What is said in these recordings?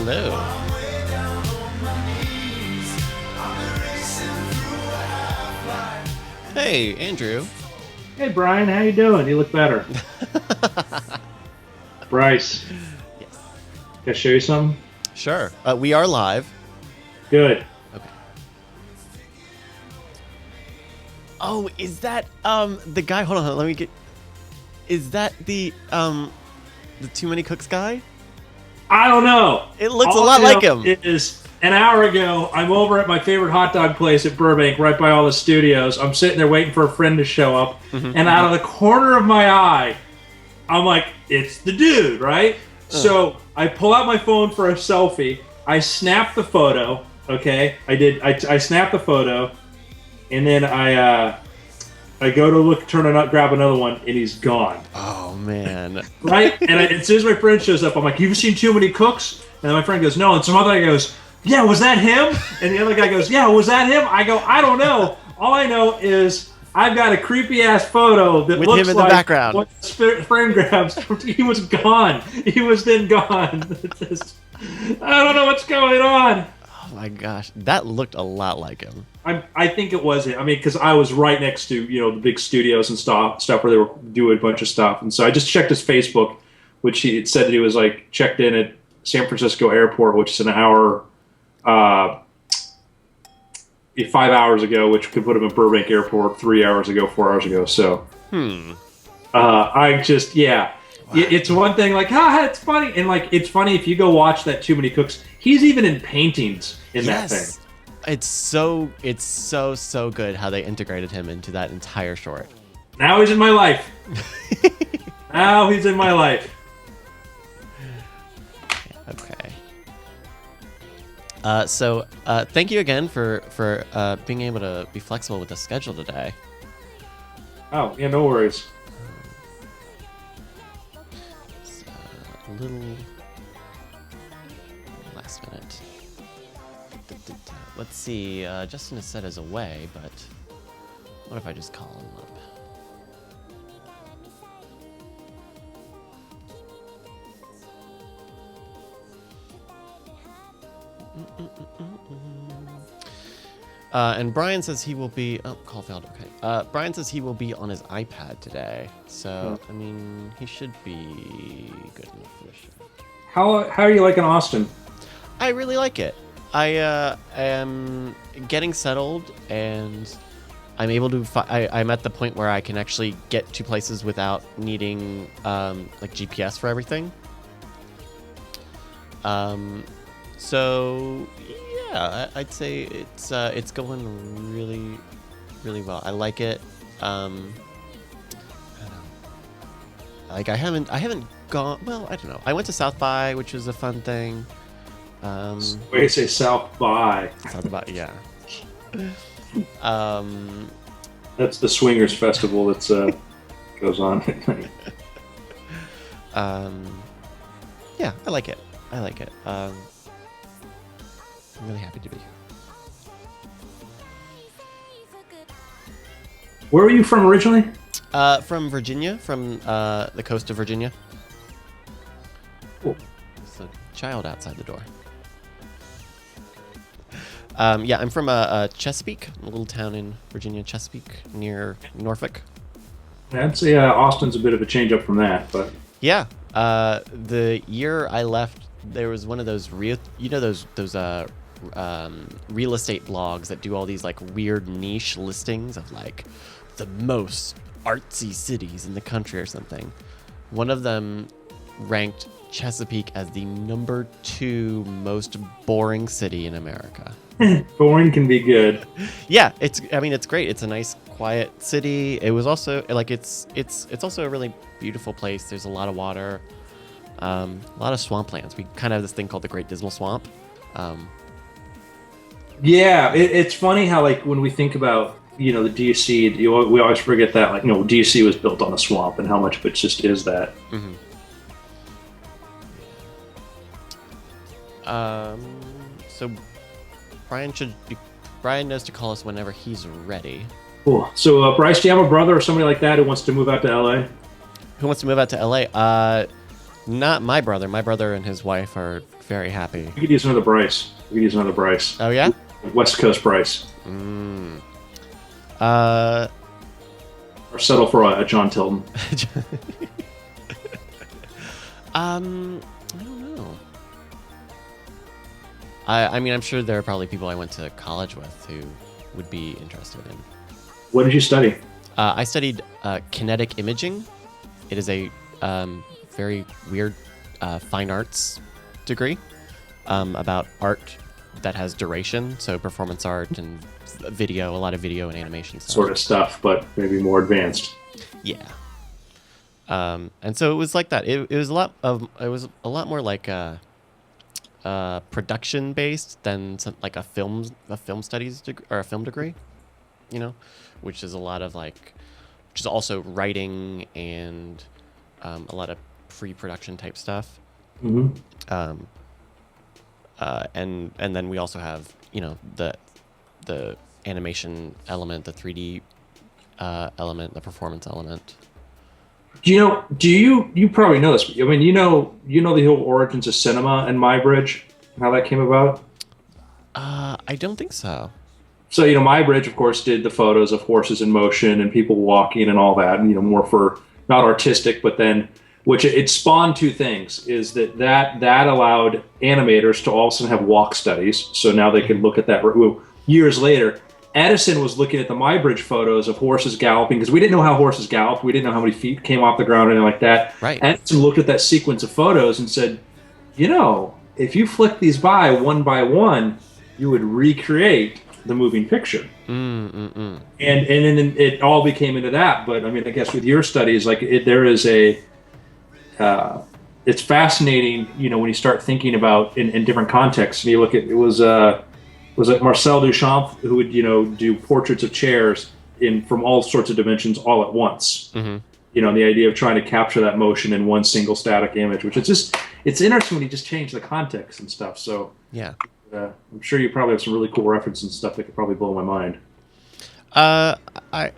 Hello. Hey, Andrew. Hey Brian, how you doing? You look better. Bryce, Yes. can I show you something? Sure. We are live. Good. Okay. Oh, is that the guy? Hold on, let me get. Is that the Too Many Cooks guy? I don't know. It looks All a lot I like know him. is an hour ago, I'm over at my favorite hot dog place at Burbank, right by all the studios. I'm sitting there waiting for a friend to show up, and out of the corner of my eye, I'm like, it's the dude, right? So I pull out my phone for a selfie. I snap the photo. Okay, I did. I snapped the photo, and then I go to look, turn it up, grab another one, and he's gone. Oh man. Right? And as soon as my friend shows up, I'm like, "You've seen Too Many Cooks?" And then my friend goes, "No." And some other guy goes, "Yeah, was that him?" And the other guy goes, "Yeah, was that him?" I go, "I don't know. All I know is I've got a creepy ass photo that With looks him in the like background." what friend grabs. He was gone. He was then gone. I don't know what's going on. Oh my gosh, that looked a lot like him. I think it was him. I mean, because I was right next to the big studios and stuff where they were doing a bunch of stuff, and so I just checked his Facebook, which it said that he was like checked in at San Francisco Airport, which is an hour, 5 hours ago, which could put him at Burbank Airport 3 hours ago, 4 hours ago. So, I just it's one thing like it's funny, and like it's funny if you go watch that Too Many Cooks. He's even in paintings in that thing. It's so good how they integrated him into that entire short. Now he's in my life. Now he's in my life. Okay. So thank you again for being able to be flexible with the schedule today. Oh, yeah, no worries. It's a little last minute. Let's see. Justin is set as away, but what if I just call him up? And Brian says he will be. Oh, call failed. Okay. Brian says he will be on his iPad today. So, I mean, he should be good enough for the show. How are you liking Austin? I really like it. I am getting settled, and I'm able to. I'm at the point where I can actually get to places without needing like GPS for everything. So yeah, I'd say it's going really, really well. I like it. I don't know. Like I haven't gone. Well, I don't know. I went to South by, which was a fun thing. Way to say South by. South by, yeah. That's the Swingers Festival that's goes on. Yeah, I like it. I'm really happy to be here. Where are you from originally? From Virginia, from the coast of Virginia. Cool. There's a child outside the door. Yeah, I'm from Chesapeake, a little town in Virginia, Chesapeake, near Norfolk. I'd say Austin's a bit of a change up from that, but Yeah, the year I left, there was one of those real estate blogs that do all these like weird niche listings of like the most artsy cities in the country or something. One of them ranked Chesapeake as the number 2 most boring city in America. boring can be good. Yeah, it's great. It's a nice, quiet city. It was also like it's also a really beautiful place. There's a lot of water, a lot of swamplands. We kind of have this thing called the Great Dismal Swamp. Yeah, it's funny how like when we think about the DC, we always forget that like DC was built on a swamp and how much of it just is that. Mm-hmm. So Brian knows to call us whenever he's ready. Cool. So Bryce, do you have a brother or somebody like that who wants to move out to LA? Who wants to move out to LA? Not my brother. My brother and his wife are very happy. We could use another Bryce. We could use another Bryce. Oh yeah. West Coast Bryce. Uh, Or settle for a John Tilton. I don't know. I mean, I'm sure there are probably people I went to college with who would be interested in. What did you study? I studied kinetic imaging. It is a very weird fine arts degree about art that has duration, so performance art and video, a lot of video and animation stuff. Sort of stuff, but maybe more advanced. Yeah. And so it was like that. It was a lot more like production based than like a film studies or a film degree, you know, which is a lot of which is also writing and a lot of pre-production type stuff. Mm-hmm. And then we also have, you know, the animation element, the 3D element, the performance element. You probably know this. I mean, you know the whole origins of cinema and MyBridge, how that came about? I don't think so. So, MyBridge, of course, did the photos of horses in motion and people walking and all that, and, more for not artistic, but then, which it spawned two things, is that allowed animators to also have walk studies. So now they can look at that years later. Edison was looking at the MyBridge photos of horses galloping because we didn't know how horses galloped. We didn't know how many feet came off the ground and like that. Right. Edison looked at that sequence of photos and said, if you flick these by one, you would recreate the moving picture. And then it all became into that. But I mean, I guess with your studies, there is it's fascinating, when you start thinking about in different contexts. And you look at was it Marcel Duchamp who would do portraits of chairs from all sorts of dimensions all at once. Mm-hmm. The idea of trying to capture that motion in one single static image, which it's interesting when you just change the context and stuff. So yeah, I'm sure you probably have some really cool references and stuff that could probably blow my mind. I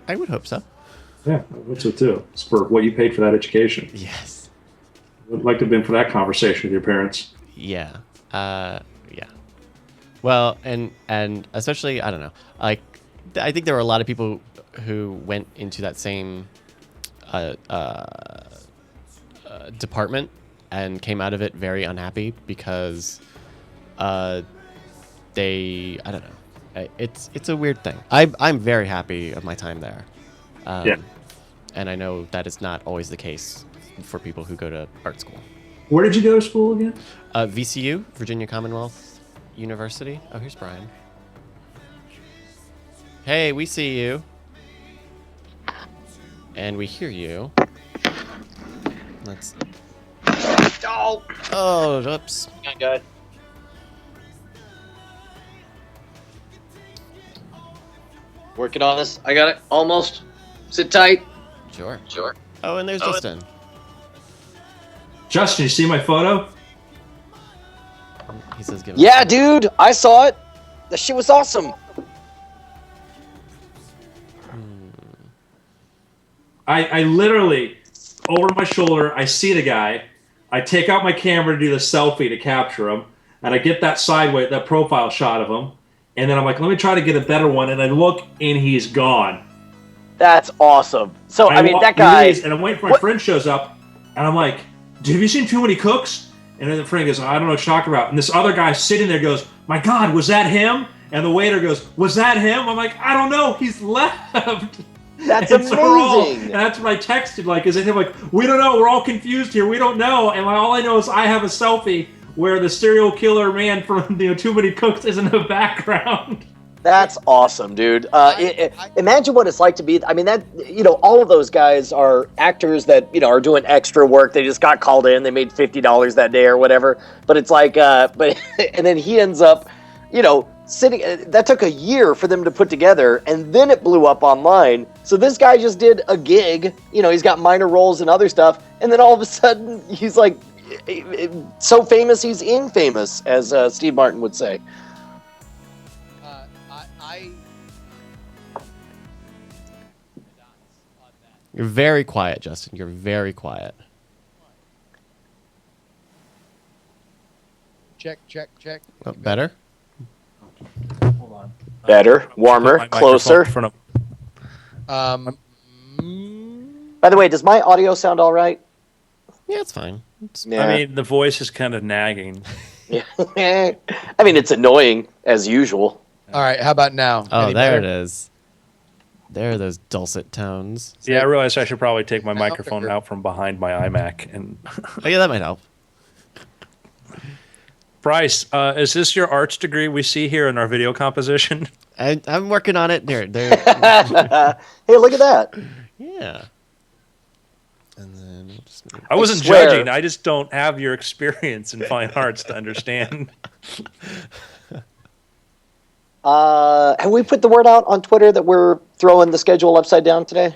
would hope so. Yeah, I would so too. It's for what you paid for that education. Yes. Would like to have been for that conversation with your parents. Yeah. Yeah. Well, and especially, I don't know, I think there were a lot of people who went into that same department and came out of it very unhappy because I don't know, it's a weird thing. I'm very happy of my time there. Yeah. And I know that is not always the case for people who go to art school. Where did you go to school again? VCU, Virginia Commonwealth University. Oh, here's Brian. Hey, we see you. And we hear you. Let's... Oh, oops. Hang on, guy. Working on this. I got it. Almost. Sit tight. Sure. Sure. Oh, and there's Justin. Justin, you see my photo? He says, "Give Yeah, dude. I saw it. That shit was awesome. I literally, over my shoulder, I see the guy. I take out my camera to do the selfie to capture him, and I get that sideways, that profile shot of him, and then I'm like, let me try to get a better one, and I look, and he's gone. That's awesome. So, I mean, that guy... And I'm waiting for my friend shows up, and I'm like, have you seen Too Many Cooks? And then the friend goes, I don't know what you're talking about. And this other guy sitting there goes, my God, was that him? And the waiter goes, was that him? I'm like, I don't know. He's left. That's and amazing. So and that's what I texted, is it him? Like, we don't know. We're all confused here. We don't know. And all I know is I have a selfie where the serial killer man from Too Many Cooks is in the background. That's awesome, dude. Imagine what it's like to be. I mean, all of those guys are actors that are doing extra work. They just got called in. They made $50 that day or whatever. But it's like, and then he ends up, sitting. That took a year for them to put together, and then it blew up online. So this guy just did a gig. He's got minor roles and other stuff, and then all of a sudden he's like so famous he's infamous, as Steve Martin would say. You're very quiet, Justin. You're very quiet. Check. Oh, better? Hold on. Better, Put warmer, my microphone closer. in front of- By the way, does my audio sound all right? Yeah, it's fine. Yeah. I mean, the voice is kind of nagging. Yeah. I mean, it's annoying as usual. All right, how about now? Oh, Any there better? it is. There are those dulcet tones. Yeah, I realized I should probably take my Now microphone or- out from behind my iMac. And Oh, yeah, that might help. Bryce, is this your arts degree we see here in our video composition? I'm working on it. There, Hey, look at that. yeah. And then we'll just move. I wasn't swear. judging. I just don't have your experience in fine arts to understand. Have we put the word out on Twitter that we're throwing the schedule upside down today?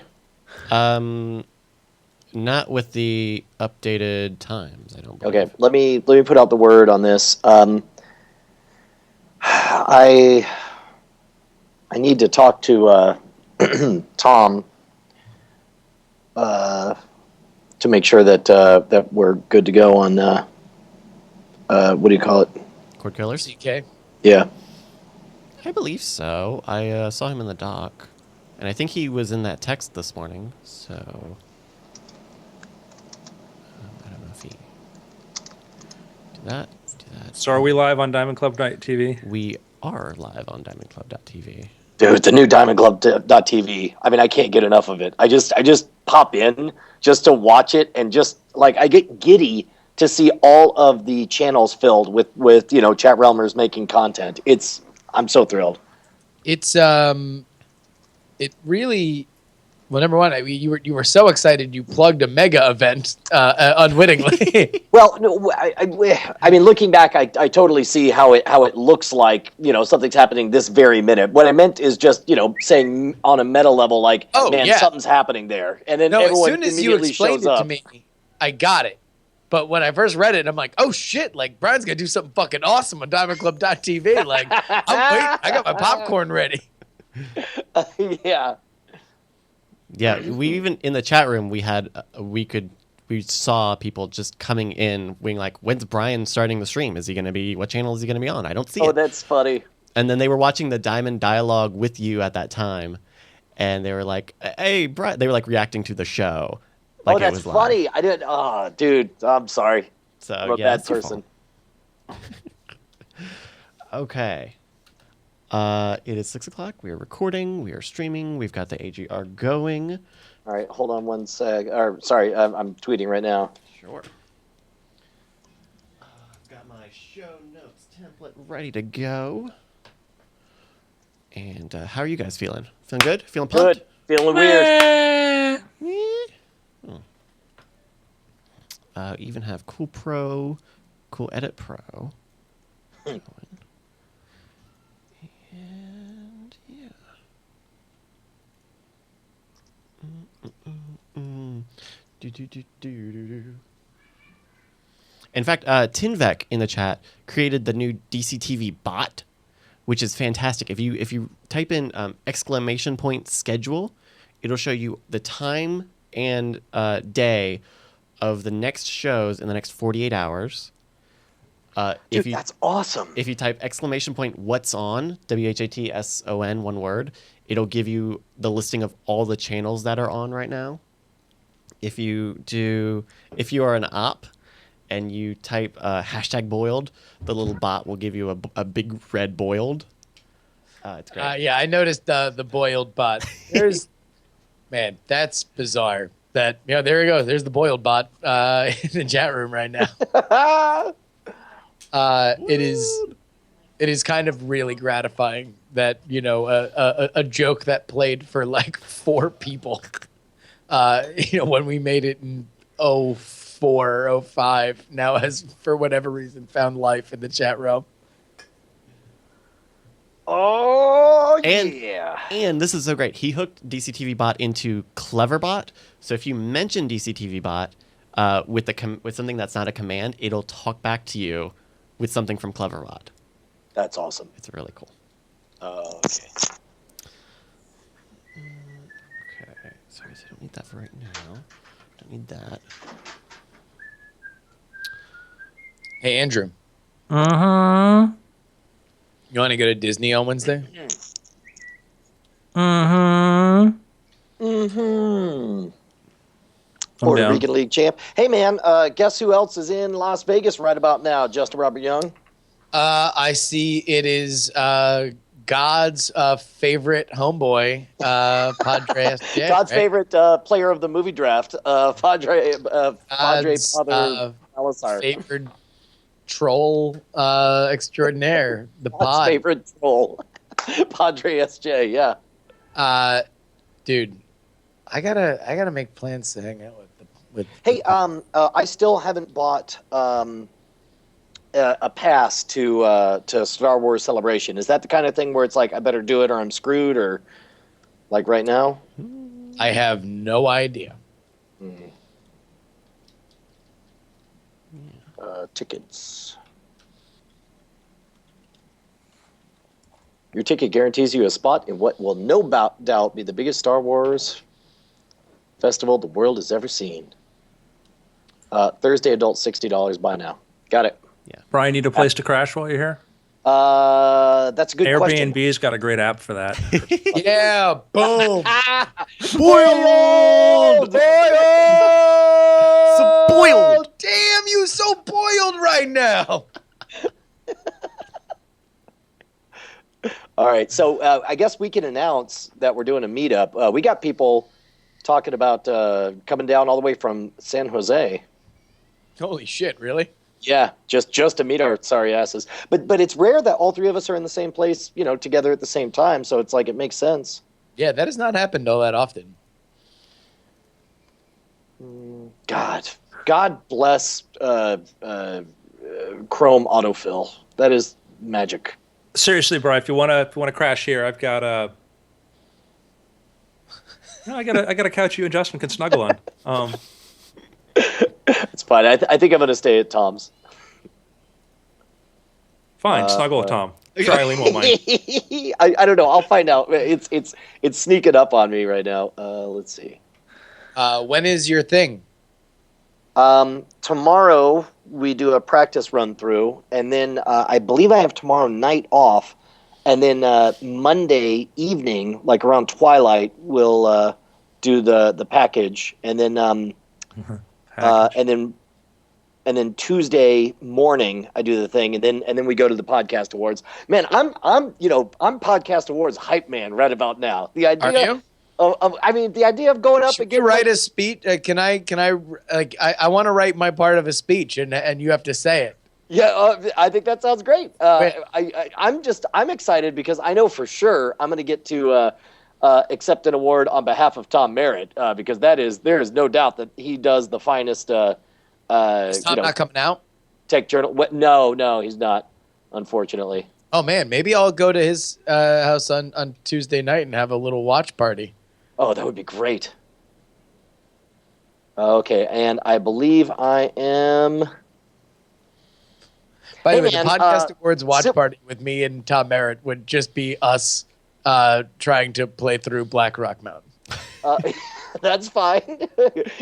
Not with the updated times. I don't. Believe. Okay, let me put out the word on this. I need to talk to Tom to make sure that that we're good to go on what do you call it? Cord killers. CK. Yeah. I believe so. I saw him in the dock, and I think he was in that text this morning. So I don't know if he did that. So are we live on Diamond Club TV? We are live on DiamondClub.tv. Dude, the new DiamondClub.tv. I mean, I can't get enough of it. I just pop in just to watch it, and just like I get giddy to see all of the channels filled with chat realmers making content. I'm so thrilled. It's it really. Well, number one, I mean, you were so excited you plugged a mega event unwittingly. Well, no, I mean, looking back, I totally see how it looks like something's happening this very minute. What I meant is just saying on a meta level, like, Oh, man, yeah. something's happening there, and then No, as everyone soon as you immediately explained shows it up. to me, I got it. But when I first read it, I'm like, oh shit! Like Brian's gonna do something fucking awesome on DiamondClub.tv. Like, I'm waiting. I got my popcorn ready. Yeah. Yeah, we even in the chat room we saw people just coming in, being like, "When's Brian starting the stream? Is he gonna be? What channel is he gonna be on? I don't see Oh, it." that's funny. And then they were watching the Diamond dialogue with you at that time, and they were like, "Hey, Brian!" They were like reacting to the show. Like Oh, it that's was live. funny. I didn't. Oh, dude, I'm sorry. So I'm a yeah, bad it's your person. fault. Okay. It is 6 o'clock. We are recording. We are streaming. We've got the AGR going. All right, hold on one sec. Or sorry, I'm tweeting right now. Sure. I've got my show notes template ready to go. And how are you guys feeling? Feeling good? Feeling pumped? Good. Feeling weird. Even have Cool Pro, Cool Edit Pro. going. And yeah. Do. In fact, Tinvec in the chat created the new DCTV bot, which is fantastic. If you type in exclamation point schedule, it'll show you the time and day of the next shows in the next 48 hours. Dude, that's awesome. If you type exclamation point what's on, WHATSON, one word, it'll give you the listing of all the channels that are on right now. If you are an op and you type hashtag boiled, the little bot will give you a big red boiled. It's great. Yeah, I noticed the boiled bot. Man, that's bizarre. There he goes. There's the boiled bot in the chat room right now. It is kind of really gratifying that a joke that played for like 4 people. When we made it in 04, 05, now has for whatever reason found life in the chat realm. Oh, And- yeah. And this is so great. He hooked DCTV Bot into Cleverbot. So if you mention DCTV Bot with something that's not a command, it'll talk back to you with something from Cleverbot. That's awesome. It's really cool. Okay. Okay. So I guess I don't need that for right now. Don't need that. Hey, Andrew. Mm-hmm. You want to go to Disney on Wednesday? Mm-hmm. Mm-hmm. I'm Puerto down. Rican League champ. Hey, man, guess who else is in Las Vegas right about now? Justin Robert Young. I see it is God's favorite homeboy, Padre SJ, God's right? favorite player of the movie draft, Padre God's Father Salazar. favored troll extraordinaire, the God's pod. favorite troll, Padre SJ. Yeah. Dude, I gotta make plans to hang out with. Hey, I still haven't bought a pass to Star Wars Celebration. Is that the kind of thing where it's like I better do it or I'm screwed, or like right now? I have no idea. Tickets. Your ticket guarantees you a spot in what will no doubt be the biggest Star Wars festival the world has ever seen. Thursday, adult $60. Buy now. Got it. Brian, need a place to crash while you're here? That's a good question. Airbnb's got a great app for that. Yeah, boom. Boiled! So boiled. Damn, you so boiled right now. All right, so I guess we can announce that we're doing a meetup. We got people talking about coming down all the way from San Jose. Holy shit, really? Yeah, just to meet our sorry asses. But it's rare that all three of us are in the same place, together at the same time. So it's like it makes sense. Yeah, that has not happened all that often. God bless Chrome autofill. That is magic. Seriously, Brian, if you want to crash here, I've got I got a couch you and Justin can snuggle on. It's fine. I think I'm going to stay at Tom's. Fine, snuggle with Tom. Charlene won't mind. I don't know. I'll find out. It's sneaking up on me right now. Let's see. When is your thing? Tomorrow we do a practice run through, and then I believe I have tomorrow night off, and then Monday evening, like around twilight, we'll do the package, and then and then Tuesday morning I do the thing, and then we go to the podcast awards. Man, I'm podcast awards hype man right about now. The idea. Are you? The idea of going up Should and you getting write a speech? Can I I want to write my part of a speech, and you have to say it. Yeah, I think that sounds great. I'm excited because I know for sure I'm going to get to accept an award on behalf of Tom Merritt because there is no doubt that he does the finest. Is Tom not coming out? Tech journal. No, he's not. Unfortunately. Oh man, maybe I'll go to his house on Tuesday night and have a little watch party. Oh, that would be great. Okay, and I believe I am. By the Hey, way, man, the podcast awards watch party with me and Tom Merritt would just be us trying to play through Black Rock Mountain. That's fine.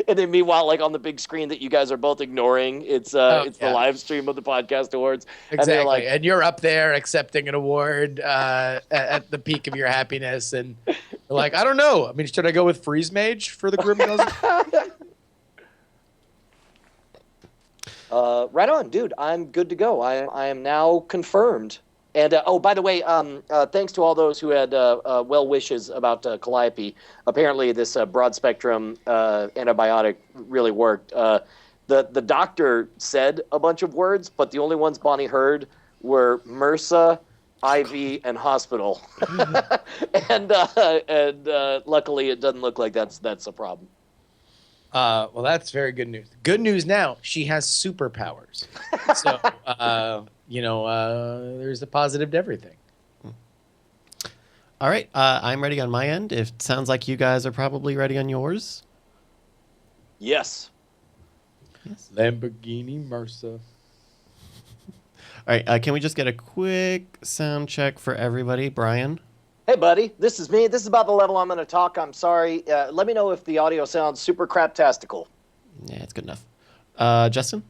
And then meanwhile, like on the big screen that you guys are both ignoring, it's the live stream of the podcast awards. Exactly. And you're up there accepting an award at the peak of your happiness. And you're like, I don't know. I mean, should I go with Freeze Mage for the Grim Guzzle? Right on, dude. I'm good to go. I am now confirmed. And by the way, thanks to all those who had well wishes about Calliope. Apparently, this broad spectrum antibiotic really worked. The doctor said a bunch of words, but the only ones Bonnie heard were MRSA, IV, and hospital. and luckily, it doesn't look like that's a problem. Well, that's very good news. Good news now, she has superpowers. So, there's a positive to everything. All right, I'm ready on my end. It sounds like you guys are probably ready on yours. Yes. Lamborghini Mercer. All right, can we just get a quick sound check for everybody? Brian? Hey, buddy. This is me. This is about the level I'm going to talk. I'm sorry. Let me know if the audio sounds super craptastical. Yeah, it's good enough. Justin?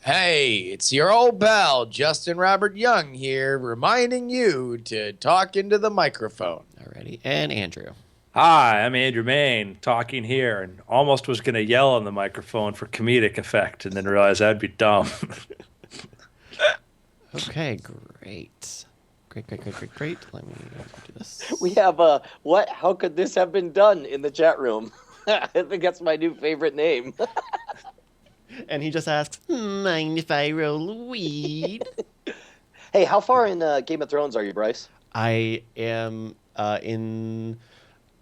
Hey, it's your old pal, Justin Robert Young here, reminding you to talk into the microphone. Alrighty. And Andrew. Hi, I'm Andrew Main, talking here, and almost was going to yell on the microphone for comedic effect, and then realized that'd be dumb. Okay, great. Great. Let me do this. We have what? How could this have been done in the chat room? I think that's my new favorite name. And he just asks, mind if I roll weed? Hey, how far in Game of Thrones are you, Bryce? I am in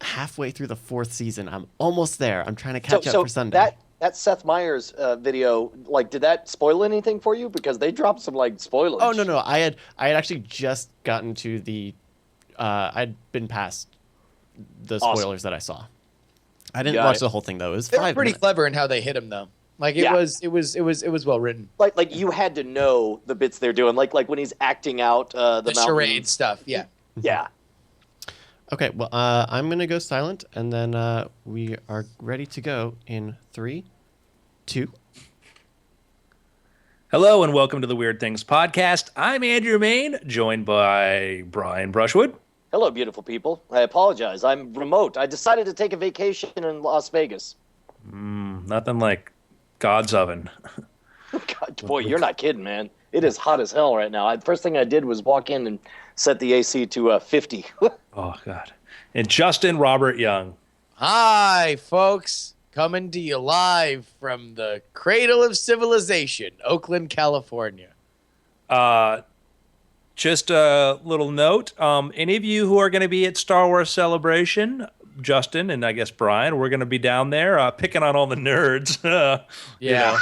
halfway through the 4th season. I'm almost there. I'm trying to catch up for Sunday. That Seth Meyers video, like, did that spoil anything for you? Because they dropped some like spoilers. Oh no, I had actually just gotten to the I'd been past the spoilers that I saw. I didn't watch the whole thing though. It was They 5 were pretty minutes. clever in how they hit him, though. Like it was well written. Like you had to know the bits they're doing. Like when he's acting out the The charade stuff, yeah. Yeah. Okay, well, I'm gonna go silent, and then we are ready to go in 3, 2. Hello, and welcome to the Weird Things Podcast. I'm Andrew Main, joined by Brian Brushwood. Hello, beautiful people. I apologize. I'm remote. I decided to take a vacation in Las Vegas. Nothing like God's oven. God, boy, you're not kidding, man. It is hot as hell right now. First thing I did was walk in and set the AC to 50. Oh, God. And Justin Robert Young. Hi, folks. Coming to you live from the cradle of civilization, Oakland, California. Just a little note. Any of you who are going to be at Star Wars Celebration, Justin and I guess Brian, we're going to be down there picking on all the nerds.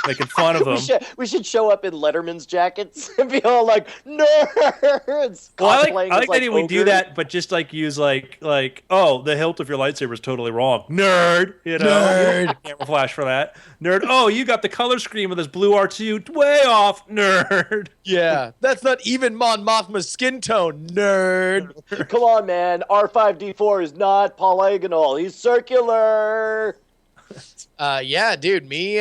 Making fun of them. We should show up in Letterman's jackets and be all like, nerds! Well, I Cosplaying like as, that we do ogres. that, but just like use like oh, the hilt of your lightsaber is totally wrong. Nerd, you know. Nerd. Camera flash for that. Nerd. Oh, you got the color scheme of this blue R2 way off. Nerd. Yeah, that's not even Mon Mothma's skin tone, nerd. Come on, man. R5D4 is not polygonal. He's circular. Yeah, dude, me,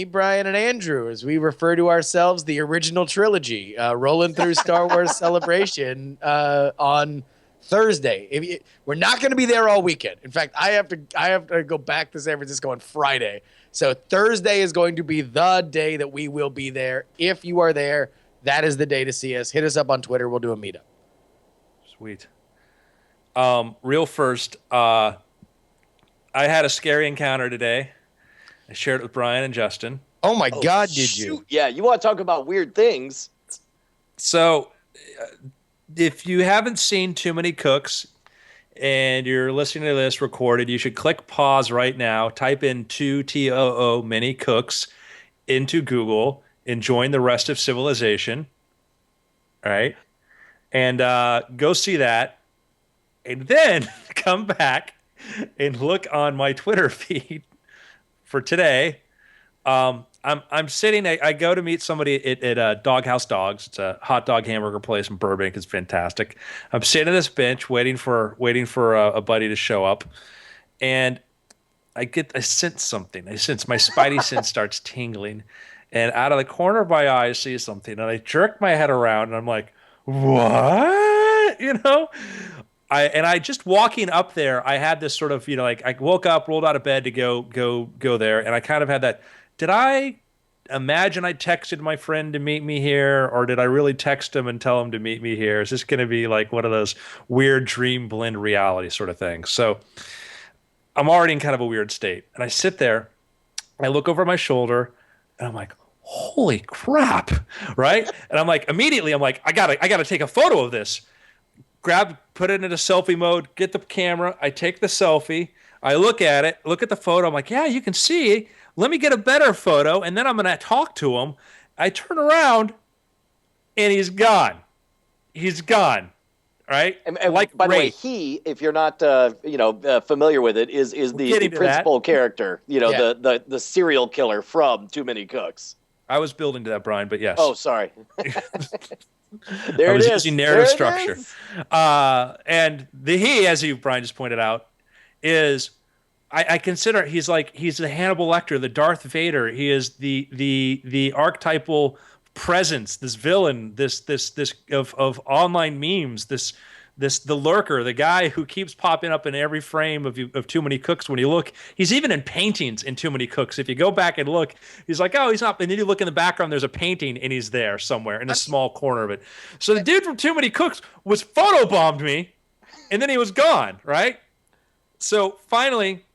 Brian, and Andrew, as we refer to ourselves, the original trilogy, rolling through Star Wars Celebration on Thursday. We're not going to be there all weekend. In fact, I have to go back to San Francisco on Friday. So Thursday is going to be the day that we will be there. If you are there, that is the day to see us. Hit us up on Twitter. We'll do a meetup. Sweet. Real first, I had a scary encounter today. I shared it with Brian and Justin. Oh my God, did you? Shoot. Yeah, you want to talk about weird things. So, if you haven't seen Too Many Cooks and you're listening to this recorded, you should click pause right now, type in 2TOO Many Cooks into Google, and join the rest of civilization. All right? And go see that. And then come back and look on my Twitter feed for today. I'm sitting. I go to meet somebody at Doghouse Dogs. It's a hot dog hamburger place in Burbank. It's fantastic. I'm sitting on this bench waiting for a buddy to show up, and I sense something. My spidey sense starts tingling, and out of the corner of my eye I see something, and I jerk my head around, and I'm like, "What?" You know. I just walking up there, I had this sort of, like I woke up, rolled out of bed to go there, and I kind of had that. Did I imagine I texted my friend to meet me here, or did I really text him and tell him to meet me here? Is this going to be like one of those weird dream blend reality sort of things? So I'm already in kind of a weird state, and I sit there, I look over my shoulder, and I'm like, holy crap, right? And I'm like, immediately, I'm like, I gotta take a photo of this. Put it into selfie mode, get the camera, I take the selfie, I look at it, look at the photo, I'm like, yeah, you can see. Let me get a better photo, and then I'm going to talk to him. I turn around, and he's gone. He's gone, right? And by the way, he, if you're not familiar with it, is the principal character, the serial killer from Too Many Cooks. I was building to that, Brian, but yes. Oh, sorry. I was using narrative structure. And the he, as you, Brian, just pointed out, is I consider he's the Hannibal Lecter, the Darth Vader. He is the archetypal presence, this villain, this of online memes, the lurker, the guy who keeps popping up in every frame of Too Many Cooks. When you look, he's even in paintings in Too Many Cooks. If you go back and look, he's like, oh, he's not. And then you look in the background, there's a painting, and he's there somewhere in a small corner of it. So the dude from Too Many Cooks was photobombed me, and then he was gone, right? So finally,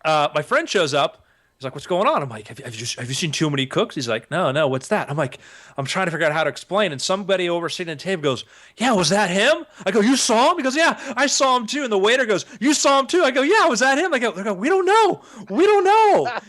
my friend shows up. He's like, what's going on? I'm like, have you seen Too Many Cooks? He's like, no, what's that? I'm like, I'm trying to figure out how to explain. And somebody over sitting at the table goes, yeah, was that him? I go, you saw him? He goes, yeah, I saw him too. And the waiter goes, you saw him too? I go, yeah, was that him? I go, we don't know. We don't know.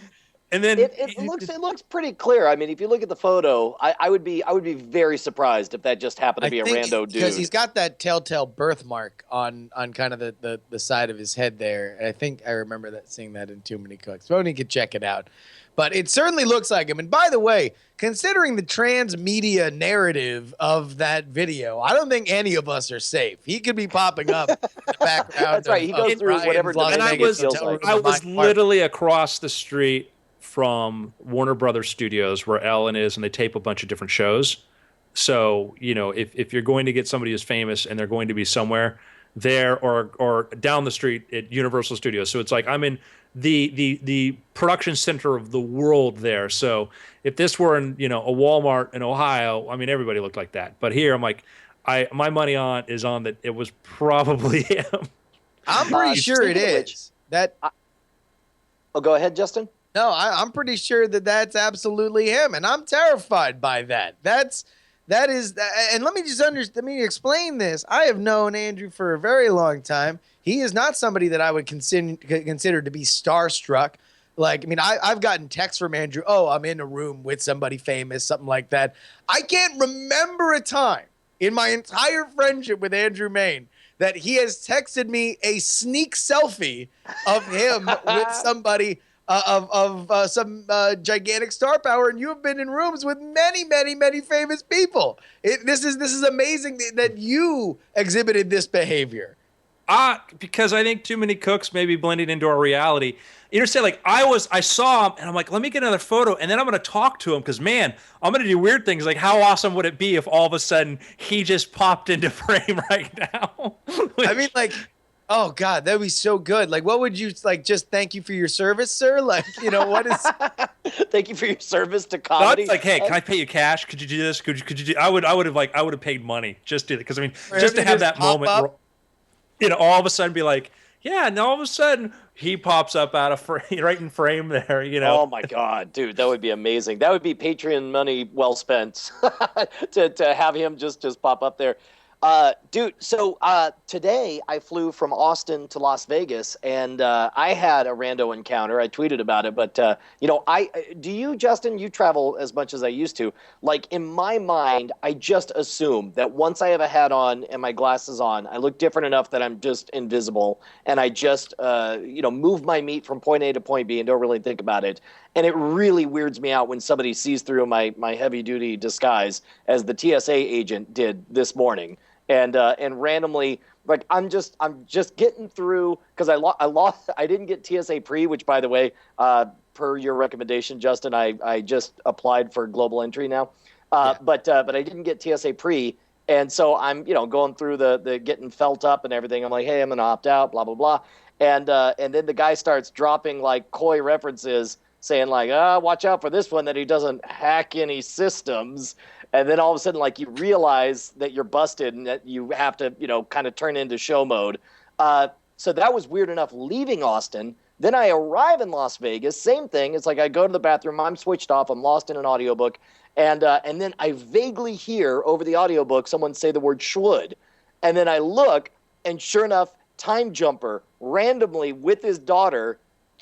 And then it looks pretty clear. I mean, if you look at the photo, I would be very surprised if that just happened to be a rando dude. Because he's got that telltale birthmark on kind of the side of his head there. And I think I remember seeing that in Too Many Cooks. So you could check it out. But it certainly looks like him. And by the way, considering the transmedia narrative of that video, I don't think any of us are safe. He could be popping up in the background. That's right. He goes through whatever I was literally across the street from Warner Brothers Studios where Ellen is, and they tape a bunch of different shows. So, if you're going to get somebody who's famous and they're going to be somewhere there or down the street at Universal Studios. So it's like I'm in the production center of the world there. So if this were in, a Walmart in Ohio, I mean, everybody looked like that. But here I'm like, my money is on that it was probably him. I'm pretty sure it is. Go ahead, Justin. No, I'm pretty sure that's absolutely him, and I'm terrified by that. That is, and let me explain this. I have known Andrew for a very long time. He is not somebody that I would consider to be starstruck. Like, I mean, I've gotten texts from Andrew. Oh, I'm in a room with somebody famous, something like that. I can't remember a time in my entire friendship with Andrew Mayne that he has texted me a sneak selfie of him with somebody of some gigantic star power, and you have been in rooms with many, many, many famous people. This is amazing that you exhibited this behavior. Because I think Too Many Cooks may be blending into our reality. You understand? Like I saw him, and I'm like, let me get another photo, and then I'm going to talk to him because, man, I'm going to do weird things. Like, how awesome would it be if all of a sudden he just popped into frame right now? I mean, like. Oh God, that'd be so good. Like, what would you like? Just thank you for your service, sir. Like, what is? Thank you for your service to comedy. It's like, hey, can I pay you cash? Could you do this? Could you do? I would have paid money just to because I mean, just to have that moment, all of a sudden be like, yeah, and all of a sudden he pops up out of frame, right in frame there. Oh my God, dude, that would be amazing. That would be Patreon money well spent to have him just pop up there. Dude, so today I flew from Austin to Las Vegas, and I had a rando encounter. I tweeted about it, but do you, Justin? You travel as much as I used to. Like in my mind, I just assume that once I have a hat on and my glasses on, I look different enough that I'm just invisible, and I just move my meat from point A to point B and don't really think about it. And it really weirds me out when somebody sees through my heavy duty disguise, as the TSA agent did this morning. And randomly, like I'm just getting through because I didn't get TSA pre, which by the way, per your recommendation, Justin, I just applied for global entry now, but I didn't get TSA pre, and so I'm going through the getting felt up and everything. I'm like, hey, I'm gonna opt out, blah blah blah, and then the guy starts dropping like coy references, saying like, watch out for this one that he doesn't hack any systems. And then all of a sudden, like, you realize that you're busted and that you have to, kind of turn into show mode. So that was weird enough leaving Austin. Then I arrive in Las Vegas. Same thing. It's like I go to the bathroom. I'm switched off. I'm lost in an audiobook. And then I vaguely hear over the audiobook someone say the word schwood. And then I look, and sure enough, Time Jumper randomly with his daughter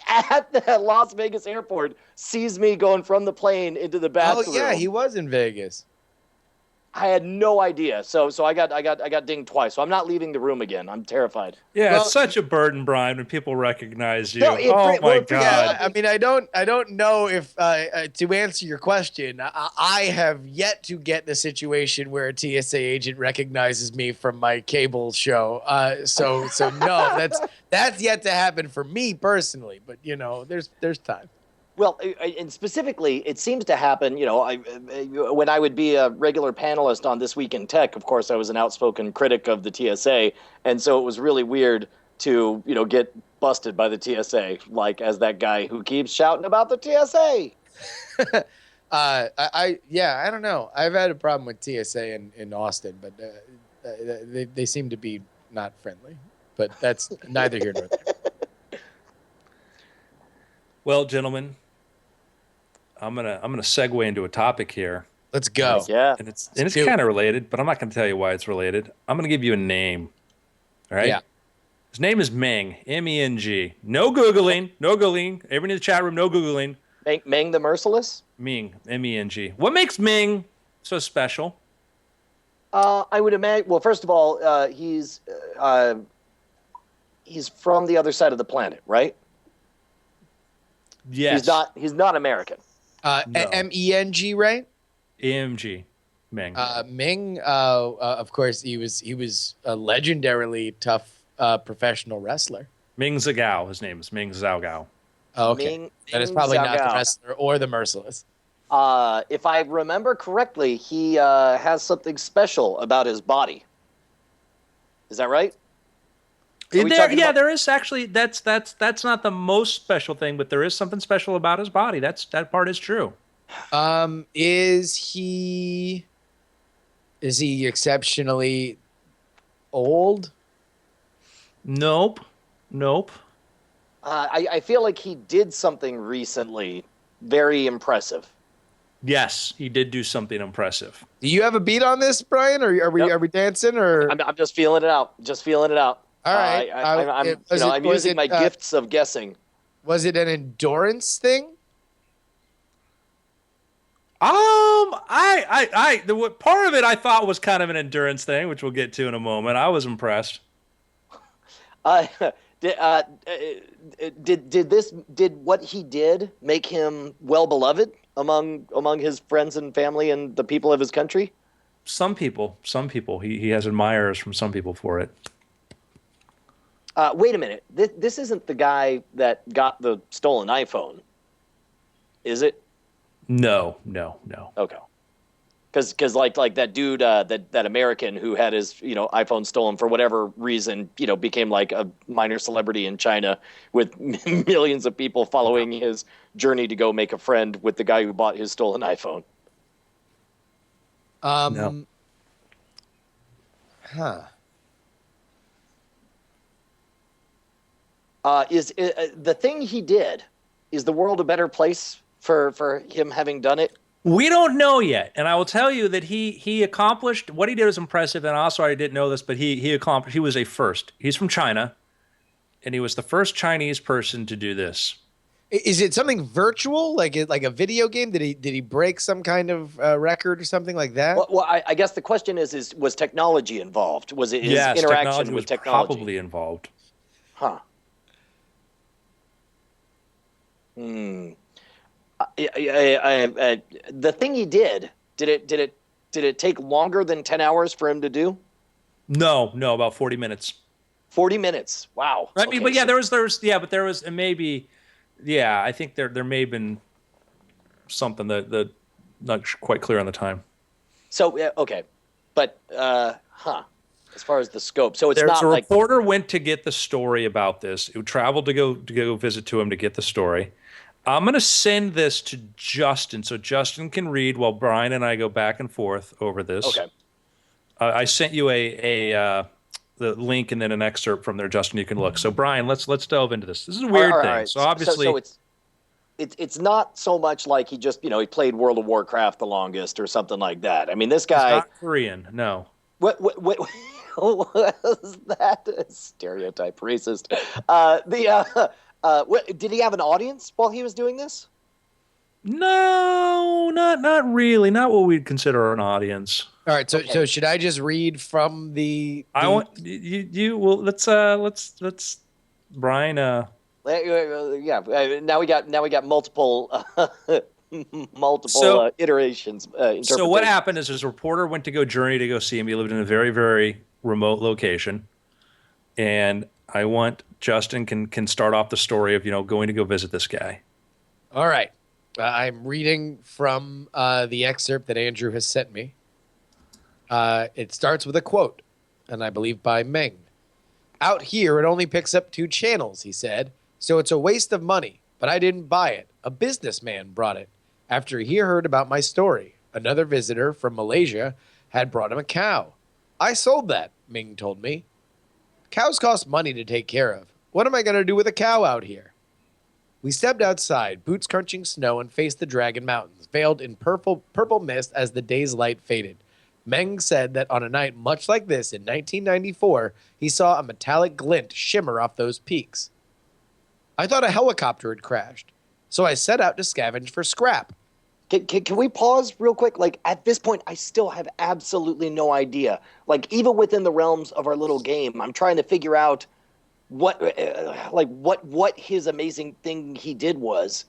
at the Las Vegas airport sees me going from the plane into the bathroom. Oh, yeah, he was in Vegas. I had no idea. So I got dinged twice. So I'm not leaving the room again. I'm terrified. Yeah, Well- it's such a burden, Brian, when people recognize you. No, it oh pre- my well, it pre- god! Yeah, I mean, I don't know if to answer your question, I have yet to get the situation where a TSA agent recognizes me from my cable show. So no, that's yet to happen for me personally. But there's time. Well, and specifically, it seems to happen, when I would be a regular panelist on This Week in Tech, of course, I was an outspoken critic of the TSA. And so it was really weird to, get busted by the TSA, like as that guy who keeps shouting about the TSA. I don't know. I've had a problem with TSA in Austin, but they seem to be not friendly. But that's neither here nor there. Well, gentlemen, I'm gonna segue into a topic here, Let's go. Yeah. and it's do it. kind of related, but I'm not gonna tell you why it's related. I'm gonna give you a name. All right. Yeah. His name is Meng, M-E-N-G. No googling, no googling. Everyone in the chat room, no googling. Meng the Merciless? Ming, M-E-N-G. What makes Ming so special? I would imagine. Well, first of all, he's from the other side of the planet, right? Yes. He's not American. No. MENG, right? M-G. Ming. Ming, of course, he was a legendarily tough professional wrestler. Ming Zhao. His name is Ming Zhao Gao. Oh, okay. Ming- That is Ming probably not Zhao. the wrestler or the merciless. If I remember correctly, he has something special about his body. Is that right? Are we talking about- There is actually that's not the most special thing, but there is something special about his body. That part is true. Is he exceptionally old? Nope. I feel like he did something recently very impressive. Yes, he did do something impressive. Do you have a beat on this, Brian? Or are we Nope. are we dancing? Or I'm just feeling it out. all right, I'm using my gifts of guessing. Was it an endurance thing? Part of it I thought was kind of an endurance thing, which we'll get to in a moment. I was impressed. Did what he did make him well beloved among his friends and family and the people of his country? Some people. He has admirers from some people for it. Wait a minute. This isn't the guy that got the stolen iPhone, is it? No. Okay. Because like that dude, that American who had his iPhone stolen for whatever reason, became like a minor celebrity in China with millions of people following his journey to go make a friend with the guy who bought his stolen iPhone. No. Huh. Is the thing he did, is the world a better place for him having done it? We don't know yet, and I will tell you that he accomplished what he did was impressive. And also, I didn't know this, but he accomplished. He was a first. He's from China, and he was the first Chinese person to do this. Is it something virtual, like a video game? Did he break some kind of record or something like that? Well, I guess the question is was technology involved? Was it his Yes, interaction was with technology? probably involved. Huh. The thing he did it take longer than 10 hours for him to do? No, about 40 minutes. 40 minutes. Wow. I mean, Okay, but yeah, so- there was maybe, yeah, I think there may have been something that not quite clear on the time. So okay, but as far as the scope, so it's There's not a like reporter went to get the story about this, who traveled to go visit to him to get the story. I'm going to send this to Justin so Justin can read while Brian and I go back and forth over this. okay. I sent you the link and then an excerpt from there, Justin. You can look. So Brian, let's delve into this. This is a weird All thing. right. So obviously, so it's not so much like he just he played World of Warcraft the longest or something like that. I mean, this it's guy. not Korean. No. What was that? Stereotype racist. Did he have an audience while he was doing this? No, not really, not what we'd consider an audience. All right, so should I just read from the I want you. Well, let's Brian. Yeah. Now we got multiple iterations. So what happened is his reporter went to go journey to go see him. He lived in a very, very remote location, and I want Justin can start off the story of going to go visit this guy. All right, I'm reading from the excerpt that Andrew has sent me. It starts with a quote, and I believe by Meng. "Out here, it only picks up 2 channels," he said, "so it's a waste of money, but I didn't buy it. A businessman brought it. After he heard about my story, another visitor from Malaysia had brought him a cow. I sold that," Ming told me. "Cows cost money to take care of. What am I going to do with a cow out here?" We stepped outside, boots crunching snow, and faced the Dragon Mountains, veiled in purple mist as the day's light faded. Meng said that on a night much like this in 1994, he saw a metallic glint shimmer off those peaks. "I thought a helicopter had crashed, so I set out to scavenge for scrap." Can we pause real quick? Like, at this point, I still have absolutely no idea. Like, even within the realms of our little game, I'm trying to figure out what his amazing thing he did was.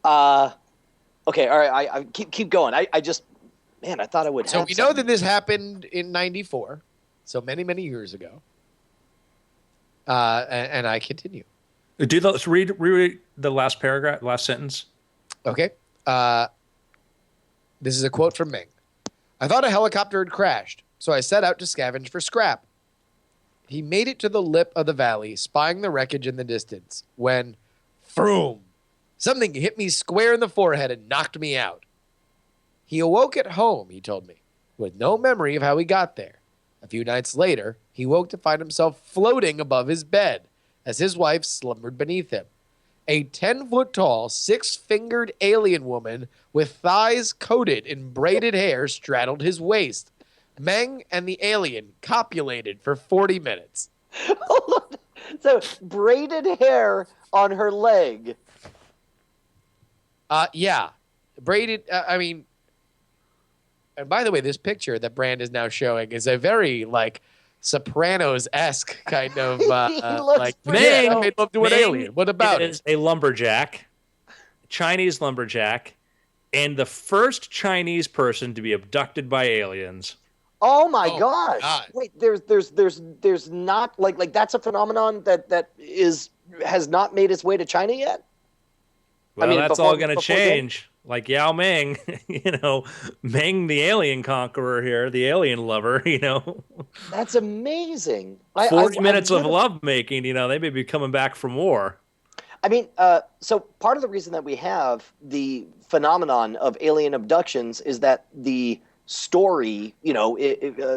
Okay, all right. I keep going. I just, man, I thought I would. So we know that this happened in '94, so many years ago. And I continue. Let's reread the last paragraph, last sentence. Okay. This is a quote from Ming. "I thought a helicopter had crashed, so I set out to scavenge for scrap." He made it to the lip of the valley, spying the wreckage in the distance, when, vroom, something hit me square in the forehead and knocked me out. He awoke at home, he told me, with no memory of how he got there. A few nights later, he woke to find himself floating above his bed as his wife slumbered beneath him. A 10-foot-tall, 6-fingered alien woman with thighs coated in braided hair straddled his waist. Meng and the alien copulated for 40 minutes. So, braided hair on her leg. Yeah. Braided, and by the way, this picture that Brand is now showing is a very, Sopranos-esque kind of, Meng to an alien. What about it? Is a lumberjack, Chinese lumberjack, and the first Chinese person to be abducted by aliens. Oh my gosh! God. Wait, there's not like that's a phenomenon that has not made its way to China yet. Well, that's all going to change. Like Yao Ming, Meng the alien conqueror here, the alien lover, That's amazing. 40 minutes of lovemaking, they may be coming back from war. I mean, so part of the reason that we have the phenomenon of alien abductions is that the story,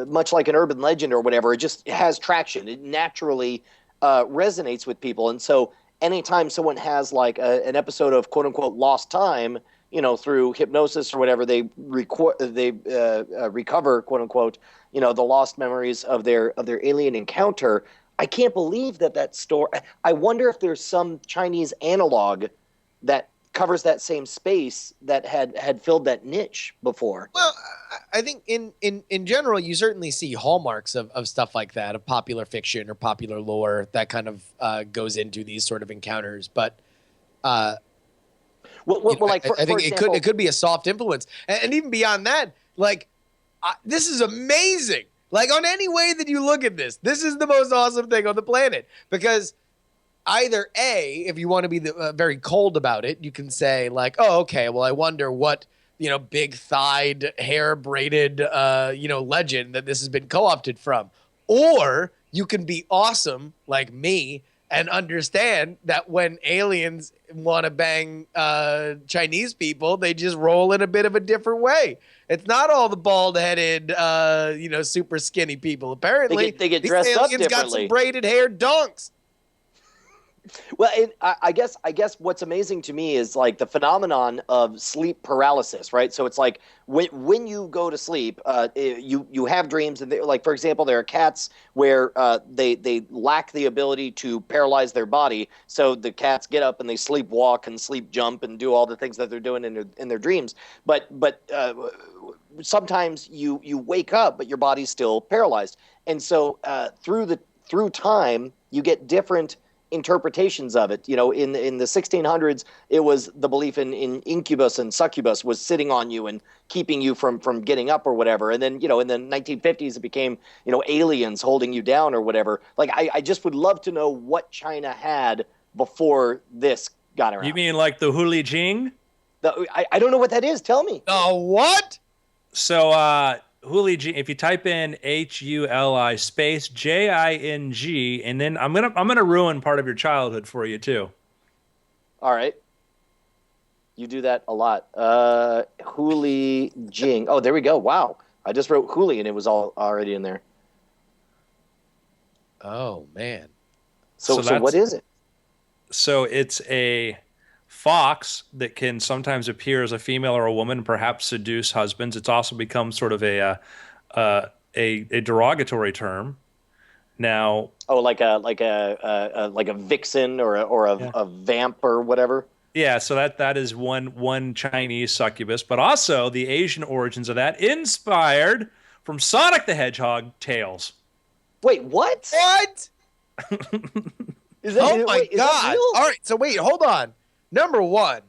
much like an urban legend or whatever, it just has traction. It naturally resonates with people. And so anytime someone has an episode of quote unquote lost time, through hypnosis or whatever, they recover, quote unquote, the lost memories of their alien encounter. I can't believe that story. I wonder if there's some Chinese analog that covers that same space that had filled that niche before. Well, I think in general, you certainly see hallmarks of stuff like that, of popular fiction or popular lore that kind of goes into these sort of encounters. But I think it could be a soft influence, and even beyond that, this is amazing. On any way that you look at this is the most awesome thing on the planet, because either A, if you want to be very cold about it, you can say oh, okay, well, I wonder what big thighed, hair braided, legend that this has been co-opted from, or you can be awesome like me and understand that when aliens want to bang Chinese people, they just roll in a bit of a different way. It's not all the bald-headed, super skinny people. Apparently, they get dressed up differently. Got some braided hair dunks. Well, I guess what's amazing to me is like the phenomenon of sleep paralysis, right? So it's like when you go to sleep, you have dreams, and like for example, there are cats where they lack the ability to paralyze their body, so the cats get up and they sleep walk and sleep jump and do all the things that they're doing in their dreams. But sometimes you wake up, but your body's still paralyzed, and so through time you get different interpretations of it. You know, in the 1600s, it was the belief in incubus and succubus was sitting on you and keeping you from getting up or whatever. And then, you know, in the 1950s, it became, you know, aliens holding you down or whatever. Like, I just would love to know what China had before this got around. You mean like the Huli Jing? I don't know what that is. Tell me. What? So, Huli Jing, if you type in HULI space JING, and then I'm gonna ruin part of your childhood for you too. All right. You do that a lot. Huli Jing. Oh, there we go. Wow. I just wrote Huli and it was all already in there. Oh man. So what is it? So it's a fox that can sometimes appear as a female or a woman, perhaps seduce husbands. It's also become sort of a derogatory term now. Oh, like a vixen or a vamp or whatever. Yeah, so that is one Chinese succubus, but also the Asian origins of that, inspired from Sonic the Hedgehog tails. Wait, what? What? Is that, Oh my wait, is that God. real? All right, so wait, hold on. Number one,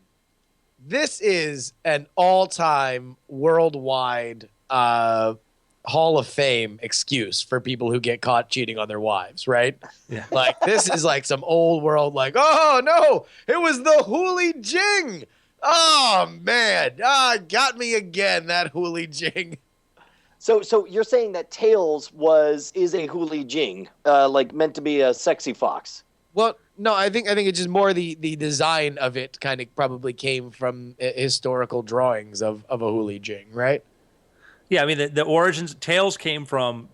this is an all-time worldwide Hall of Fame excuse for people who get caught cheating on their wives, right? Yeah. Like, this is like some old world, like, oh, no, it was the Huli Jing. Oh, man. Got me again, that Huli Jing. So you're saying that Tails is a Huli Jing, like meant to be a sexy fox. Well, no, I think it's just more the design of it kind of probably came from historical drawings of a Huli Jing, right? Yeah, I mean the origins tails came from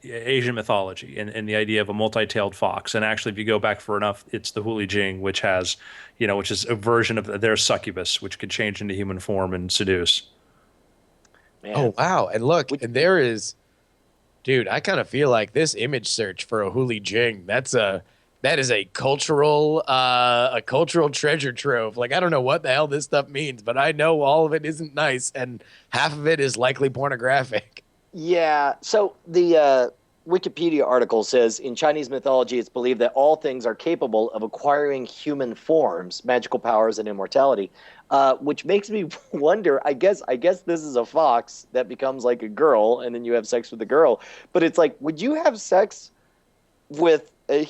Asian mythology and the idea of a multi-tailed fox. And actually, if you go back far enough, it's the Huli Jing, which has, you know, which is a version of their succubus, which could change into human form and seduce. Man. Oh wow! And look, and there is, dude. I kind of feel like this image search for a Huli Jing. That is a cultural treasure trove. Like, I don't know what the hell this stuff means, but I know all of it isn't nice, and half of it is likely pornographic. Yeah. So the Wikipedia article says in Chinese mythology, it's believed that all things are capable of acquiring human forms, magical powers, and immortality, which makes me wonder. I guess this is a fox that becomes like a girl, and then you have sex with the girl. But it's like, would you have sex with a?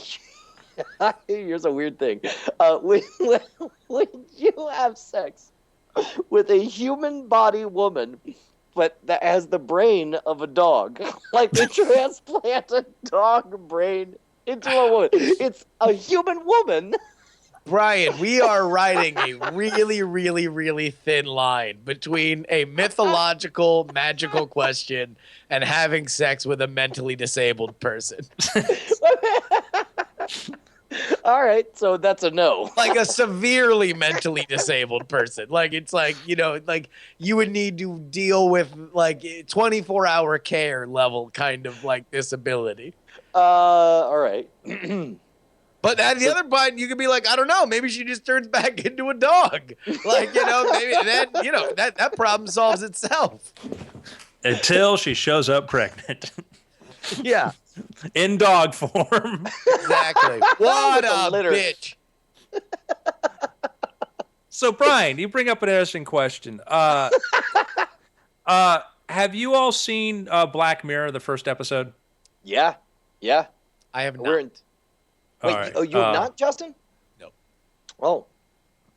Here's a weird thing. Would you have sex with a human body woman, but that has the brain of a dog? Like they transplant a dog brain into a woman. It's a human woman. Brian, we are riding a really, really, really thin line between a mythological, magical question and having sex with a mentally disabled person. All right, so that's a no. Like a severely mentally disabled person. Like, it's like, you know, like you would need to deal with like 24-hour care level kind of like disability. All right. But at the other point, you could be like, I don't know, maybe she just turns back into a dog. Like, you know, maybe then, you know, that problem solves itself. Until she shows up pregnant. Yeah. In dog form. Exactly. What With a a litter. bitch. So, Brian, you bring up an interesting question. Have you all seen Black Mirror, the first episode? Yeah. I have not. We're in. All Wait, right. oh, you have not, Justin? No. Oh,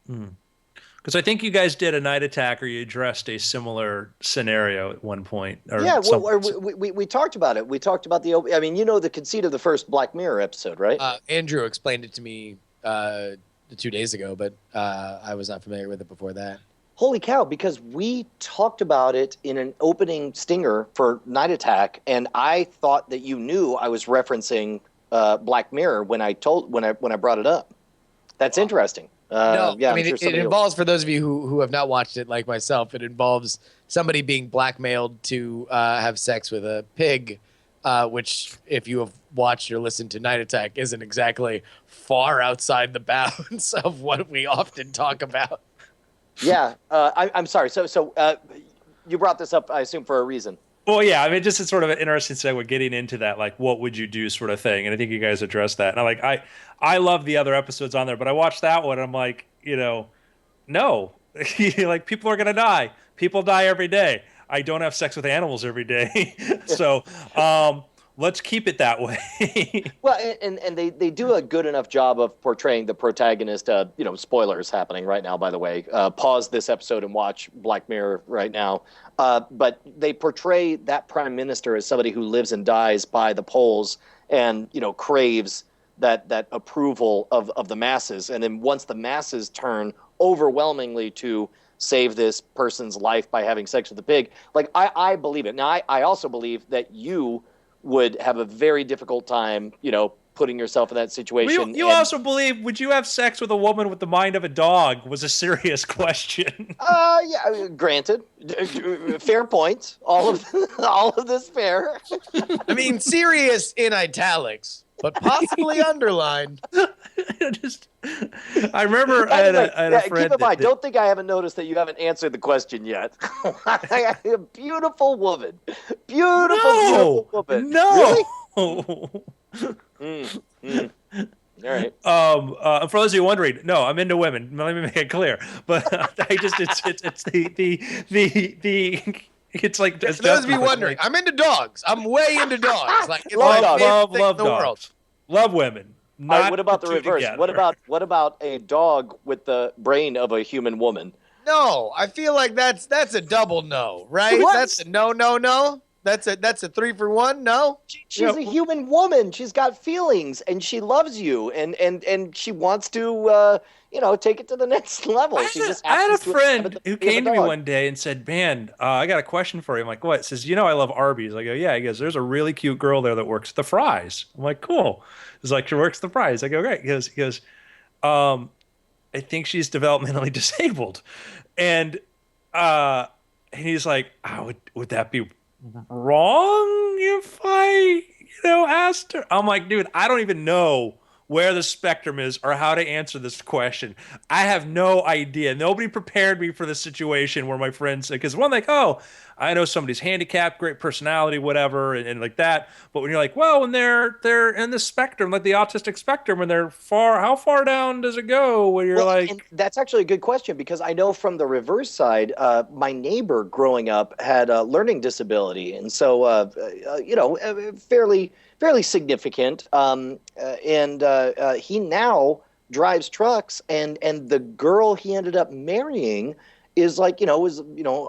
Because I think you guys did a night attack, or you addressed a similar scenario at one point. Or yeah. some- We talked about it. We talked about I mean, you know the conceit of the first Black Mirror episode, right? Andrew explained it to me 2 days ago, but I was not familiar with it before that. Holy cow! Because we talked about it in an opening stinger for Night Attack, and I thought that you knew I was referencing Black Mirror when I brought it up. That's interesting. No, yeah, I mean, I'm sure it somebody will- involves, for those of you who have not watched it like myself, it involves somebody being blackmailed to have sex with a pig, which, if you have watched or listened to Night Attack, isn't exactly far outside the bounds of what we often talk about. Yeah, I'm sorry. So you brought this up, I assume, for a reason. Well, yeah, I mean, just it's sort of an interesting segue getting into that, like, what would you do sort of thing. And I think you guys addressed that. And I love the other episodes on there, but I watched that one and I'm like, no, like people are going to die. People die every day. I don't have sex with animals every day. So let's keep it that way. Well, and they do a good enough job of portraying the protagonist. Spoilers happening right now, by the way. Pause this episode and watch Black Mirror right now. But they portray that prime minister as somebody who lives and dies by the polls and craves that approval of the masses. And then once the masses turn overwhelmingly to save this person's life by having sex with the pig, like I believe it. Now I also believe that you would have a very difficult time, putting yourself in that situation. You also believe, would you have sex with a woman with the mind of a dog was a serious question. Yeah, granted. Fair point. All of this fair. I mean, serious in italics, but possibly underlined. I remember I had a friend. Keep in mind, don't think I haven't noticed that you haven't answered the question yet. A beautiful woman. Beautiful woman. No. Really? All right. For those of you wondering, no, I'm into women. Let me make it clear. But it's it's like, for those of you wondering, I'm into dogs. I'm way into dogs. Like, it's Love my dogs. favorite thing love in the dogs. world. Love women. All Not right, what about the two reverse? together. What about a dog with the brain of a human woman? No, I feel like that's a double no, right? What? That's a no. That's a 3-for-1. No. She's a human woman. She's got feelings, and she loves you, and she wants to, take it to the next level. I had a happens to friend have who a came to me dog. one day and said, "Man, I got a question for you." I'm like, "What?" Says, "I love Arby's." I go, "Yeah." He goes, "There's a really cute girl there that works at the Fries." I'm like, "Cool." He's like, "She works at the Fries." I go, "Great." He goes, "I think she's developmentally disabled," and he's like, "Would that be wrong if I, asked her?" I'm like, "Dude, I don't even know where the spectrum is or how to answer this question. I have no idea. Nobody prepared me for the situation where my friends, because one, like, oh, I know somebody's handicapped, great personality, whatever, and like that. But when you're like, well, when they're in the spectrum, like the autistic spectrum, and they're how far down does it go? When you're And that's actually a good question, because I know from the reverse side, my neighbor growing up had a learning disability, and so fairly significant. And he now drives trucks, and the girl he ended up marrying is like, was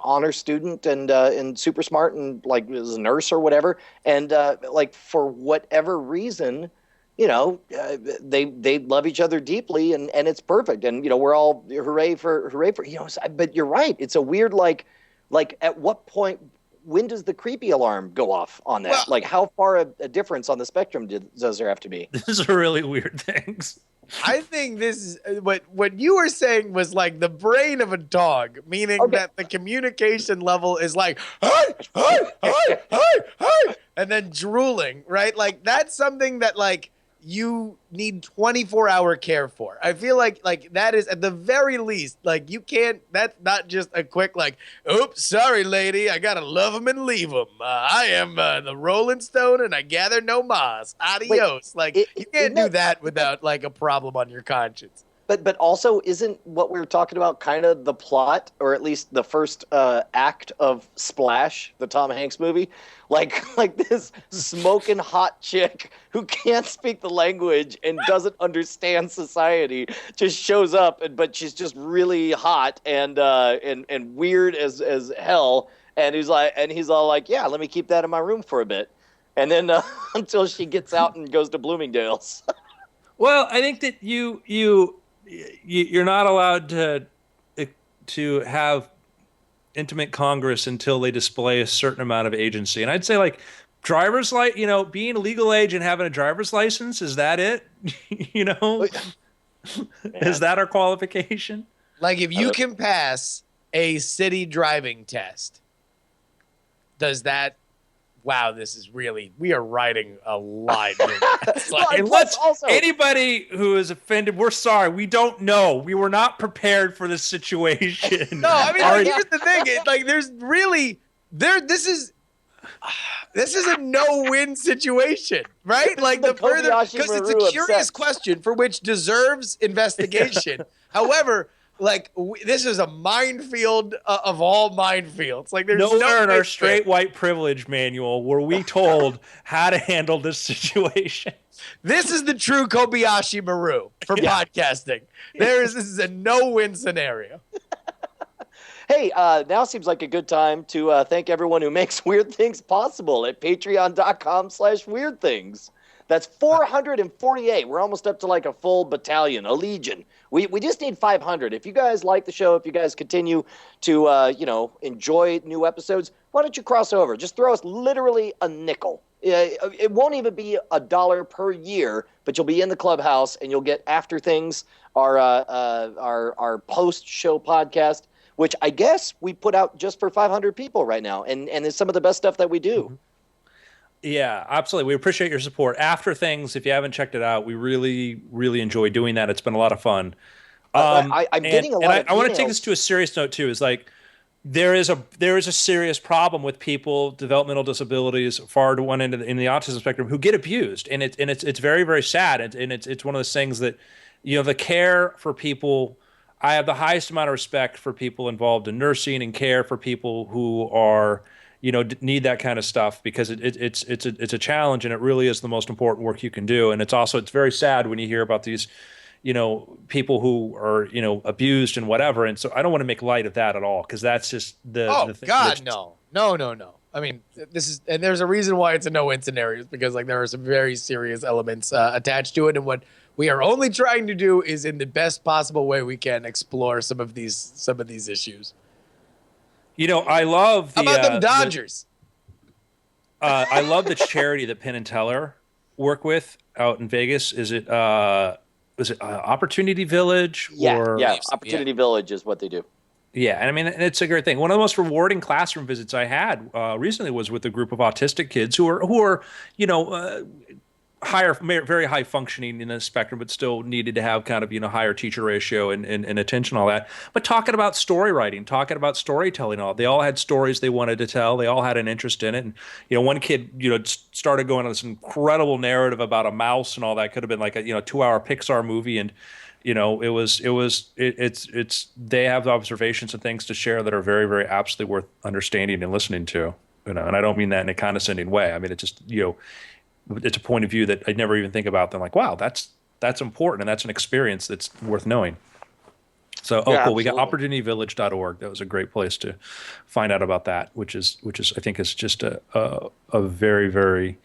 honor student and super smart, and like was a nurse or whatever, and like for whatever reason, they love each other deeply, and it's perfect, and we're all hooray for but you're right, it's a weird like at what point, when does the creepy alarm go off on that? Well, like, how far a difference on the spectrum does there have to be? these are really weird things. I think this is what you were saying was like the brain of a dog, meaning that the communication level is like, hey, and then drooling, right? Like, that's something that like you need 24-hour care for. I feel like that is at the very least, like, you can't, that's not just a quick like, oops, sorry lady, I gotta love him and leave him. I am the Rolling Stone and I gather no moss. Adios. You can't do that without like a problem on your conscience. But also, isn't what we were talking about kind of the plot, or at least the first act of Splash, the Tom Hanks movie? Like this smoking hot chick who can't speak the language and doesn't understand society just shows up, but she's just really hot and weird as hell. And he's all like, yeah, let me keep that in my room for a bit, and then until she gets out and goes to Bloomingdale's. Well, I think that you're not allowed to have intimate congress until they display a certain amount of agency. And I'd say, like, driver's being a legal age and having a driver's license, is that it? Is that our qualification? Like, if you can pass a city driving test, does that? Wow, this is really, we are riding a line here. Anybody who is offended, we're sorry. We don't know. We were not prepared for this situation. No, I mean, here's the thing. There's really this is a no-win situation, right? Like, the further, because it's a curious question for which deserves investigation. However, like, this is a minefield of all minefields. Like, there's nowhere in our straight white privilege manual were we told how to handle this situation. This is the true Kobayashi Maru for podcasting. This is a no-win scenario. Hey, now seems like a good time to thank everyone who makes Weird Things possible at patreon.com/weirdthings. That's 448. We're almost up to like a full battalion, a legion. We just need 500. If you guys like the show, if you guys continue to enjoy new episodes, why don't you cross over? Just throw us literally a nickel. It won't even be $1 per year, but you'll be in the clubhouse and you'll get After Things, our post-show podcast, which I guess we put out just for 500 people right now, and it's some of the best stuff that we do. Mm-hmm. Yeah, absolutely. We appreciate your support. After Things, if you haven't checked it out, we really, really enjoy doing that. It's been a lot of fun. I'm getting a lot of I want to take this to a serious note too. Is like there is a serious problem with people, developmental disabilities, far to one end in the autism spectrum, who get abused, and it's very, very sad, and it's one of those things that, the care for people. I have the highest amount of respect for people involved in nursing and care for people who are, need that kind of stuff, because it's a challenge, and it really is the most important work you can do. And it's very sad when you hear about these, people who are, abused and whatever. And so I don't want to make light of that at all, because that's just the thing. God, no. I mean, and there's a reason why it's a no-win scenario, because like there are some very serious elements attached to it, and what we are only trying to do is, in the best possible way we can, explore some of these issues. I love the. How about them Dodgers? I love the charity that Penn and Teller work with out in Vegas. Is it Opportunity Village? Yeah, Opportunity Village is what they do. Yeah, and I mean, it's a great thing. One of the most rewarding classroom visits I had recently was with a group of autistic kids who are very high functioning in the spectrum, but still needed to have kind of higher teacher ratio and attention, all that. But talking about story writing, talking about storytelling, they all had stories they wanted to tell. They all had an interest in it. And one kid started going on this incredible narrative about a mouse and all that. Could have been like a 2-hour Pixar movie, and they have observations and things to share that are very, very absolutely worth understanding and listening to. And I don't mean that in a condescending way. I mean, it just it's a point of view that I'd never even think about. Then like, wow, that's important, and that's an experience that's worth knowing. So, cool. Absolutely. We got opportunityvillage.org. That was a great place to find out about that, which is I think is just a very, very,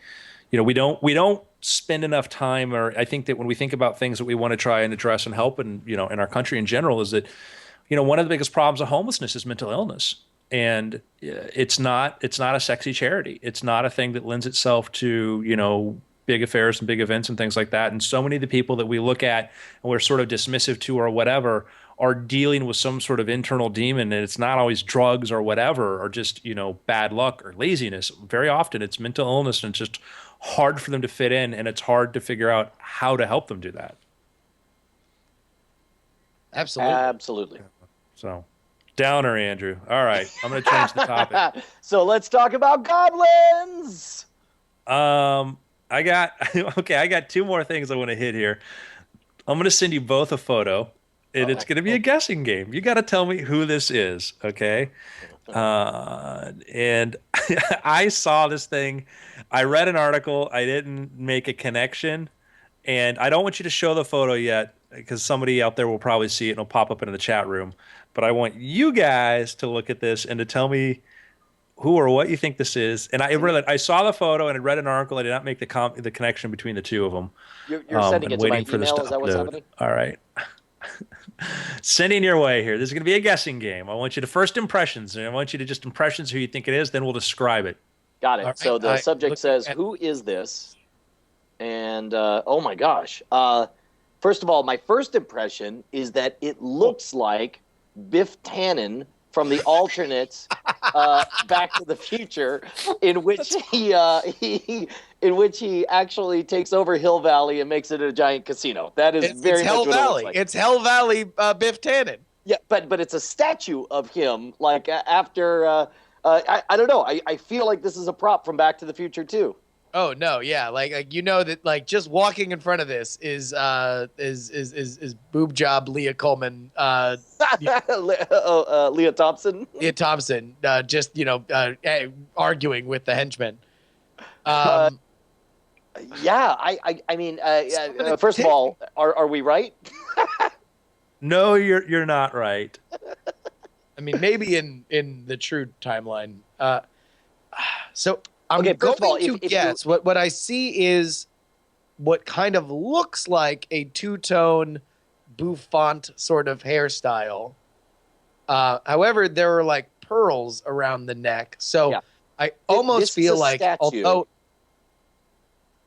we don't spend enough time, or I think that when we think about things that we want to try and address and help, and in our country in general, is that one of the biggest problems of homelessness is mental illness. And it's not a sexy charity. It's not a thing that lends itself to, big affairs and big events and things like that. And so many of the people that we look at and we're sort of dismissive to or whatever are dealing with some sort of internal demon. And it's not always drugs or whatever, or just, bad luck or laziness. Very often it's mental illness, and it's just hard for them to fit in. And it's hard to figure out how to help them do that. Absolutely. So. Downer, Andrew. All right, I'm going to change the topic. So let's talk about goblins. I got 2 more things I want to hit here. I'm going to send you both a photo, and it's going to be a guessing game. You got to tell me who this is, okay? And I saw this thing. I read an article. I didn't make a connection, and I don't want you to show the photo yet, because somebody out there will probably see it and it'll pop up into the chat room. But I want you guys to look at this and to tell me who or what you think this is. And I saw the photo and I read an article. I did not make the connection between the two of them. You're sending it to my email? Is that what's happening? All right. Sending your way here. This is going to be a guessing game. I want you to first impressions, and I want you to just impressions who you think it is. Then we'll describe it. Got it. All right, So the subject looking says, at- "Who is this?" And oh my gosh. First of all, my first impression is that it looks like Biff Tannen from the alternates Back to the Future, in which he actually takes over Hill Valley and makes it a giant casino. That is very it's much Hell what it looks Valley. like. It's Hell Valley Biff Tannen. Yeah, but it's a statue of him. Like after I don't know. I feel like this is a prop from Back to the Future too. Oh no, yeah, like you know that like just walking in front of this is boob job Leah Coleman, Leah Thompson. Leah Thompson, just arguing with the henchman. Yeah, I mean, first of all, are we right? No, you're not right. I mean, maybe in the true timeline. So I'm Okay, going first of all, to if guess what I see is what kind of looks like a two-tone bouffant sort of hairstyle. However, there are like pearls around the neck, so Yeah. I This almost is feel a like statue. although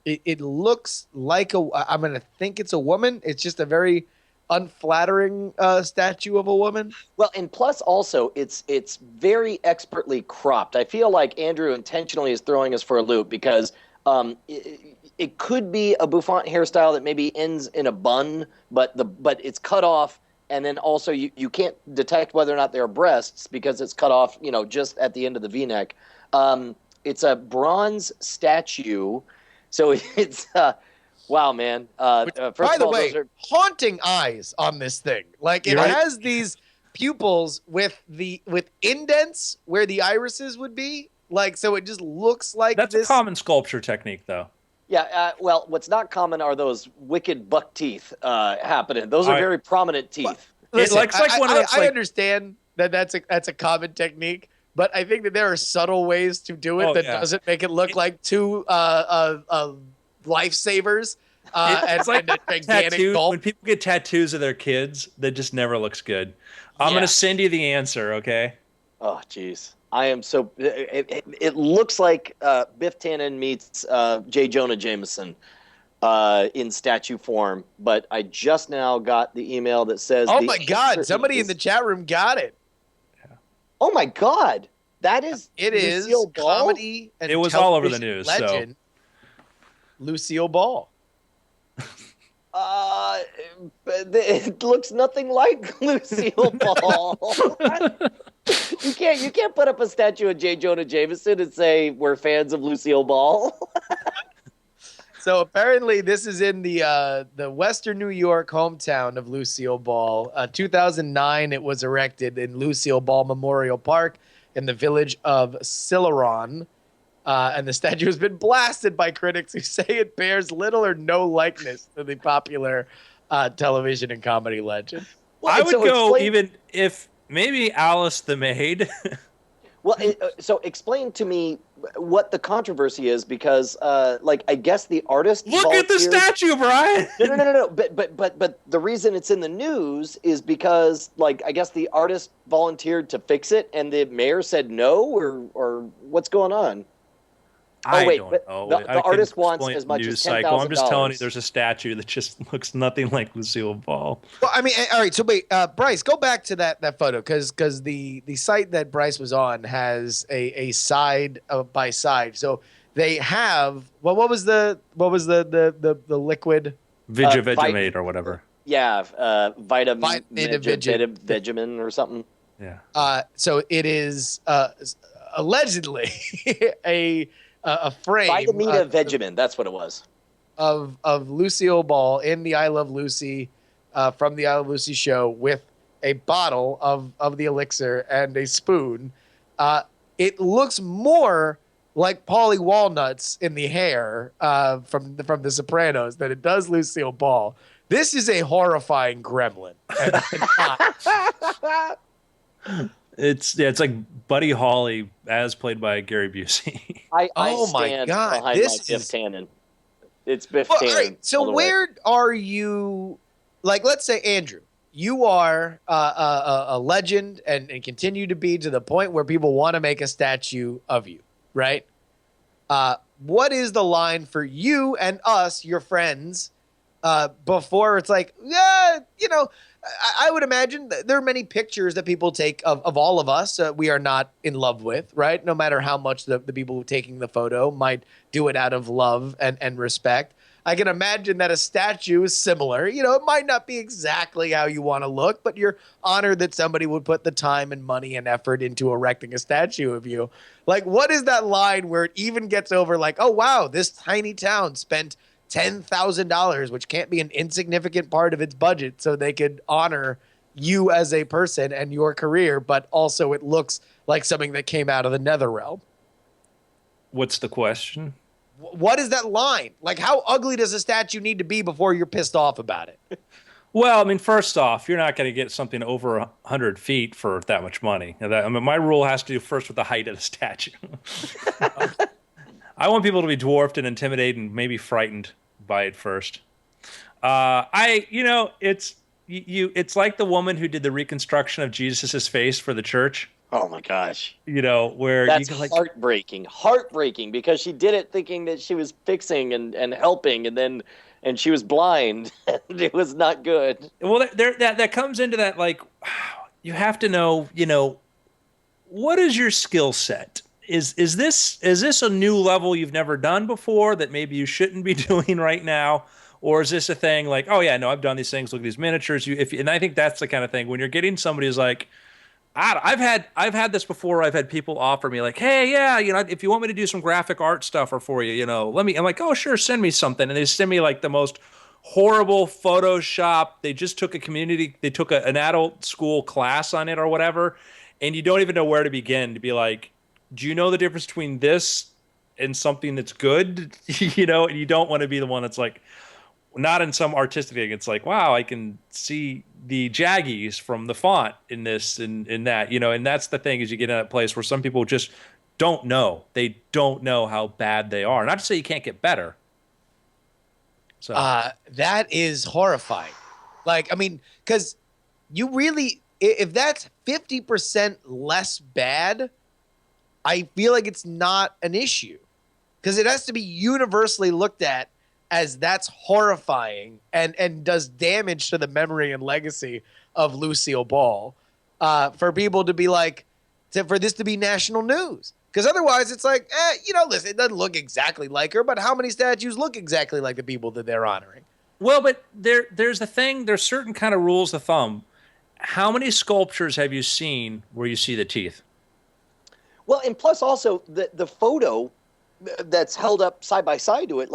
it looks like I'm gonna think it's a woman. It's just a very unflattering statue of a woman. Well, and plus also it's very expertly cropped. I feel like Andrew intentionally is throwing us for a loop because it could be a bouffant hairstyle that maybe ends in a bun, but it's cut off, and then also you can't detect whether or not they're breasts because it's cut off, just at the end of the V-neck. It's a bronze statue, so it's wow, man. First By of the all, way, those are, haunting eyes on this thing. Like it You're right. has these pupils with indents where the irises would be. Like so, it just looks like That's this. a common sculpture technique, though. yeah. Well, what's not common are those wicked buck teeth happening. Those are All right. very prominent teeth. Listen, It's like one of those, I like- understand that's a common technique, but I think that there are subtle ways to do it Oh, that yeah. doesn't make it look like two lifesavers It's like and a gigantic tattoo. gulp. When people get tattoos of their kids, that just never looks good. I'm Yeah. gonna send you the answer, okay? Oh, jeez. I am so. It looks like Biff Tannen meets J. Jonah Jameson in statue form, but I just now got the email that says. Oh the my God! answer Somebody in the is- chat room got it. Oh my God! That is. It is Lucille Ball? comedy and It was all over the television news, so- legend, Lucille Ball. But it looks nothing like Lucille Ball. You can't put up a statue of J. Jonah Jameson and say we're fans of Lucille Ball. So apparently, this is in the Western New York hometown of Lucille Ball. 2009, it was erected in Lucille Ball Memorial Park in the village of Sileron. And the statue has been blasted by critics who say it bears little or no likeness to the popular television and comedy legend. I would So go explain- even if maybe Alice the maid. Well, so explain to me what the controversy is, because, I guess the artist. Look at the volunteered- statue, Brian. No. But the reason it's in the news is because, I guess the artist volunteered to fix it, and the mayor said no, or what's going on? I wait, don't but know. the I couldn't artist wants explain as the much news as cycle. I'm just telling you, $10,000. there's a statue that just looks nothing like Lucille Ball. Well, I mean, all right. So wait, Bryce, go back to that photo because the site that Bryce was on has a side by side. So they have what was the liquid? Vegemate or whatever. Yeah, vitamin Vitamin or something. Yeah. So it is allegedly a frame Vitamina Vegemin, that's what it was. of Lucille Ball in the I Love Lucy from the I Love Lucy show with a bottle of the elixir and a spoon. It looks more like Paulie Walnuts in the hair from The Sopranos than it does Lucille Ball. This is a horrifying gremlin. It's like Buddy Holly as played by Gary Busey. I Oh my stand God, behind this my Biff is- Tannen. It's Biff Well, Tannen. all right, so all the way. where are you? Like, let's say Andrew, you are a legend and continue to be to the point where people want to make a statue of you, right? What is the line for you and us, your friends, before it's like, yeah, I would imagine that there are many pictures that people take of all of us we are not in love with, right? No matter how much the people taking the photo might do it out of love and respect. I can imagine that a statue is similar. It might not be exactly how you want to look, but you're honored that somebody would put the time and money and effort into erecting a statue of you. Like, what is that line where it even gets over like, oh, wow, this tiny town spent $10,000, which can't be an insignificant part of its budget, so they could honor you as a person and your career, but also it looks like something that came out of the Netherrealm. What's the question? What is that line? Like, how ugly does a statue need to be before you're pissed off about it? Well, I mean, first off, you're not going to get something over 100 feet for that much money. My rule has to do first with the height of the statue. I want people to be dwarfed and intimidated and maybe frightened by it first. It's like the woman who did the reconstruction of Jesus's face for the church. Oh my gosh. Where that's you go like, heartbreaking, because she did it thinking that she was fixing and helping, and she was blind, and it was not good. Well, that comes into that, like, you have to know, what is your skill set? Is this a new level you've never done before that maybe you shouldn't be doing right now? Or is this a thing like, oh yeah, no, I've done these things, look at these miniatures. And I think that's the kind of thing when you're getting somebody who's like, I've had this before. I've had people offer me like, hey, yeah, if you want me to do some graphic art stuff or for you, I'm like, oh, sure, send me something. And they send me like the most horrible Photoshop. They just took they took an adult school class on it or whatever. And you don't even know where to begin to be like, do you know the difference between this and something that's good? And you don't want to be the one that's like, not in some artistic thing. It's like, wow, I can see the jaggies from the font in this and in that, and that's the thing is you get in that place where some people just don't know. They don't know how bad they are. Not to say you can't get better. So that is horrifying. Like, I mean, because you really, if that's 50% less bad, I feel like it's not an issue because it has to be universally looked at as that's horrifying and does damage to the memory and legacy of Lucille Ball, for people to be like, for this to be national news. Because otherwise it's like, listen, it doesn't look exactly like her, but how many statues look exactly like the people that they're honoring? Well, but there's the thing, there's certain kind of rules of thumb. How many sculptures have you seen where you see the teeth? Well, and plus also the photo that's held up side by side to it,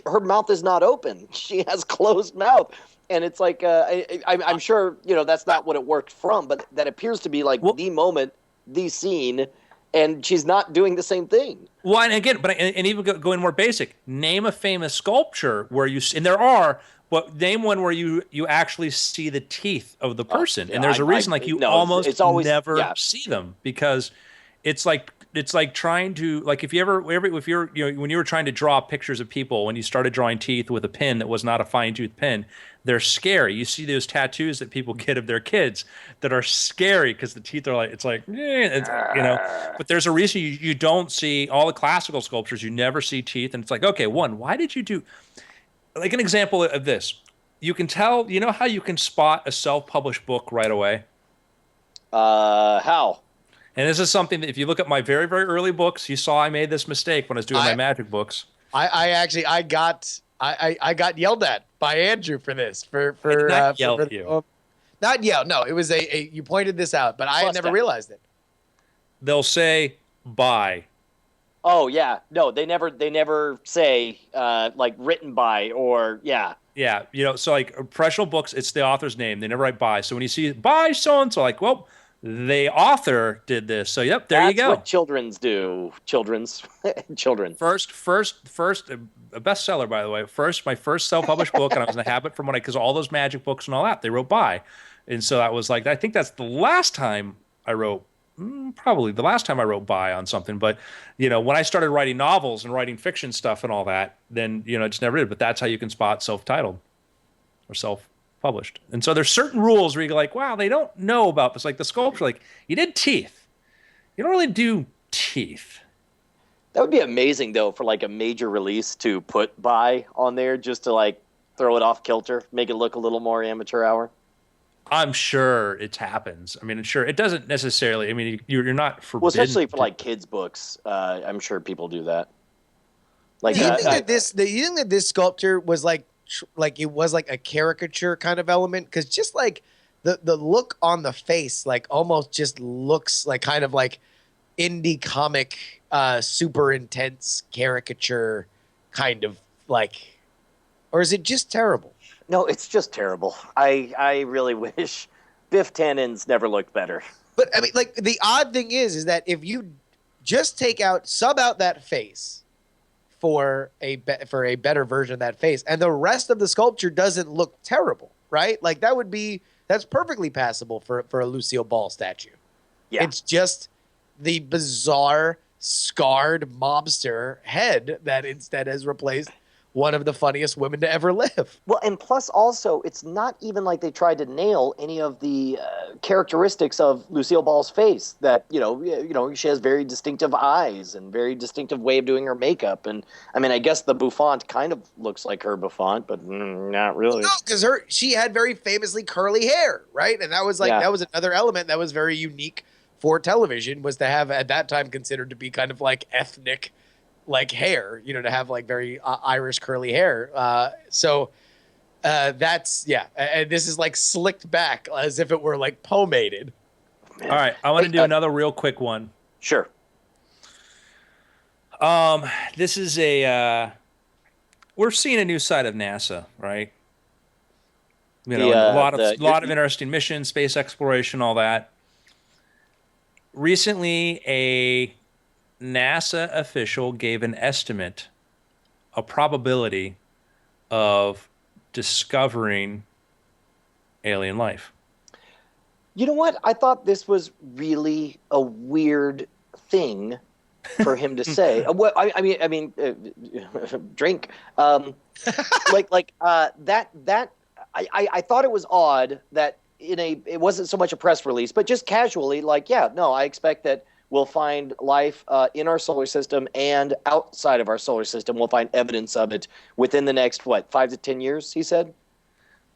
her mouth is not open. She has closed mouth, and it's like I'm sure that's not what it worked from, but that appears to be like the moment, the scene, and she's not doing the same thing. Well, and again, and even going more basic, name a famous sculpture where and there are. But name one where you actually see the teeth of the person, and there's a reason almost never see them because it's like trying to if you're when you were trying to draw pictures of people when you started drawing teeth with a pen that was not a fine tooth pen, they're scary. You see those tattoos that people get of their kids that are scary because the teeth are But there's a reason you don't see all the classical sculptures. You never see teeth, and it's like, okay, why did you do? Like an example of this, you can tell. You know how you can spot a self-published book right away? How? And this is something that if you look at my very, very early books, you saw I made this mistake when I was doing my magic books. I got yelled at by Andrew for this. Not yelled at you. Not yelled. No, it was you pointed this out, but I had never realized it. They'll say buy. Oh yeah, no, they never say written by or yeah. Yeah, so like professional books, it's the author's name. They never write by. So when you see by so and so, like, well, the author did this. So yep, there you go. That's what children's do. Children. First, a bestseller, by the way. My first self-published book, and I was in the habit from because all those magic books and all that, they wrote by, and so that was like, I think that's the last time I wrote. Probably the last time I wrote by on something, but when I started writing novels and writing fiction stuff and all that, then I just never did. But that's how you can spot self-titled or self-published. And so there's certain rules where you go like, wow, they don't know about this. Like the sculpture, like you did teeth, you don't really do teeth. That would be amazing though for like a major release to put by on there just to like throw it off kilter, make it look a little more amateur hour. I'm sure it happens. I mean, sure, it doesn't necessarily. I mean, you're not Well, forbidden. especially for like kids' books, I'm sure people do that. Like, Do you think that this sculpture was like it was like a caricature kind of element? Because just like the look on the face, like almost just looks like kind of like indie comic, super intense caricature, kind of like, or is it just terrible? no, it's just terrible. I really wish Biff Tannen's never looked better. But I mean, like the odd thing is that if you just sub out that face for a better version of that face, and the rest of the sculpture doesn't look terrible, right? Like that's perfectly passable for a Lucille Ball statue. Yeah. It's just the bizarre scarred mobster head that instead has replaced one of the funniest women to ever live. Well, and plus also, it's not even like they tried to nail any of the characteristics of Lucille Ball's face. That you know, she has very distinctive eyes and very distinctive way of doing her makeup. And I mean, I guess the bouffant kind of looks like her bouffant, but not really. No, because she had very famously curly hair, right? And that was that was another element that was very unique for television, was to have at that time considered to be kind of like ethnic, like hair, to have like very Irish curly hair. So that's and this is like slicked back as if it were like pomaded. All right, I want to do another real quick one. Sure. This is we're seeing a new side of NASA, right? A lot of interesting missions, space exploration, all that. Recently, a NASA official gave an estimate, a probability of discovering alien life. You know what? I thought this was really a weird thing for him to say. Well, I mean, drink. I thought it was odd that it wasn't so much a press release, but just casually, I expect that we'll find life in our solar system and outside of our solar system. We'll find evidence of it within the next 5 to 10 years. He said.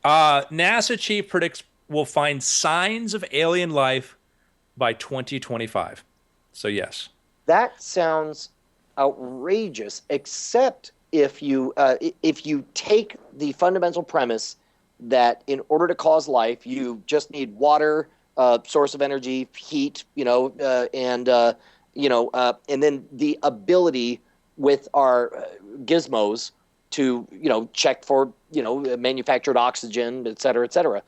NASA chief predicts we'll find signs of alien life by 2025. So yes. That sounds outrageous, except if you take the fundamental premise that in order to cause life, you just need water, source of energy, heat, and then the ability with our gizmos to, check for, manufactured oxygen, et cetera, et cetera.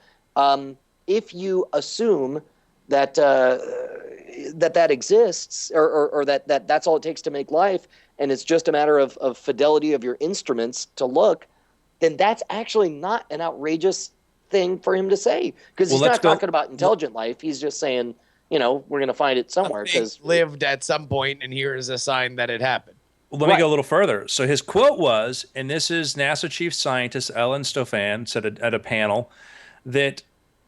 If you assume that that exists, or that's all it takes to make life, and it's just a matter of fidelity of your instruments to look, then that's actually not an outrageous thing for him to say, because he's not talking about intelligent life. He's just saying, we're going to find it somewhere because lived at some point, and here is a sign that it happened. Well, let me go a little further. So his quote was, and this is NASA chief scientist Ellen Stofan said at a panel, that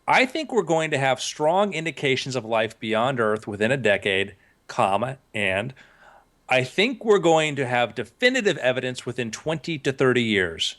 I think we're going to have strong indications of life beyond Earth within a decade, and I think we're going to have definitive evidence within 20 to 30 years.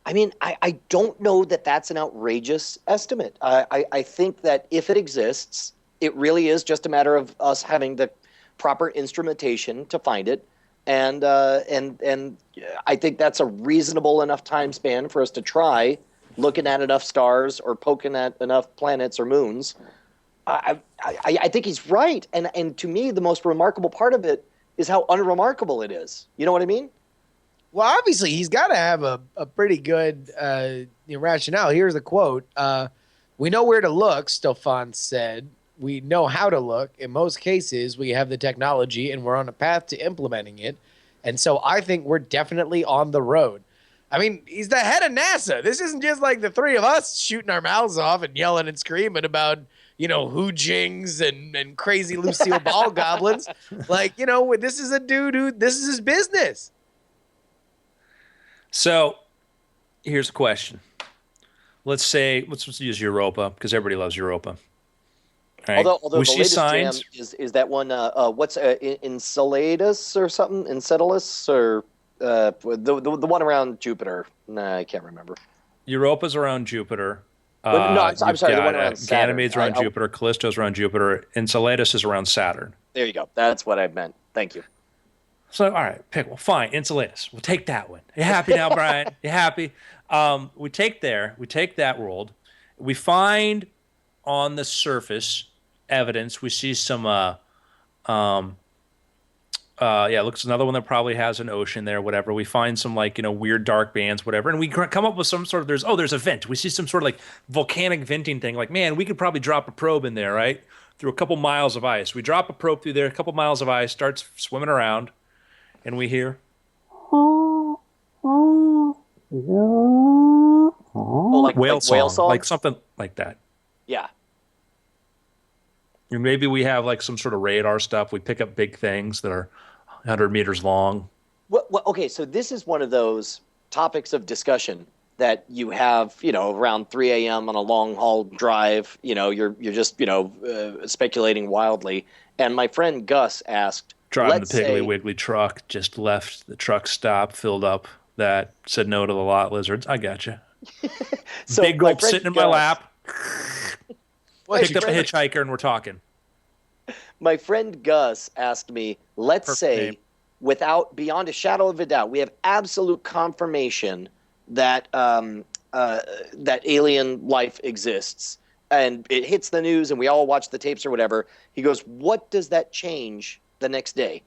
I mean, I don't know that that's an outrageous estimate. I think that if it exists, it really is just a matter of us having the proper instrumentation to find it. And I think that's a reasonable enough time span for us to try looking at enough stars or poking at enough planets or moons. I think he's right. And to me, the most remarkable part of it is how unremarkable it is. You know what I mean? Well, obviously, he's got to have a pretty good rationale. Here's the quote. We know where to look, Stofan said. We know how to look. In most cases, we have the technology, and we're on a path to implementing it. And so I think we're definitely on the road. I mean, he's the head of NASA. This isn't just like the three of us shooting our mouths off and yelling and screaming about, hoojings and crazy Lucille Ball goblins. Like, this is a dude this is his business. So here's a question. Let's use Europa, because everybody loves Europa. Right? Although we the see latest signs. jam is that one what's Enceladus or something, Enceladus, or the one around Jupiter. Nah, I can't remember. Europa's around Jupiter. But no, I'm You've sorry, the one got around Saturn. Ganymede's around Jupiter. Callisto's around Jupiter. Enceladus is around Saturn. There you go. That's what I meant. Thank you. So, all right, pick. Well, fine, Enceladus. We'll take that one. You happy now, Brian? You happy? We take that world. We find on the surface evidence. We see some looks another one that probably has an ocean there, whatever. We find some weird dark bands, whatever, and we come up with some sort of there's a vent. We see some sort of like volcanic venting thing. Like, man, we could probably drop a probe in there, right? Through a couple miles of ice. We drop a probe through there, a couple miles of ice, starts swimming around, and we hear whale song, like something like that. Yeah. Or maybe we have like some sort of radar stuff. We pick up big things that are 100 meters long. Well, okay, so this is one of those topics of discussion that you have, around 3 a.m. on a long haul drive. You're just, speculating wildly. And my friend Gus asked, driving the Piggly Wiggly truck, just left the truck stop, filled up that, said no to the lot lizards. I gotcha. So big gulp sitting in my lap. Picked up a hitchhiker and we're talking. My friend Gus asked me, let's say, without, beyond a shadow of a doubt, we have absolute confirmation that that alien life exists, and it hits the news, and we all watch the tapes or whatever. He goes, "What does that change the next day?"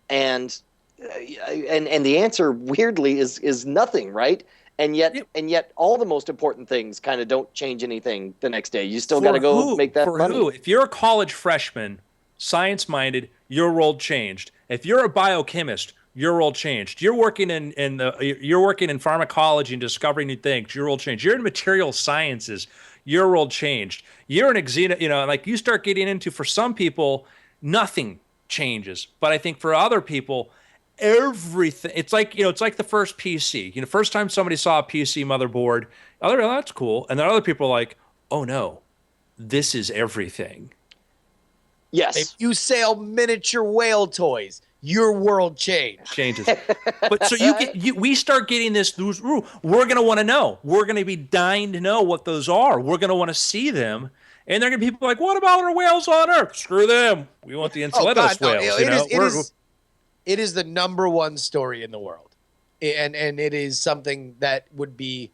And the answer, weirdly, is nothing, right? And yet, all the most important things kind of don't change anything the next day. You still got to go make that money. Who? If you're a college freshman, science-minded, your world changed. If you're a biochemist, your world changed. You're working you're working in pharmacology and discovering new things. Your world changed. You're in material sciences. Your world changed. You're an like you start getting into, for some people, nothing changes. But I think for other people, everything. It's like the first PC. First time somebody saw a PC motherboard, that's cool, and then other people are like, oh no, this is everything. Yes. If you sell miniature whale toys, your world changes. But so we start getting we're going to want to know. We're going to be dying to know what those are. We're going to want to see them. And they're going to be people like, what about our whales on Earth? Screw them. We want the Enceladus whales. It is the number one story in the world. And it is something that would be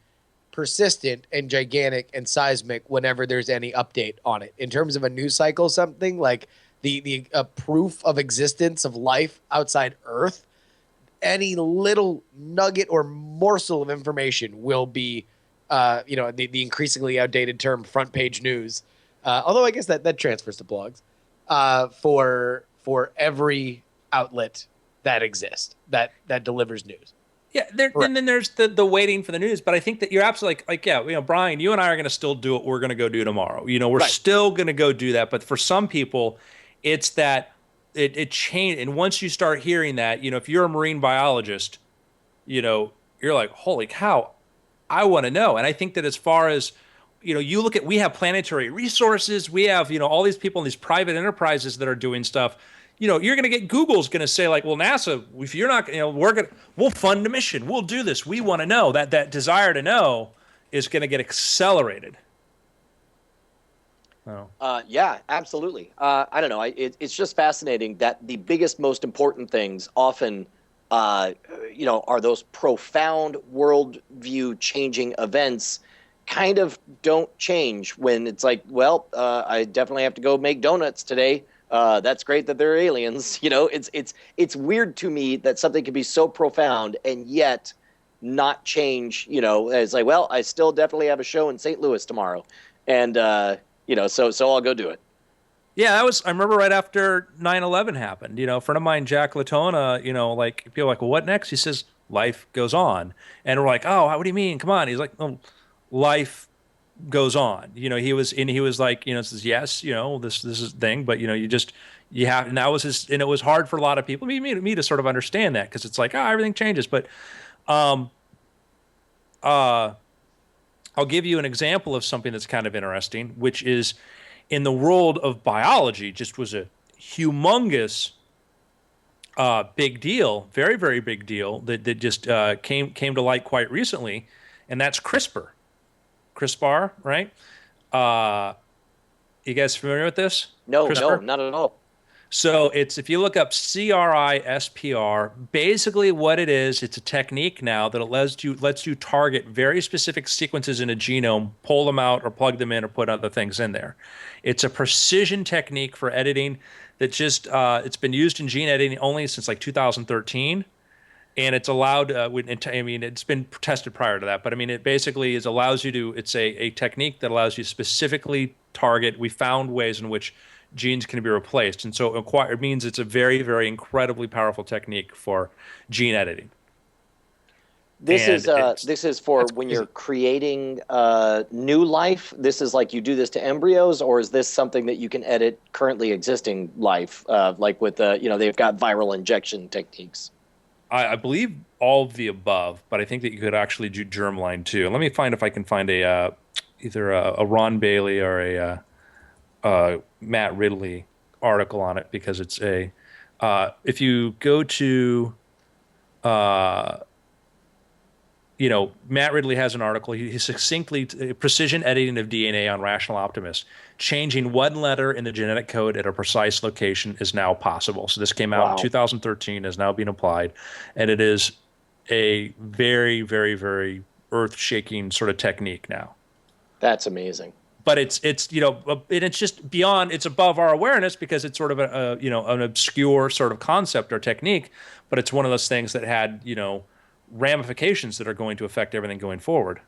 persistent and gigantic and seismic whenever there's any update on it. In terms of a news cycle, something like the proof of existence of life outside Earth, any little nugget or morsel of information will be, the increasingly outdated term front page news. Although I guess that transfers to blogs for every outlet that exists that delivers news. Yeah, and then there's the waiting for the news. But I think that you're absolutely Brian, you and I are going to still do what we're going to go do tomorrow. We're still going to go do that. But for some people, it's that it changed. And once you start hearing that, if you're a marine biologist, you're like, holy cow, I want to know. And I think that as far as, you look at, we have planetary resources, we have, all these people in these private enterprises that are doing stuff. You're going to get, Google's going to say like, well, NASA, if you're not, we'll fund a mission. We'll do this. We want to know. That desire to know is going to get accelerated. Oh. Yeah, absolutely. I don't know. It's just fascinating that the biggest, most important things often, are those profound worldview changing events kind of don't change when it's like, well, I definitely have to go make donuts today. That's great that they're aliens. It's weird to me that something can be so profound and yet not change. It's like, well, I still definitely have a show in St. Louis tomorrow, and so I'll go do it. Yeah, I remember right after 9/11 happened. A friend of mine, Jack Latona, like people are like, well, what next? He says, life goes on, and we're like, oh, what do you mean? Come on. He's like, oh, life goes on. He was like, says, yes, this is the thing, but you have, and that was and it was hard for a lot of people, me to sort of understand that, because it's like, everything changes. But I'll give you an example of something that's kind of interesting, which is in the world of biology just was a humongous big deal, very, very big deal that just came to light quite recently, and that's CRISPR, right? You guys familiar with this? No, CRISPR? not at all. So it's, if you look up CRISPR, basically what it is, it's a technique now that lets you target very specific sequences in a genome, pull them out or plug them in or put other things in there. It's a precision technique for editing that just it's been used in gene editing only since like 2013. And it's allowed, I mean, it's been tested prior to that, but I mean, it basically allows you to, it's a technique that allows you to specifically target. We found ways in which genes can be replaced. And so it means it's a very, very incredibly powerful technique for gene editing. This is for when you're creating new life. This is like you do this to embryos, or is this something that you can edit currently existing life, like with they've got viral injection techniques? I believe all of the above, but I think that you could actually do germline too. Let me find if I can find either a Ron Bailey or a Matt Ridley article on it, because it's if you go to Matt Ridley has an article. He succinctly precision editing of DNA on Rational Optimist. Changing one letter in the genetic code at a precise location is now possible. So this came out in 2013, is now being applied, and it is a very, very, very earth-shaking sort of technique now. That's amazing. But it's and it's just beyond, it's above our awareness because it's sort of an obscure sort of concept or technique, but it's one of those things that had ramifications that are going to affect everything going forward.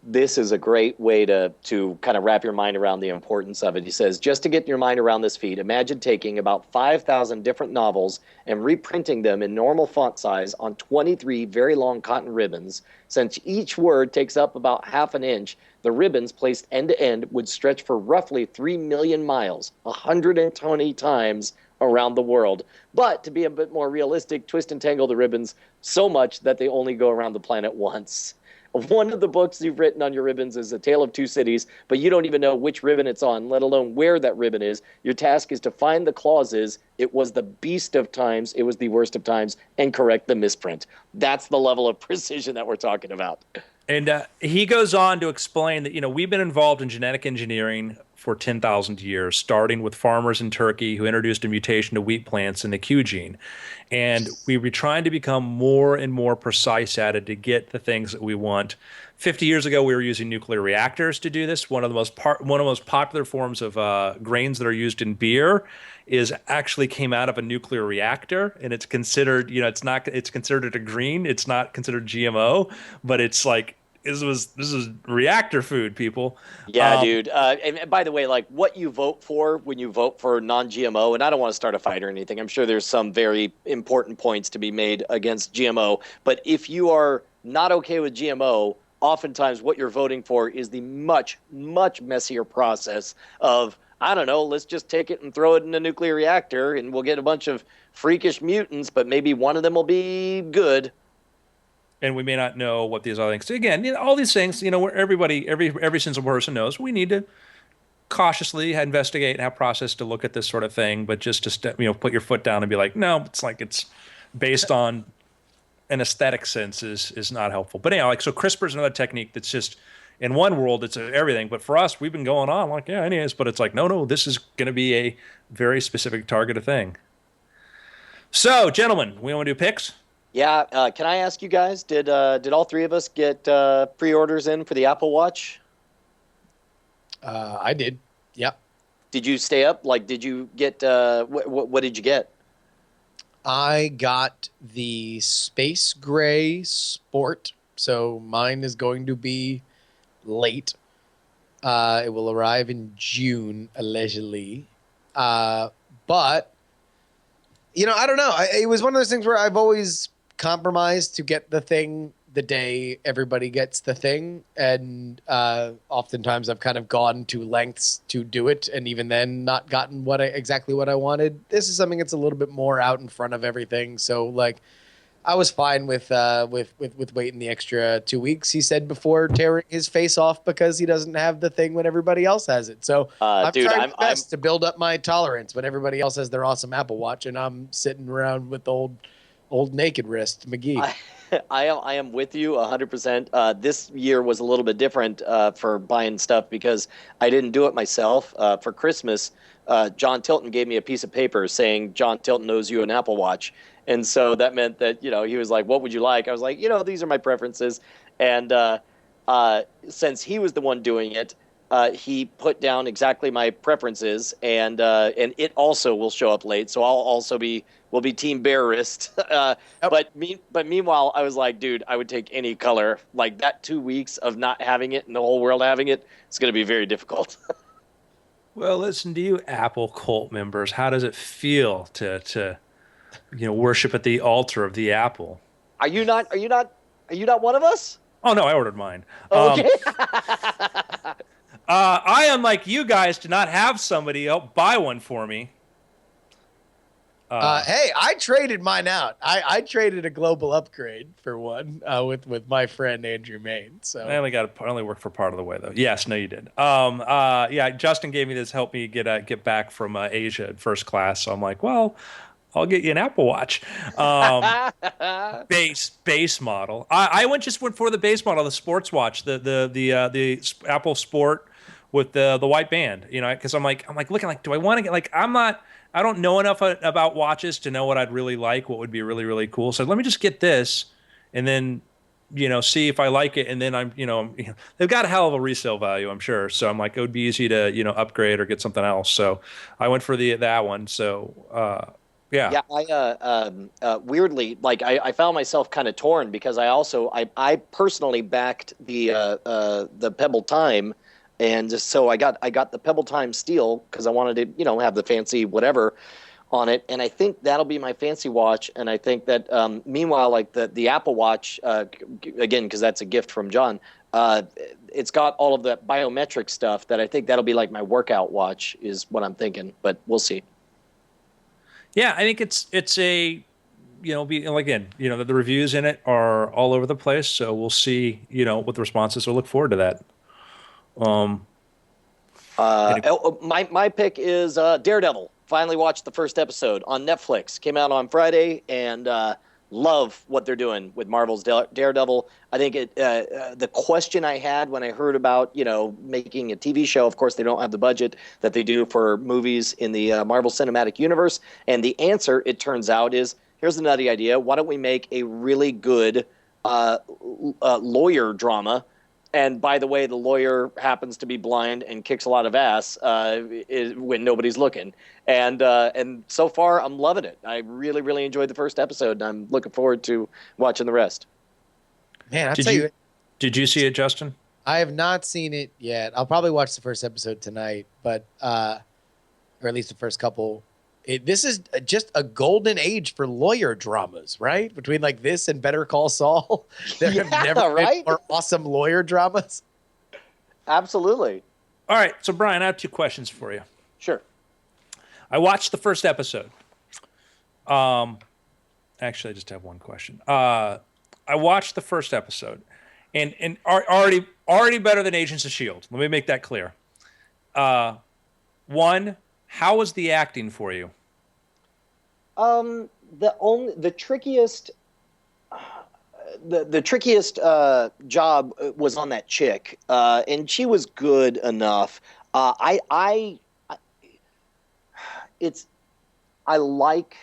This is a great way to kind of wrap your mind around the importance of it. He says, just to get your mind around this feat, imagine taking about 5,000 different novels and reprinting them in normal font size on 23 very long cotton ribbons. Since each word takes up about half an inch, the ribbons placed end to end would stretch for roughly 3 million miles, 120 times around the world. But to be a bit more realistic, twist and tangle the ribbons so much that they only go around the planet once. One of the books you've written on your ribbons is A Tale of Two Cities, but you don't even know which ribbon it's on, let alone where that ribbon is. Your task is to find the clauses. It was the beast of times, it was the worst of times, and correct the misprint. That's the level of precision that we're talking about. And he goes on to explain that, we've been involved in genetic engineering for 10,000 years, starting with farmers in Turkey who introduced a mutation to wheat plants in the Q gene. And we were trying to become more and more precise at it to get the things that we want. 50 years ago, we were using nuclear reactors to do this. One of the most popular forms of grains that are used in beer actually came out of a nuclear reactor, and it's considered, it's considered a green. It's not considered GMO, but it's like, this is reactor food, people. Yeah, dude. And by the way, like what you vote for when you vote for non-GMO, and I don't want to start a fight or anything. I'm sure there's some very important points to be made against GMO. But if you are not okay with GMO, oftentimes what you're voting for is the much, much messier process of, I don't know, let's just take it and throw it in a nuclear reactor and we'll get a bunch of freakish mutants, but maybe one of them will be good. And we may not know what these other things. Again, all these things, where every single person knows, we need to cautiously investigate and have process to look at this sort of thing. But just to put your foot down and be like, no, it's based on an aesthetic sense is not helpful. But anyhow, so CRISPR is another technique that's just, in one world it's everything, but for us we've been going on like anyways. But it's like no, this is going to be a very specific targeted thing. So, gentlemen, we want to do picks. Yeah, can I ask you guys, did all three of us get pre-orders in for the Apple Watch? I did. Yeah. Did you stay up? Like, did you get what did you get? I got the Space Gray Sport, so mine is going to be late. It will arrive in June, allegedly. But, I don't know. It was one of those things where I've always compromised to get the thing the day everybody gets the thing. And oftentimes I've kind of gone to lengths to do it, and even then not gotten exactly what I wanted. This is something that's a little bit more out in front of everything. So, like, I was fine with waiting the extra 2 weeks. He said before tearing his face off because he doesn't have the thing when everybody else has it. So I'm dude, trying my best to build up my tolerance when everybody else has their awesome Apple Watch and I'm sitting around with the old naked wrist McGee. I am with you 100%. This year was a little bit different for buying stuff because I didn't do it myself. For Christmas, John Tilton gave me a piece of paper saying John Tilton owes you an Apple Watch. And so that meant that, he was like, what would you like? I was like, these are my preferences. And since he was the one doing it, he put down exactly my preferences, and it also will show up late. So we'll be Team Bare Wrist. Yep. But meanwhile, I was like, dude, I would take any color. Like that 2 weeks of not having it and the whole world having it, it's going to be very difficult. Well, listen to you, Apple cult members. How does it feel to worship at the altar of the Apple? Are you not one of us? Oh no, I ordered mine. Okay. I am like you guys to not have somebody else buy one for me. Hey, I traded mine out. I traded a global upgrade for one with my friend Andrew Main. So I only worked for part of the way though. Yes, no, you did. Yeah, Justin gave me this, help me get back from Asia in first class. So I'm like, well, I'll get you an Apple Watch. Base model. I went for the base model, the sports watch, the Apple Sport with the white band. Because I'm like looking like, do I want to get I don't know enough about watches to know what I'd really like, what would be really, really cool. So let me just get this and then, see if I like it. And then they've got a hell of a resale value, I'm sure. So I'm like, it would be easy to, upgrade or get something else. So I went for that one. So, yeah. I weirdly, I found myself kind of torn because I personally backed the Pebble Time. And just so I got the Pebble Time Steel because I wanted to, have the fancy whatever on it. And I think that'll be my fancy watch. And I think that meanwhile, like the Apple Watch, again, because that's a gift from John, it's got all of the biometric stuff that I think that'll be like my workout watch is what I'm thinking. But we'll see. Yeah, I think it's a, again, the reviews in it are all over the place. So we'll see, what the response is. So look forward to that. My pick is Daredevil. Finally watched the first episode on Netflix. Came out on Friday, and love what they're doing with Marvel's Daredevil. I think the question I had when I heard about making a TV show. Of course, they don't have the budget that they do for movies in the Marvel Cinematic Universe. And the answer, it turns out, is here's the nutty idea: why don't we make a really good lawyer drama? And by the way, the lawyer happens to be blind and kicks a lot of ass when nobody's looking. And so far, I'm loving it. I really, really enjoyed the first episode, and I'm looking forward to watching the rest. Man, did you see it, Justin? I have not seen it yet. I'll probably watch the first episode tonight, but or at least the first couple. This is just a golden age for lawyer dramas, right? Between like this and Better Call Saul, there have never been more awesome lawyer dramas. Absolutely. All right, so Brian, I have two questions for you. Sure. I watched the first episode. Actually, I just have one question. I watched the first episode, and already better than Agents of S.H.I.E.L.D. Let me make that clear. One, how was the acting for you? The trickiest job was on that chick, and she was good enough. I like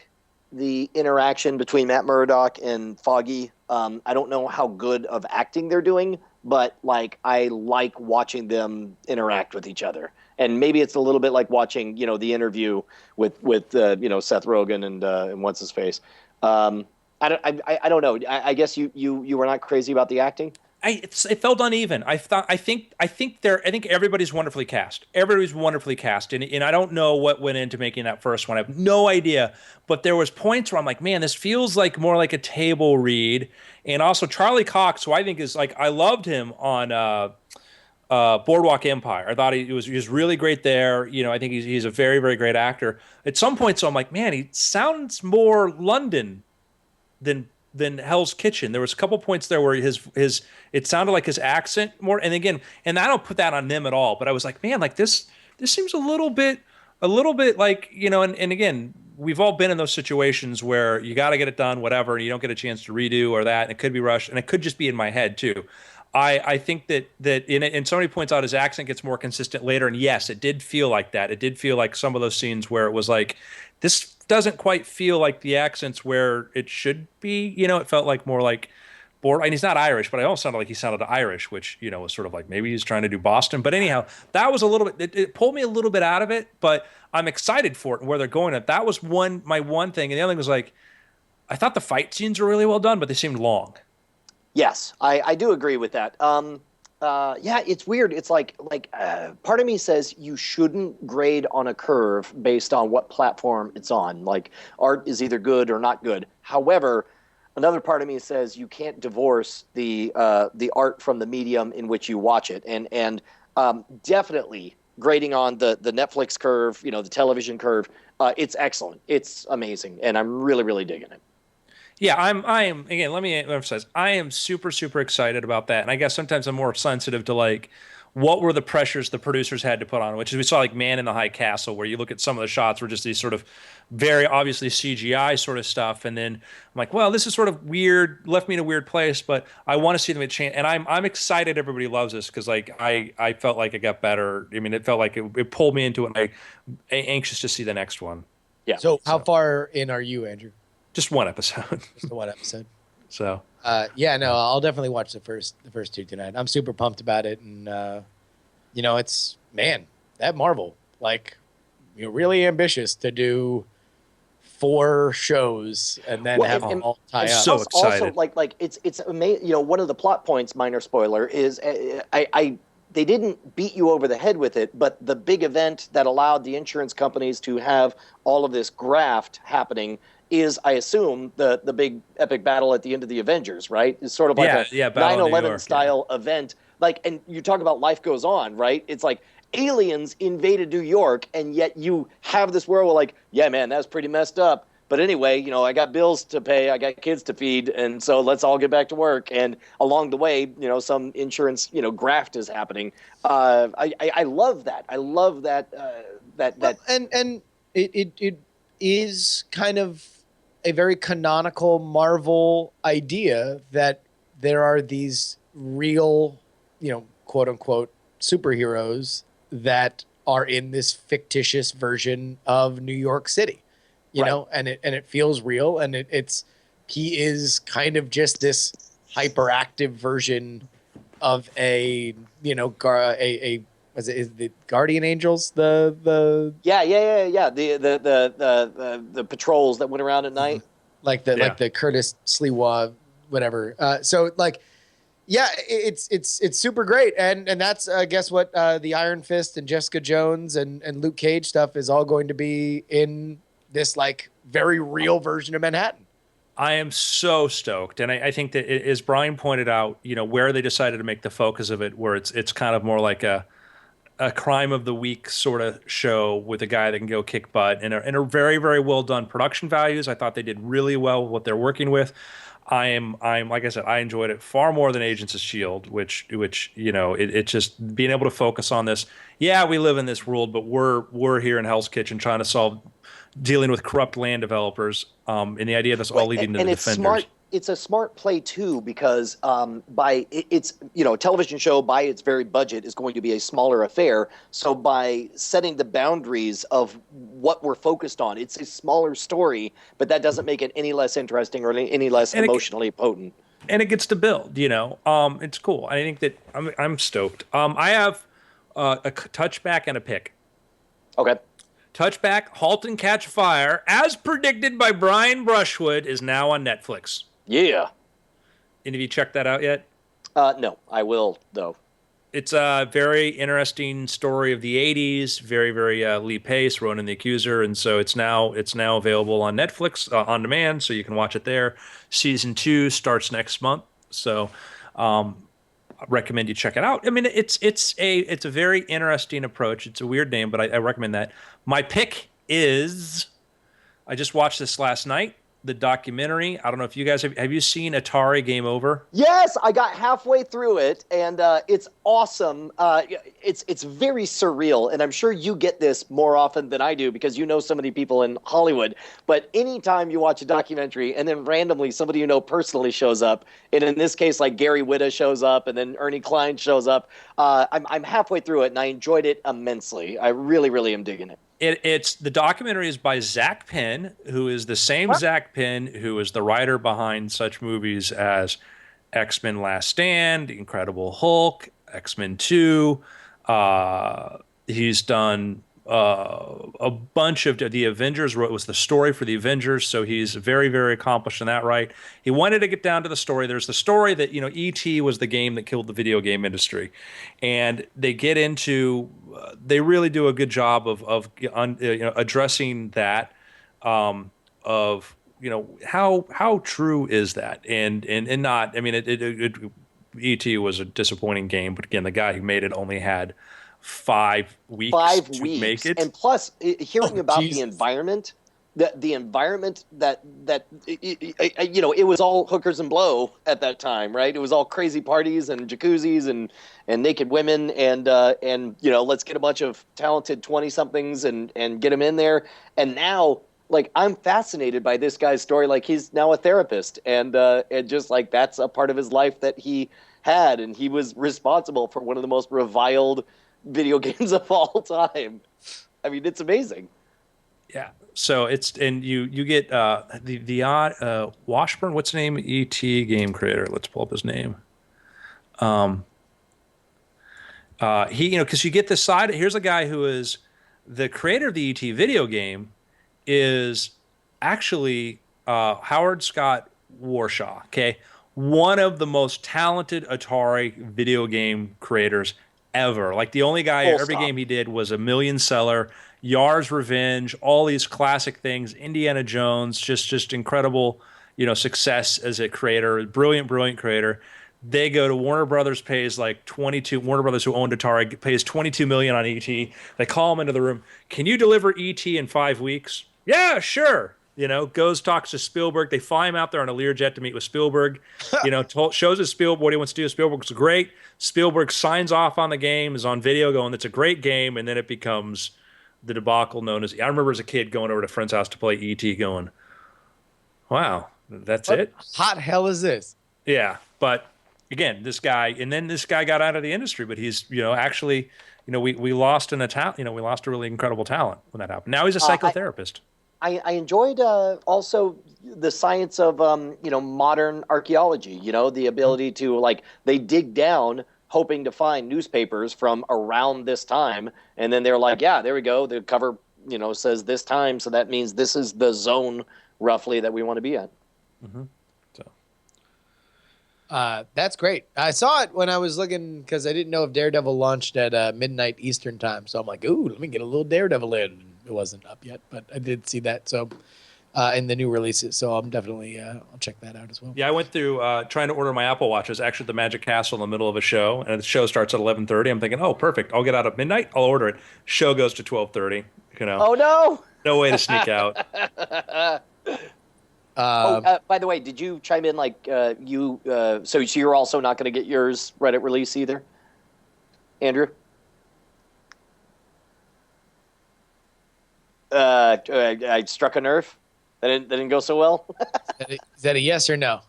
the interaction between Matt Murdock and Foggy. I don't know how good of acting they're doing, but I like watching them interact with each other. And maybe it's a little bit like watching, the interview with Seth Rogen and what's his face. I don't know. I guess you were not crazy about the acting. It felt uneven. I think everybody's wonderfully cast. Everybody's wonderfully cast, and I don't know what went into making that first one. I have no idea. But there was points where I'm like, man, this feels like more like a table read. And also Charlie Cox, who I think is I loved him on Boardwalk Empire. I thought he was really great there. I think he's a very, very great actor. At some point, so I'm like, man, he sounds more London than than Hell's Kitchen. There was a couple points there where his it sounded like his accent more. And again, and I don't put that on them at all, but I was like, man, like this seems a little bit like, you know, and again, we've all been in those situations where you got to get it done, whatever, and you don't get a chance to redo or that, and it could be rushed, and it could just be in my head too. I think that and somebody points out his accent gets more consistent later, and yes, it did feel like that. It did feel like some of those scenes where it was like, this doesn't quite feel like the accents where it should be. You know, it felt like more like and he's not Irish, but I almost sounded like he sounded Irish, which, you know, was sort of like maybe he's trying to do Boston. But anyhow, that was a little bit, it pulled me a little bit out of it, but I'm excited for it and where they're going at. That was my one thing. And the other thing was like, I thought the fight scenes were really well done, but they seemed long. Yes, I do agree with that. Yeah, it's weird. It's like part of me says you shouldn't grade on a curve based on what platform it's on. Like, art is either good or not good. However, another part of me says you can't divorce the art from the medium in which you watch it, and definitely grading on the Netflix curve, you know, the television curve. It's excellent. It's amazing, and I'm really, really digging it. Yeah, I am again, let me emphasize, I am super, super excited about that. And I guess sometimes I'm more sensitive to like what were the pressures the producers had to put on, which is we saw like Man in the High Castle, where you look at some of the shots were just these sort of very obviously CGI sort of stuff. And then I'm like, well, this is sort of weird, left me in a weird place, but I want to see them change. And I'm excited everybody loves this because like I felt like it got better. I mean, it felt like it pulled me into it. I'm anxious to see the next one. Yeah. So how far in are you, Andrew? Just one episode. Just the one episode. So yeah, no, I'll definitely watch the first two tonight. I'm super pumped about it, and you know, it's, man, that Marvel, like, you're really ambitious to do 4 shows and then have them all tie up. So excited. Also, like it's amazing. You know, one of the plot points, minor spoiler, is they didn't beat you over the head with it, but the big event that allowed the insurance companies to have all of this graft happening is, I assume, the big epic battle at the end of the Avengers, right? It's sort of like a 9/11 style event. Like, and you talk about life goes on, right? It's like aliens invaded New York, and yet you have this world where, like, yeah, man, that's pretty messed up. But anyway, you know, I got bills to pay, I got kids to feed, and so let's all get back to work. And along the way, you know, some insurance, you know, graft is happening. I love that. I love that. And it is kind of a very canonical Marvel idea that there are these real, you know, quote unquote superheroes that are in this fictitious version of New York City, you know, and it feels real, and he is kind of just this hyperactive version of a, you know, is the Guardian Angels the yeah the patrols that went around at night, like the Curtis Sliwa whatever. So like, yeah, it's super great, and that's I guess what the Iron Fist and Jessica Jones and Luke Cage stuff is all going to be in this like very real version of Manhattan. I am so stoked, and I think that as Brian pointed out, you know, where they decided to make the focus of it, where it's kind of more like a crime of the week sort of show with a guy that can go kick butt, and a very, very well done production values. I thought they did really well with what they're working with. I'm like I said, I enjoyed it far more than Agents of S.H.I.E.L.D., which you know, it just being able to focus on this. Yeah, we live in this world, but we're here in Hell's Kitchen trying to dealing with corrupt land developers, and the idea that's all leading to the Defenders. Smart. It's a smart play too, because it's, you know, a television show by its very budget is going to be a smaller affair. So by setting the boundaries of what we're focused on, it's a smaller story, but that doesn't make it any less interesting or any less emotionally potent. And it gets to build, you know. It's cool. I think that I'm stoked. I have a touchback and a pick. Okay. Touchback, Halt and Catch Fire, as predicted by Brian Brushwood, is now on Netflix. Yeah. Any of you checked that out yet? No, I will though. It's a very interesting story of the '80s. Very, very Lee Pace, Ronan the Accuser, and so it's now available on Netflix on demand, so you can watch it there. Season 2 starts next month, so I recommend you check it out. I mean, it's a very interesting approach. It's a weird name, but I recommend that. My pick is, I just watched this last night. the documentary. I don't know if you guys have you seen Atari Game Over? Yes, I got halfway through it, and it's awesome. It's very surreal, and I'm sure you get this more often than I do because you know so many people in Hollywood. But anytime you watch a documentary and then randomly somebody you know personally shows up, and in this case, like Gary Whitta shows up, and then Ernie Klein shows up, I'm halfway through it, and I enjoyed it immensely. I really, really am digging it. It's the documentary is by Zach Penn, who is the same Zach Penn who is the writer behind such movies as X-Men Last Stand, Incredible Hulk, X-Men 2. He's done a bunch of the Avengers. Was the story for the Avengers, so he's very, very accomplished in that. Right? He wanted to get down to the story. There's the story that E.T. was the game that killed the video game industry, and they get into. They really do a good job of addressing that. Of how true is that, and not. I mean, E.T. was a disappointing game, but again, the guy who made it only had 5 weeks to make it. And plus, hearing about the environment, the environment that it was all hookers and blow at that time, right? It was all crazy parties and jacuzzis and naked women and let's get a bunch of talented 20-somethings and get them in there. And now, like, I'm fascinated by this guy's story. Like, he's now a therapist, and just like that's a part of his life that he had, and he was responsible for one of the most reviled video games of all time. I mean, it's amazing. Yeah. So you get the odd Washburn. What's the name? E.T. game creator. Let's pull up his name. He because you get this side. Here's a guy who is the creator of the E.T. video game. Is actually Howard Scott Warshaw. Okay, one of the most talented Atari video game creators ever. Like, the only guy, every game he did was a million seller, Yar's Revenge, all these classic things, Indiana Jones, just incredible, success as a creator, brilliant creator. They go to Warner Brothers, pays like Warner Brothers, who owned Atari, pays $22 million on ET. They call him into the room. Can you deliver ET in 5 weeks? Yeah, sure. Goes, talks to Spielberg. They fly him out there on a Learjet to meet with Spielberg. Shows us Spielberg what he wants to do. Spielberg's great. Spielberg signs off on the game, is on video going, that's a great game, and then it becomes the debacle known as. I remember as a kid going over to a friend's house to play ET, going, "Wow, that's it? Hot hell is this?" Yeah, but again, this guy got out of the industry, but he's actually. We lost we lost a really incredible talent when that happened. Now he's a psychotherapist. I enjoyed also the science of modern archaeology. The ability to they dig down hoping to find newspapers from around this time, and then they're like, yeah, there we go. The cover says this time, so that means this is the zone roughly that we want to be at. Mm-hmm. That's great. I saw it when I was looking because I didn't know if Daredevil launched at midnight Eastern time. So I'm like, ooh, let me get a little Daredevil in. It wasn't up yet, but I did see that. So in the new releases. So I'm definitely I'll check that out as well. Yeah, I went through trying to order my Apple Watch. It was actually the Magic Castle in the middle of a show, and the show starts at 11:30. I'm thinking, oh, perfect. I'll get out at midnight. I'll order it. Show goes to 12:30. Oh no! No way to sneak out. By the way, did you chime in so you're also not going to get yours right at release either, Andrew? I struck a nerve. That didn't go so well. Is that a yes or no?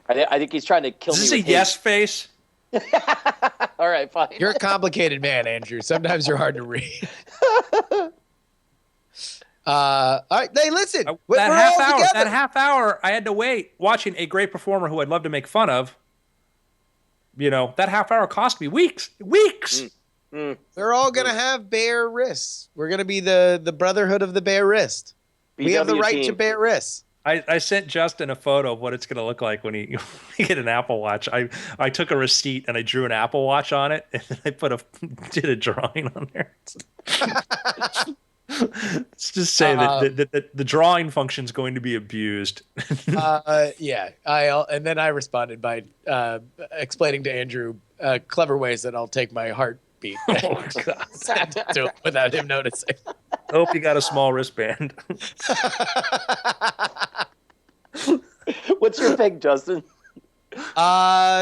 I think he's trying to kill me. Is this a yes face? All right, fine. You're a complicated man, Andrew. Sometimes you're hard to read. All right, hey, listen. That half hour, I had to wait watching a great performer who I'd love to make fun of. That half hour cost me weeks. We're all gonna have bare wrists. We're gonna be the brotherhood of the bare wrist. We have the right to bare wrists. I sent Justin a photo of what it's going to look like when you get an Apple Watch. I took a receipt and I drew an Apple Watch on it, and then I did a drawing on there. Let's just say that the drawing function is going to be abused. Yeah. And then I responded by explaining to Andrew clever ways that I'll take my heartbeat without him noticing. I hope you got a small wristband. What's your pick, Justin?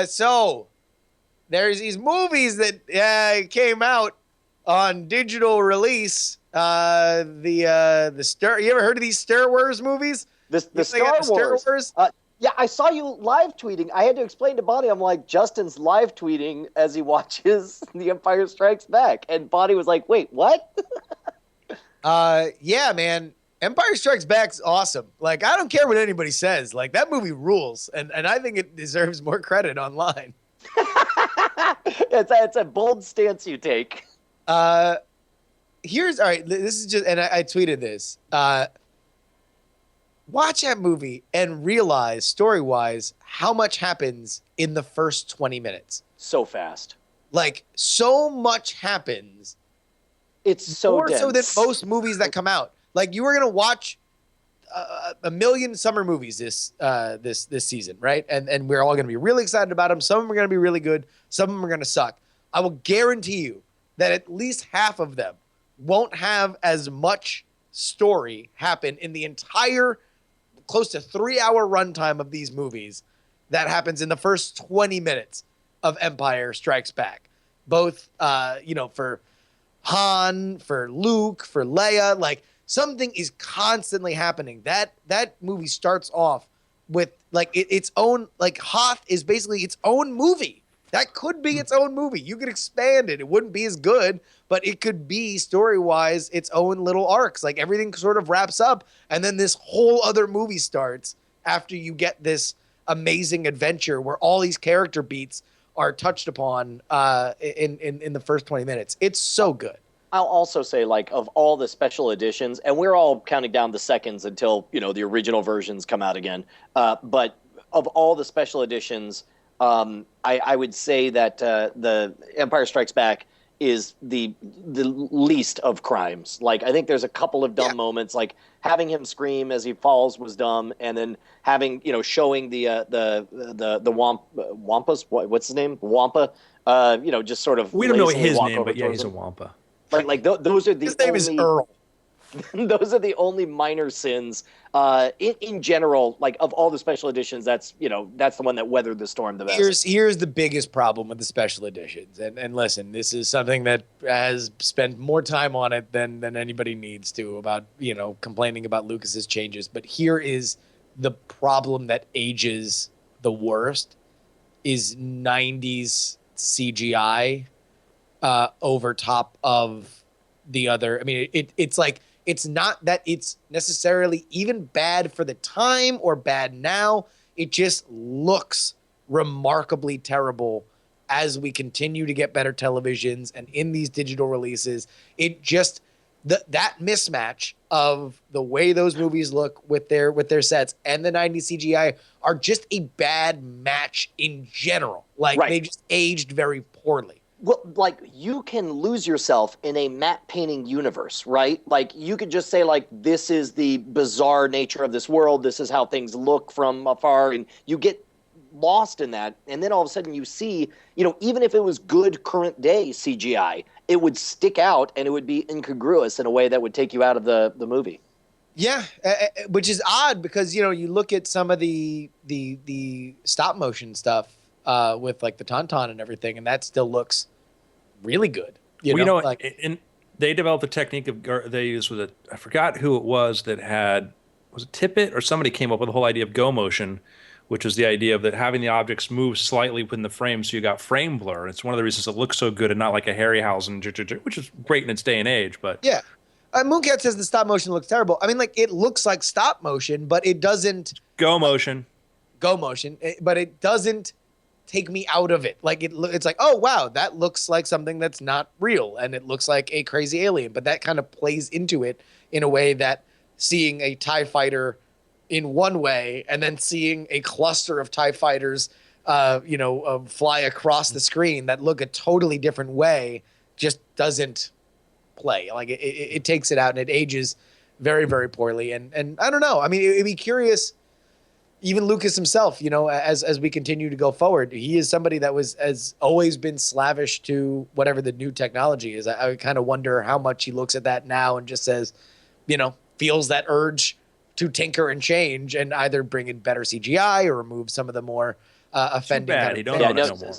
So there's these movies that came out on digital release. The Star. You ever heard of these Star Wars movies? The Star Wars. Yeah, I saw you live tweeting. I had to explain to Bonnie. I'm like, Justin's live tweeting as he watches The Empire Strikes Back, and Bonnie was like, "Wait, what?" Yeah, man. Empire Strikes Back's awesome. Like, I don't care what anybody says. Like, that movie rules, and I think it deserves more credit online. It's a bold stance you take. Here's all right. This is just, and I tweeted this. Watch that movie and realize, story-wise, how much happens in the first 20 minutes. So fast. Like, so much happens. It's so more dense. so than most movies that come out. Like, you were gonna watch a million summer movies this season, right? And we're all gonna be really excited about them. Some of them are gonna be really good. Some of them are gonna suck. I will guarantee you that at least half of them won't have as much story happen in the entire close to 3-hour runtime of these movies that happens in the first 20 minutes of Empire Strikes Back. Both, for Han, for Luke, for Leia, like, something is constantly happening. That movie starts off with like its own, like, Hoth is basically its own movie. That could be its own movie. You could expand it. It wouldn't be as good, but it could be story-wise its own little arcs. Like, everything sort of wraps up, and then this whole other movie starts after you get this amazing adventure where all these character beats are touched upon in the first 20 minutes. It's so good. I'll also say, like, of all the special editions, and we're all counting down the seconds until, the original versions come out again. But of all the special editions, I would say that the Empire Strikes Back is the least of crimes. Like, I think there's a couple of dumb moments, like having him scream as he falls was dumb, and then having, showing the Wampas, what's his name? Wampa, just sort of. We don't know his walk name, over but yeah, towards he's a him. Wampa. Like those are the His name is Earl. Those are the only minor sins. In general, like, of all the special editions, that's the one that weathered the storm the best. Here's the biggest problem with the special editions. And listen, this is something that has spent more time on it than anybody needs to about, complaining about Lucas's changes. But here is the problem that ages the worst is 90s CGI over top of the other. I mean, it's like, it's not that it's necessarily even bad for the time or bad now. It just looks remarkably terrible as we continue to get better televisions and in these digital releases. It just, that mismatch of the way those movies look with their sets and the 90s CGI are just a bad match in general. Like, Right. They just aged very poorly. Well, like, you can lose yourself in a matte painting universe, right? Like, you could just say, like, this is the bizarre nature of this world. This is how things look from afar. And you get lost in that. And then all of a sudden you see, even if it was good current day CGI, it would stick out and it would be incongruous in a way that would take you out of the movie. Yeah, which is odd because, you look at some of the stop motion stuff with, like, the Tauntaun and everything, and that still looks really good. And they developed a technique they used with I forgot who it was that was it Tippett or somebody came up with the whole idea of go motion, which is the idea of that having the objects move slightly within the frame, so you got frame blur. It's one of the reasons it looks so good and not like a Harryhausen, which is great in its day and age. But yeah, Mooncat says the stop motion looks terrible. I mean, like, it looks like stop motion, but it doesn't go motion, but it doesn't take me out of it. Like, it's like, oh wow, that looks like something that's not real, and it looks like a crazy alien. But that kind of plays into it in a way that seeing a TIE fighter in one way and then seeing a cluster of TIE fighters, fly across the screen that look a totally different way just doesn't play. Like, it takes it out and it ages very, very poorly. And I don't know. I mean, it'd be curious. Even Lucas himself, as we continue to go forward, he is somebody that has always been slavish to whatever the new technology is. I kind of wonder how much he looks at that now and just says, feels that urge to tinker and change and either bring in better CGI or remove some of the more offending. bad. kind of He don't things. know Yeah, no more.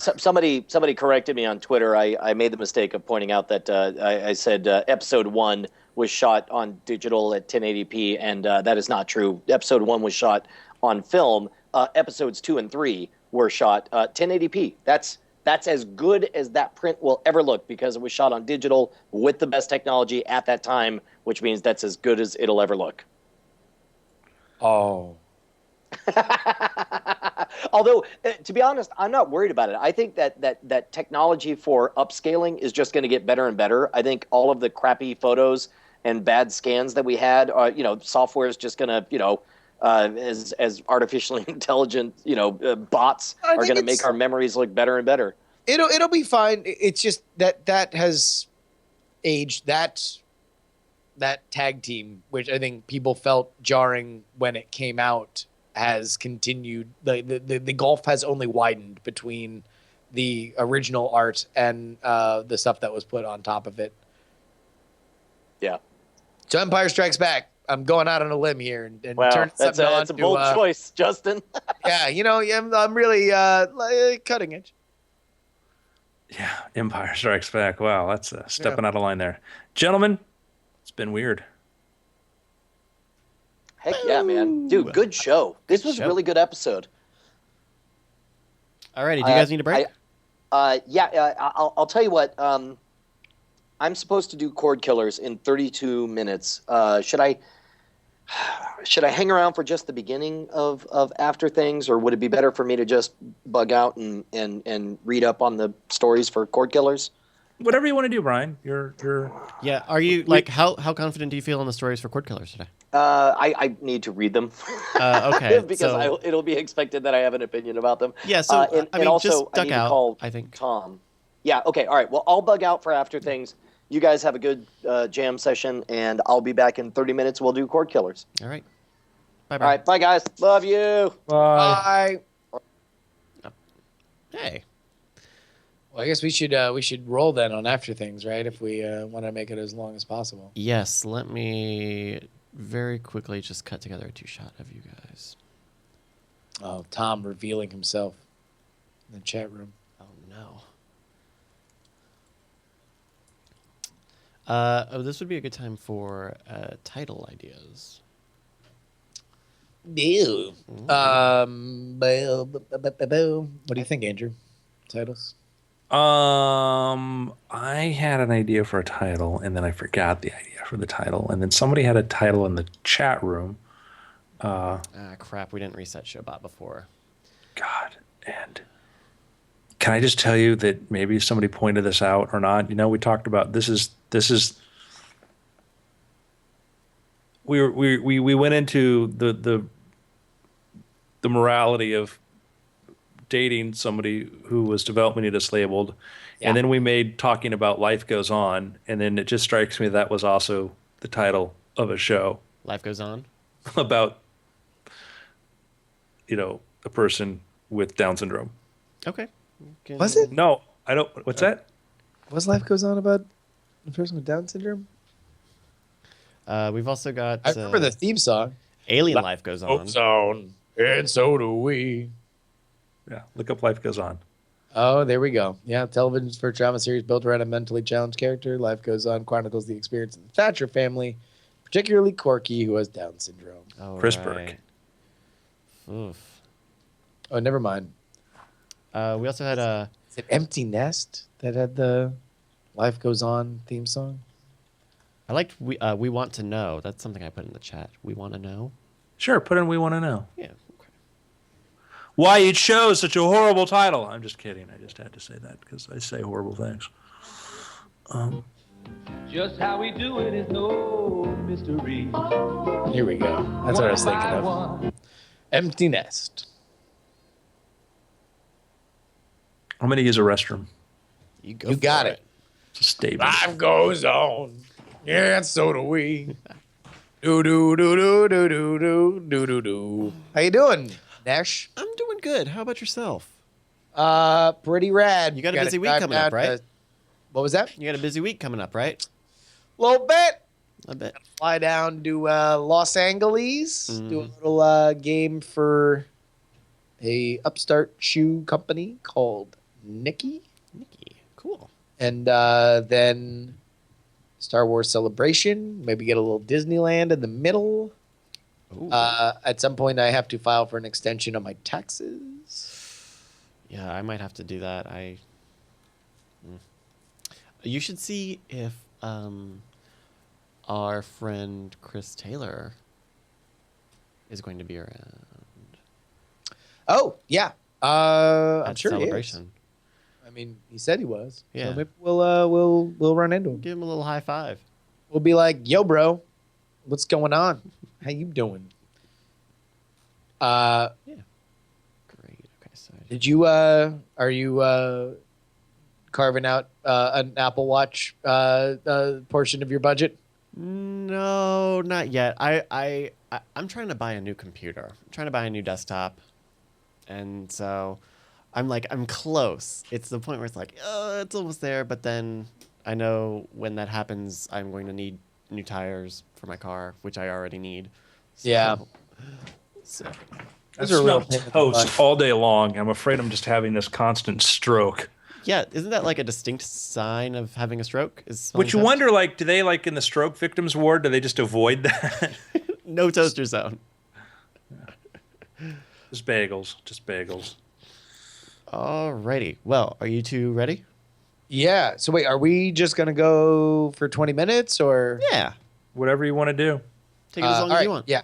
somebody corrected me on Twitter. I made the mistake of pointing out that I said episode 1 was shot on digital at 1080p, and that is not true. Episode 1 was shot on film. Episodes 2 and 3 were shot 1080p. That's as good as that print will ever look because it was shot on digital with the best technology at that time, which means that's as good as it'll ever look. Oh. Although, to be honest, I'm not worried about it. I think that technology for upscaling is just going to get better and better. I think all of the crappy photos and bad scans that we had, software is just going to, as artificially intelligent, bots I are think going to it's- make our memories look better and better. It'll be fine. It's just that has aged. That tag team, which I think people felt jarring when it came out, has continued. The gulf has only widened between the original art and the stuff that was put on top of it. Yeah. So Empire Strikes Back. I'm going out on a limb here and Wow, turn that's something on a to, bold choice, Justin. Yeah, I'm really cutting edge. Yeah, Empire Strikes Back. Wow, that's stepping out of line there. Gentlemen, it's been weird. Heck yeah, man. Dude, good show. This was a show. really good episode. Alrighty, do you guys need a break? I'll tell you what. I'm supposed to do Cord Killers in 32 minutes. Should I hang around for just the beginning of After Things, or would it be better for me to just bug out and read up on the stories for Cord Killers? Whatever you want to do, Brian. You're Yeah. Are you like how confident do you feel in the stories for Cord Killers today? I need to read them. Okay. because so, it'll be expected that I have an opinion about them. yeah. So and I mean, also just I duck need to out. call I think. Tom. Yeah. Okay. All right. Well, I'll bug out for After Things. You guys have a good jam session, and I'll be back in 30 minutes. We'll do Cord Killers. All right. Bye bye. All right. Bye, guys. Love you. Bye. Hey. Well, I guess we should roll then on After Things, right? If we want to make it as long as possible. Yes. Let me very quickly just cut together a 2-shot of you guys. Oh, Tom revealing himself in the chat room. Oh no. This would be a good time for title ideas. Ew. What do you think, Andrew? Titles? I had an idea for a title, and then I forgot the idea for the title, and then somebody had a title in the chat room. Crap. We didn't reset Showbot before. God, and can I just tell you that maybe somebody pointed this out or not? You know, we talked about this is we went into the morality of dating somebody who was developmentally disabled, and then we made talking about Life Goes On, and then it just strikes me that was also the title of a show Life Goes On. about a person with Down syndrome. Okay. Was it? No, I don't. What's that? What's Life Goes On about a person with Down syndrome? We've also got. I remember the theme song. Alien Life Goes On. On, and so do we. Yeah, look up Life Goes On. Oh, there we go. Yeah, television's for drama series built around a mentally challenged character. Life Goes On chronicles the experience of the Thatcher family, particularly Corky, who has Down syndrome. Oh, Chris right. Oof. Oh, never mind. We also had a. Is it Empty Nest that had the Life Goes On theme song? I liked We Want to Know. That's something I put in the chat. We Want to Know. Sure, put in We Want to Know. Yeah. Okay. Why each show is such a horrible title. I'm just kidding. I just had to say that because I say horrible things. Just how we do it is no mystery. Here we go. That's what I was thinking of. Empty Nest. I'm going to use a restroom. You go. You for got it. It's a statement. Life goes on. Yeah, and so do we. Do do do do do do do do do do. How you doing, Nash? I'm doing good. How about yourself? Pretty rad. You got a busy week drive coming up, down right? What was that? You got a busy week coming up, right? Little bit. A bit. Fly down to Los Angeles, do a Mhm. little game for a upstart shoe company called Nikki, Nikki. Cool. and then Star Wars Celebration. Maybe get a little Disneyland in the middle. Ooh. At some point, I have to file for an extension on my taxes. Yeah, I might have to do that. You should see if our friend Chris Taylor is going to be around Oh yeah, I'm at sure he is. Celebration. I mean, he said he was. Yeah. So maybe we'll run into him. Give him a little high five. We'll be like, "Yo, bro, what's going on? How you doing?" Great. Okay, so Did you are you carving out an Apple Watch portion of your budget? no, not yet. I'm trying to buy a new computer. I'm trying to buy a new desktop, and so I'm close. It's the point where it's like, it's almost there. But then I know when that happens, I'm going to need new tires for my car, which I already need. So, Yeah. So I Those are real smell pain in the toast butt. all day long. I'm afraid I'm just having this constant stroke. yeah, isn't that like a distinct sign of having a stroke? Is smelling Which you toast? wonder, like, do they, like, in the stroke victims ward, do they just avoid that? No toaster zone. Just bagels. Just bagels. Alrighty. Well, are you two ready? Yeah. So wait, are we just gonna go for 20 minutes or? Yeah. Whatever you want to do. Take it as long all as right, you want. Yeah.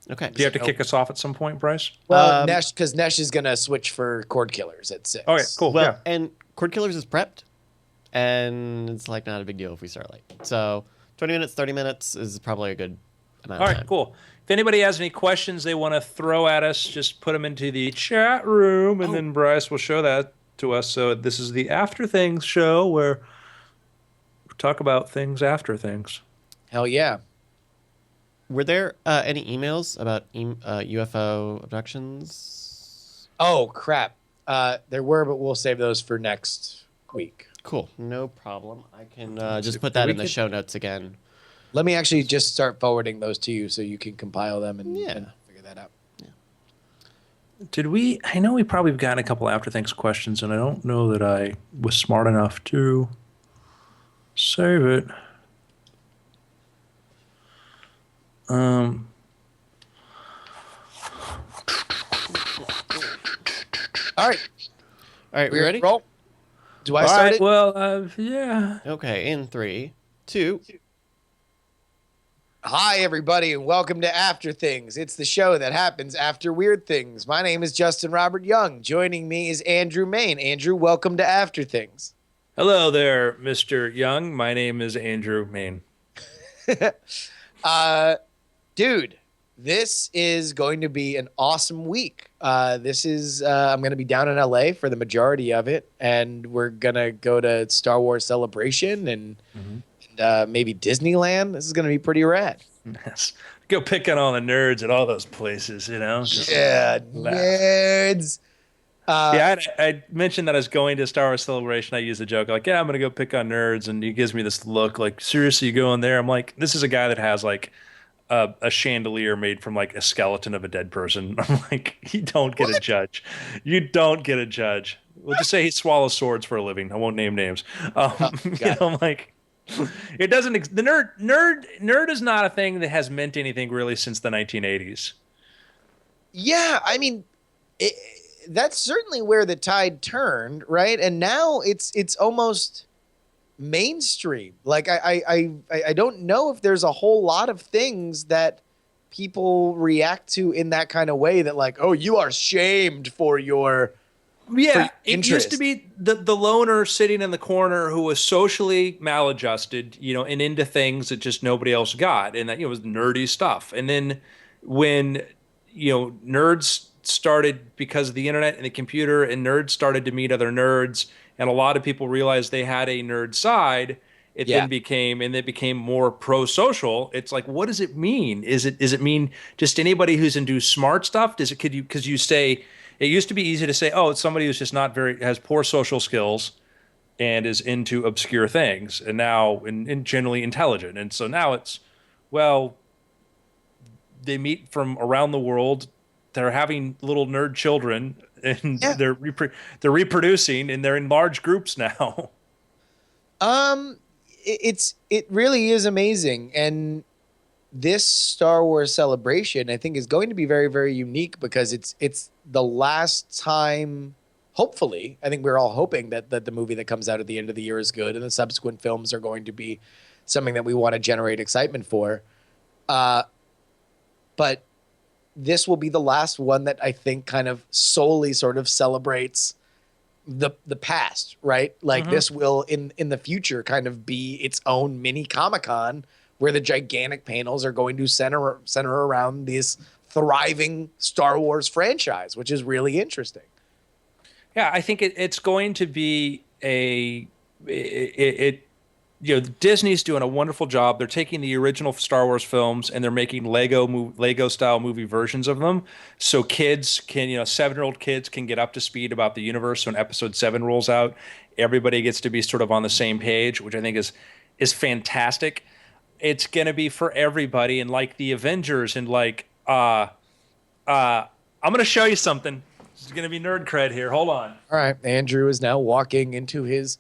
Okay. Do you have to kick us off at some point, Bryce? Well, Um, Nesh, because Nesh is gonna switch for cord killers at 6. Okay, cool. Well, yeah. and Cord Killers is prepped, and it's like not a big deal if we start late. So 20 minutes, 30 minutes is probably a good amount All of right, time. cool. If anybody has any questions they want to throw at us, just put them into the chat room, and then Bryce will show that to us. So this is the After Things show where we talk about things after things. Hell yeah. Were there any emails about UFO abductions? Oh crap. There were, but we'll save those for next week. Cool. No problem. I can just put that we in the could- show notes again. Let me actually just start forwarding those to you so you can compile them and figure that out. Did we? I know we probably have gotten a couple After Things questions, and I don't know that I was smart enough to save it. All right. All right, we We're ready? Roll. Do I All start right. it? Well, yeah. Okay, in 3, 2. Hi, everybody, and welcome to After Things. It's the show that happens after weird things. My name is Justin Robert Young. Joining me is Andrew Main. Andrew, welcome to After Things. Hello there, Mr. Young. My name is Andrew Main. Dude, this is going to be an awesome week. I'm going to be down in LA for the majority of it, and we're going to go to Star Wars Celebration and maybe Disneyland. This is going to be pretty rad. Yes. Go picking on the nerds at all those places, you know? Just Yeah, laugh. nerds. Yeah, I mentioned that I was going to Star Wars Celebration. I use the joke like, yeah, I'm going to go pick on nerds. And he gives me this look like, seriously, you going there? I'm like, this is a guy that has like a chandelier made from like a skeleton of a dead person. I'm like, you don't get a judge. You don't get a judge. We'll just say he swallows swords for a living. I won't name names. I'm like, it doesn't, the nerd is not a thing that has meant anything really since the 1980s. Yeah, I mean, that's certainly where the tide turned, right? And now it's almost mainstream. Like I don't know if there's a whole lot of things that people react to in that kind of way that like, oh, you are shamed for your Yeah, for it used interest. to be the loner sitting in the corner who was socially maladjusted, you know, and into things that just nobody else got, and that, you know, was nerdy stuff. And then when, you know, nerds started because of the internet and the computer, and nerds started to meet other nerds, and a lot of people realized they had a nerd side. It Yeah. then became more pro-social. It's like, what does it mean? Is it mean just anybody who's into smart stuff? Because you say, it used to be easy to say, oh, it's somebody who's just has poor social skills and is into obscure things, and now and generally intelligent. And so now it's well, they meet from around the world. They're having little nerd children, and Yeah. they're reproducing, and they're in large groups now. It really is amazing, and this Star Wars celebration, I think, is going to be very, very unique because it's the last time. Hopefully, I think we're all hoping that the movie that comes out at the end of the year is good, and the subsequent films are going to be something that we want to generate excitement for. But this will be the last one that I think kind of solely sort of celebrates the past, right? Like this will in the future kind of be its own mini Comic-Con where the gigantic panels are going to center around this thriving Star Wars franchise, which is really interesting. Yeah, I think it's going to be Disney's doing a wonderful job. They're taking the original Star Wars films and they're making Lego style movie versions of them, so kids can, 7-year-old kids can get up to speed about the universe when Episode 7 rolls out. Everybody gets to be sort of on the same page, which I think is fantastic. It's going to be for everybody, and like the Avengers, and like I'm going to show you something. This is going to be nerd cred here. Hold on. All right, Andrew is now walking into his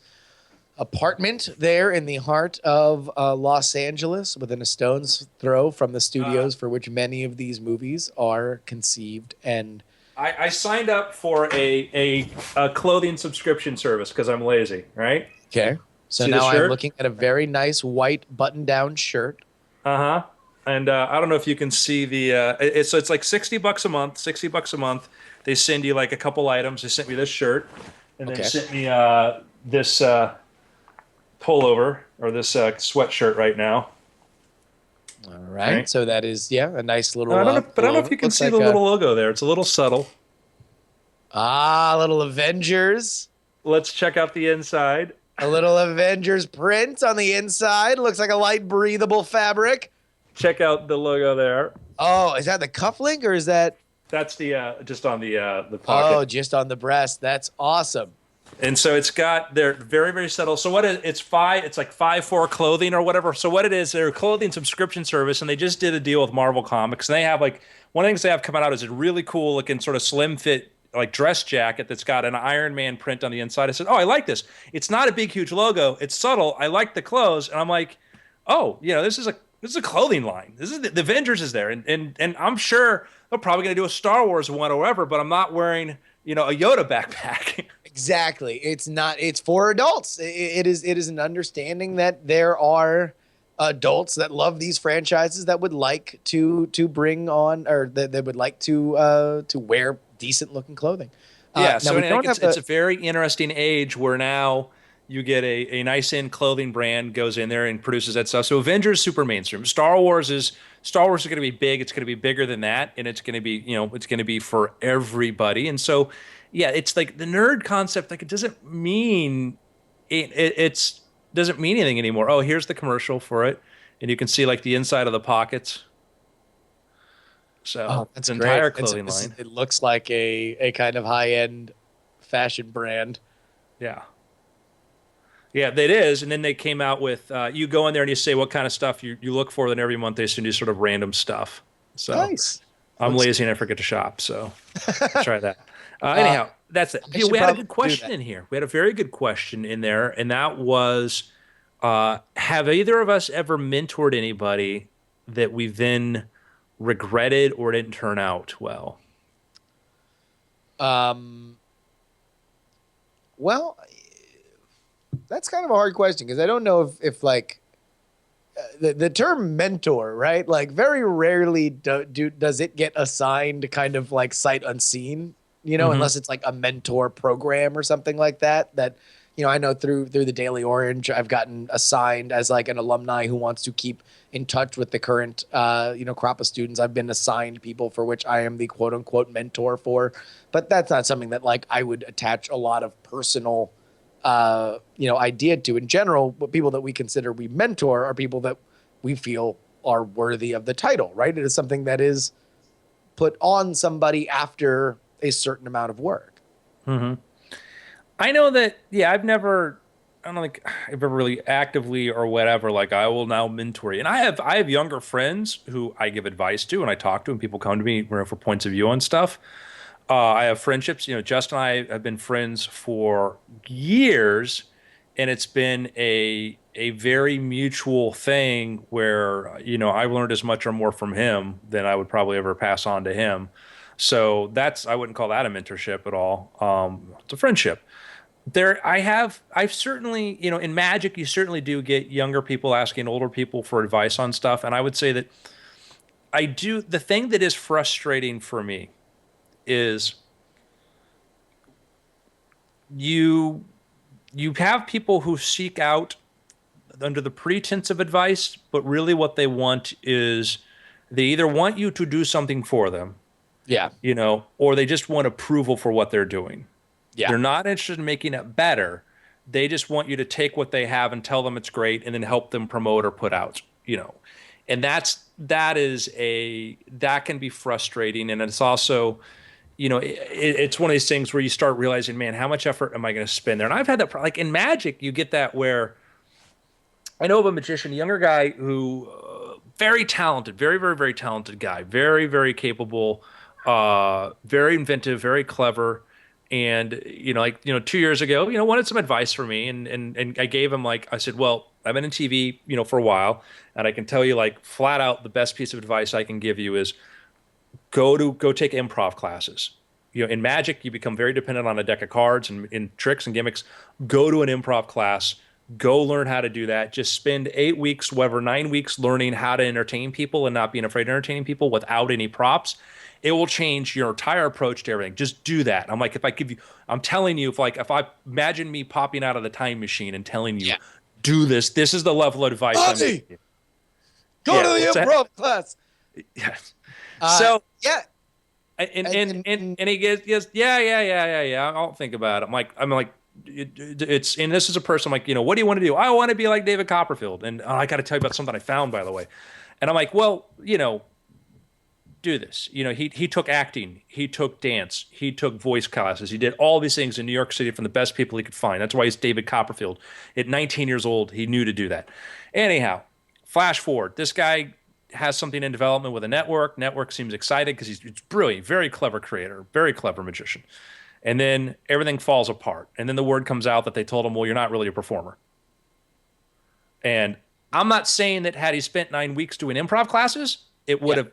apartment there in the heart of Los Angeles, within a stone's throw from the studios for which many of these movies are conceived. And I signed up for a clothing subscription service because I'm lazy, right? okay, so See the now I'm shirt? looking at a very nice white button-down shirt. Uh-huh. And I don't know if you can see the it's like $60 a month, $60 a month. They send you like a couple items. They sent me this shirt, and then Okay. sent me this pullover, or this sweatshirt right now. All right, Right. so that is a nice little. I don't know if pullover. you can Looks see like the a- little logo there. It's a little subtle. little Avengers. Let's check out the inside. A little Avengers print on the inside. Looks like a light breathable fabric. Check out the logo there. Oh, is that the cufflink or is that? That's the just on the pocket. Oh, just on the breast. That's awesome. And so they're very, very subtle. So it's like 5-4 clothing or whatever. So what it is, they're a clothing subscription service, and they just did a deal with Marvel Comics. And they have like, one of the things they have coming out is a really cool looking sort of slim fit like dress jacket that's got an Iron Man print on the inside. I said, oh, I like this. It's not a big, huge logo. It's subtle. I like the clothes. And I'm like, oh, this is a clothing line. This is the Avengers is there. And I'm sure they're probably going to do a Star Wars one or whatever, but I'm not wearing, a Yoda backpack. Exactly. It's for adults. It is an understanding that there are adults that love these franchises that would like to bring on, or that they would like to wear decent looking clothing. Yeah, now so we don't it's have a very interesting age where now you get a nice in clothing brand goes in there and produces that stuff. So Avengers super mainstream. Star Wars is going to be big. It's going to be bigger than that, and it's going to be it's going to be for everybody. And so yeah, it's like the nerd concept. Like it doesn't mean it's doesn't mean anything anymore. Oh, here's the commercial for it, and you can see like the inside of the pockets. So that's it's an great. entire And so clothing this line. it looks like a kind of high end fashion brand. Yeah. Yeah, that is. And then they came out with, you go in there and you say what kind of stuff you look for. Then every month they send you sort of random stuff. So Nice. I'm lazy and I forget to shop. So try that. Anyhow, that's it. I should We had a probably good do question that. in here. We had a very good question in there. And that was, have either of us ever mentored anybody that we then regretted or didn't turn out well? Well, that's kind of a hard question because I don't know if like the term mentor, right? Like very rarely does it get assigned kind of like sight unseen, unless it's like a mentor program or something like that. That I know through the Daily Orange, I've gotten assigned as like an alumni who wants to keep in touch with the current crop of students. I've been assigned people for which I am the quote unquote mentor for, but that's not something that like I would attach a lot of personal idea to. In general, what people that we consider we mentor are people that we feel are worthy of the title, right? It is something that is put on somebody after a certain amount of work. I know that, yeah, I've never don't think I've ever really actively or whatever, like I will now mentor you. And I have younger friends who I give advice to and I talk to, and people come to me, for points of view on stuff. I have friendships. Justin and I have been friends for years, and it's been a very mutual thing where I've learned as much or more from him than I would probably ever pass on to him. So I wouldn't call that a mentorship at all. It's a friendship. I've certainly, in Magic, you certainly do get younger people asking older people for advice on stuff. And I would say that the thing that is frustrating for me is you have people who seek out under the pretense of advice, but really what they want is they either want you to do something for them, Yeah. Or they just want approval for what they're doing. Yeah. They're not interested in making it better. They just want you to take what they have and tell them it's great and then help them promote or put out, And that can be frustrating. And it's also, it's one of these things where you start realizing, man, how much effort am I going to spend there? And I've had that, like in Magic, you get that where I know of a magician, a younger guy who, very talented, very, very, very talented guy, very, very capable, very inventive, very clever. And, 2 years ago, wanted some advice from me. And I gave him I said, well, I've been in TV, for a while. And I can tell you flat out, the best piece of advice I can give you is go take improv classes. In Magic, you become very dependent on a deck of cards and in tricks and gimmicks. Go to an improv class. Go learn how to do that. Just spend 8 weeks, 9 weeks learning how to entertain people and not being afraid of entertaining people without any props. It will change your entire approach to everything. Just do that. I'm like, I'm telling you, if I imagine me popping out of the time machine and telling you, do this. This is the level of advice I'm giving you. Go to the improv class. Yes. Yeah. And he goes, yeah. I'll think about it. I'm like, it's, and this is a person, I'm like, what do you want to do? I want to be like David Copperfield. And I got to tell you about something I found, by the way. And I'm like, well, do this. He took acting, he took dance, he took voice classes, he did all these things in New York City from the best people he could find. That's why he's David Copperfield. At 19 years old, he knew to do that. Anyhow, flash forward. This guy has something in development with a network. Network seems excited because he's brilliant, very clever creator, very clever magician. And then everything falls apart. And then the word comes out that they told him, well, you're not really a performer. And I'm not saying that had he spent 9 weeks doing improv classes, it would have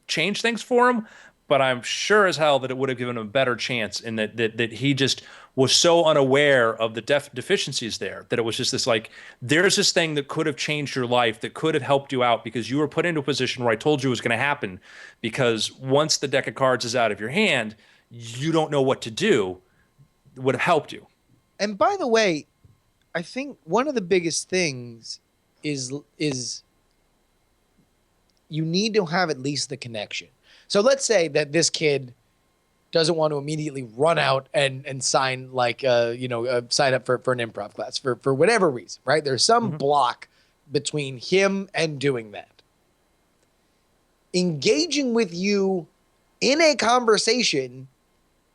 changed things for him, but I'm sure as hell that it would have given him a better chance, in that he just was so unaware of the deficiencies there, that it was just this there's this thing that could have changed your life, that could have helped you out, because you were put into a position where I told you it was going to happen, because once the deck of cards is out of your hand, you don't know what to do. It would have helped you. And by the way, I think one of the biggest things is you need to have at least the connection. So let's say that this kid doesn't want to immediately run out and sign sign up for an improv class for whatever reason, right? There's some block between him and doing that. Engaging with you in a conversation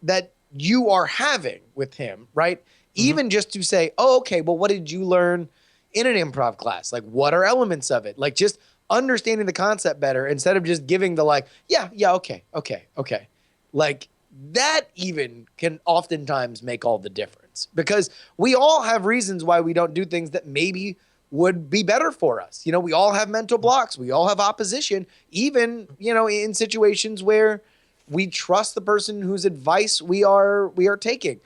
that you are having with him, right? Even just to say, oh, okay, well, what did you learn in an improv class? What are elements of it? Just understanding the concept better instead of just giving the okay. That even can oftentimes make all the difference, because we all have reasons why we don't do things that maybe would be better for us. We all have mental blocks. We all have opposition, even, in situations where we trust the person whose advice we are taking.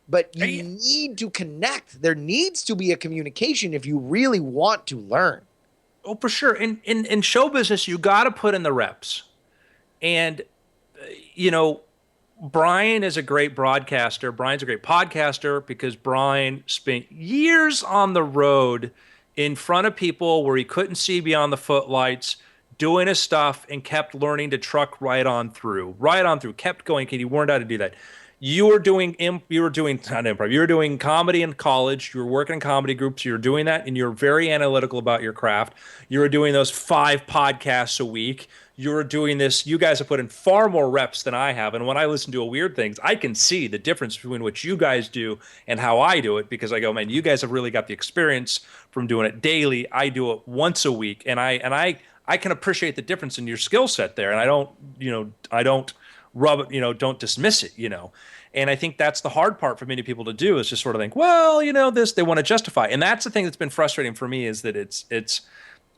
But you need to connect. There needs to be a communication if you really want to learn. Oh, for sure. In show business, you got to put in the reps. And, Brian is a great broadcaster. Brian's a great podcaster because Brian spent years on the road in front of people where he couldn't see beyond the footlights, doing his stuff, and kept learning to truck right on through, kept going. You learned how to do that. You were doing not improv. You were doing comedy in college. You were working in comedy groups. You were doing that, and you were very analytical about your craft. You were doing those 5 podcasts a week. you're doing this. You guys have put in far more reps than I have. And when I listen to Weird Things, I can see the difference between what you guys do and how I do it, because I go, man, you guys have really got the experience from doing it daily. I do it once a week, and I can appreciate the difference in your skill set there. And I don't rub it, don't dismiss it, And I think that's the hard part for many people to do, is just sort of think, well, this, they want to justify. And that's the thing that's been frustrating for me, is that it's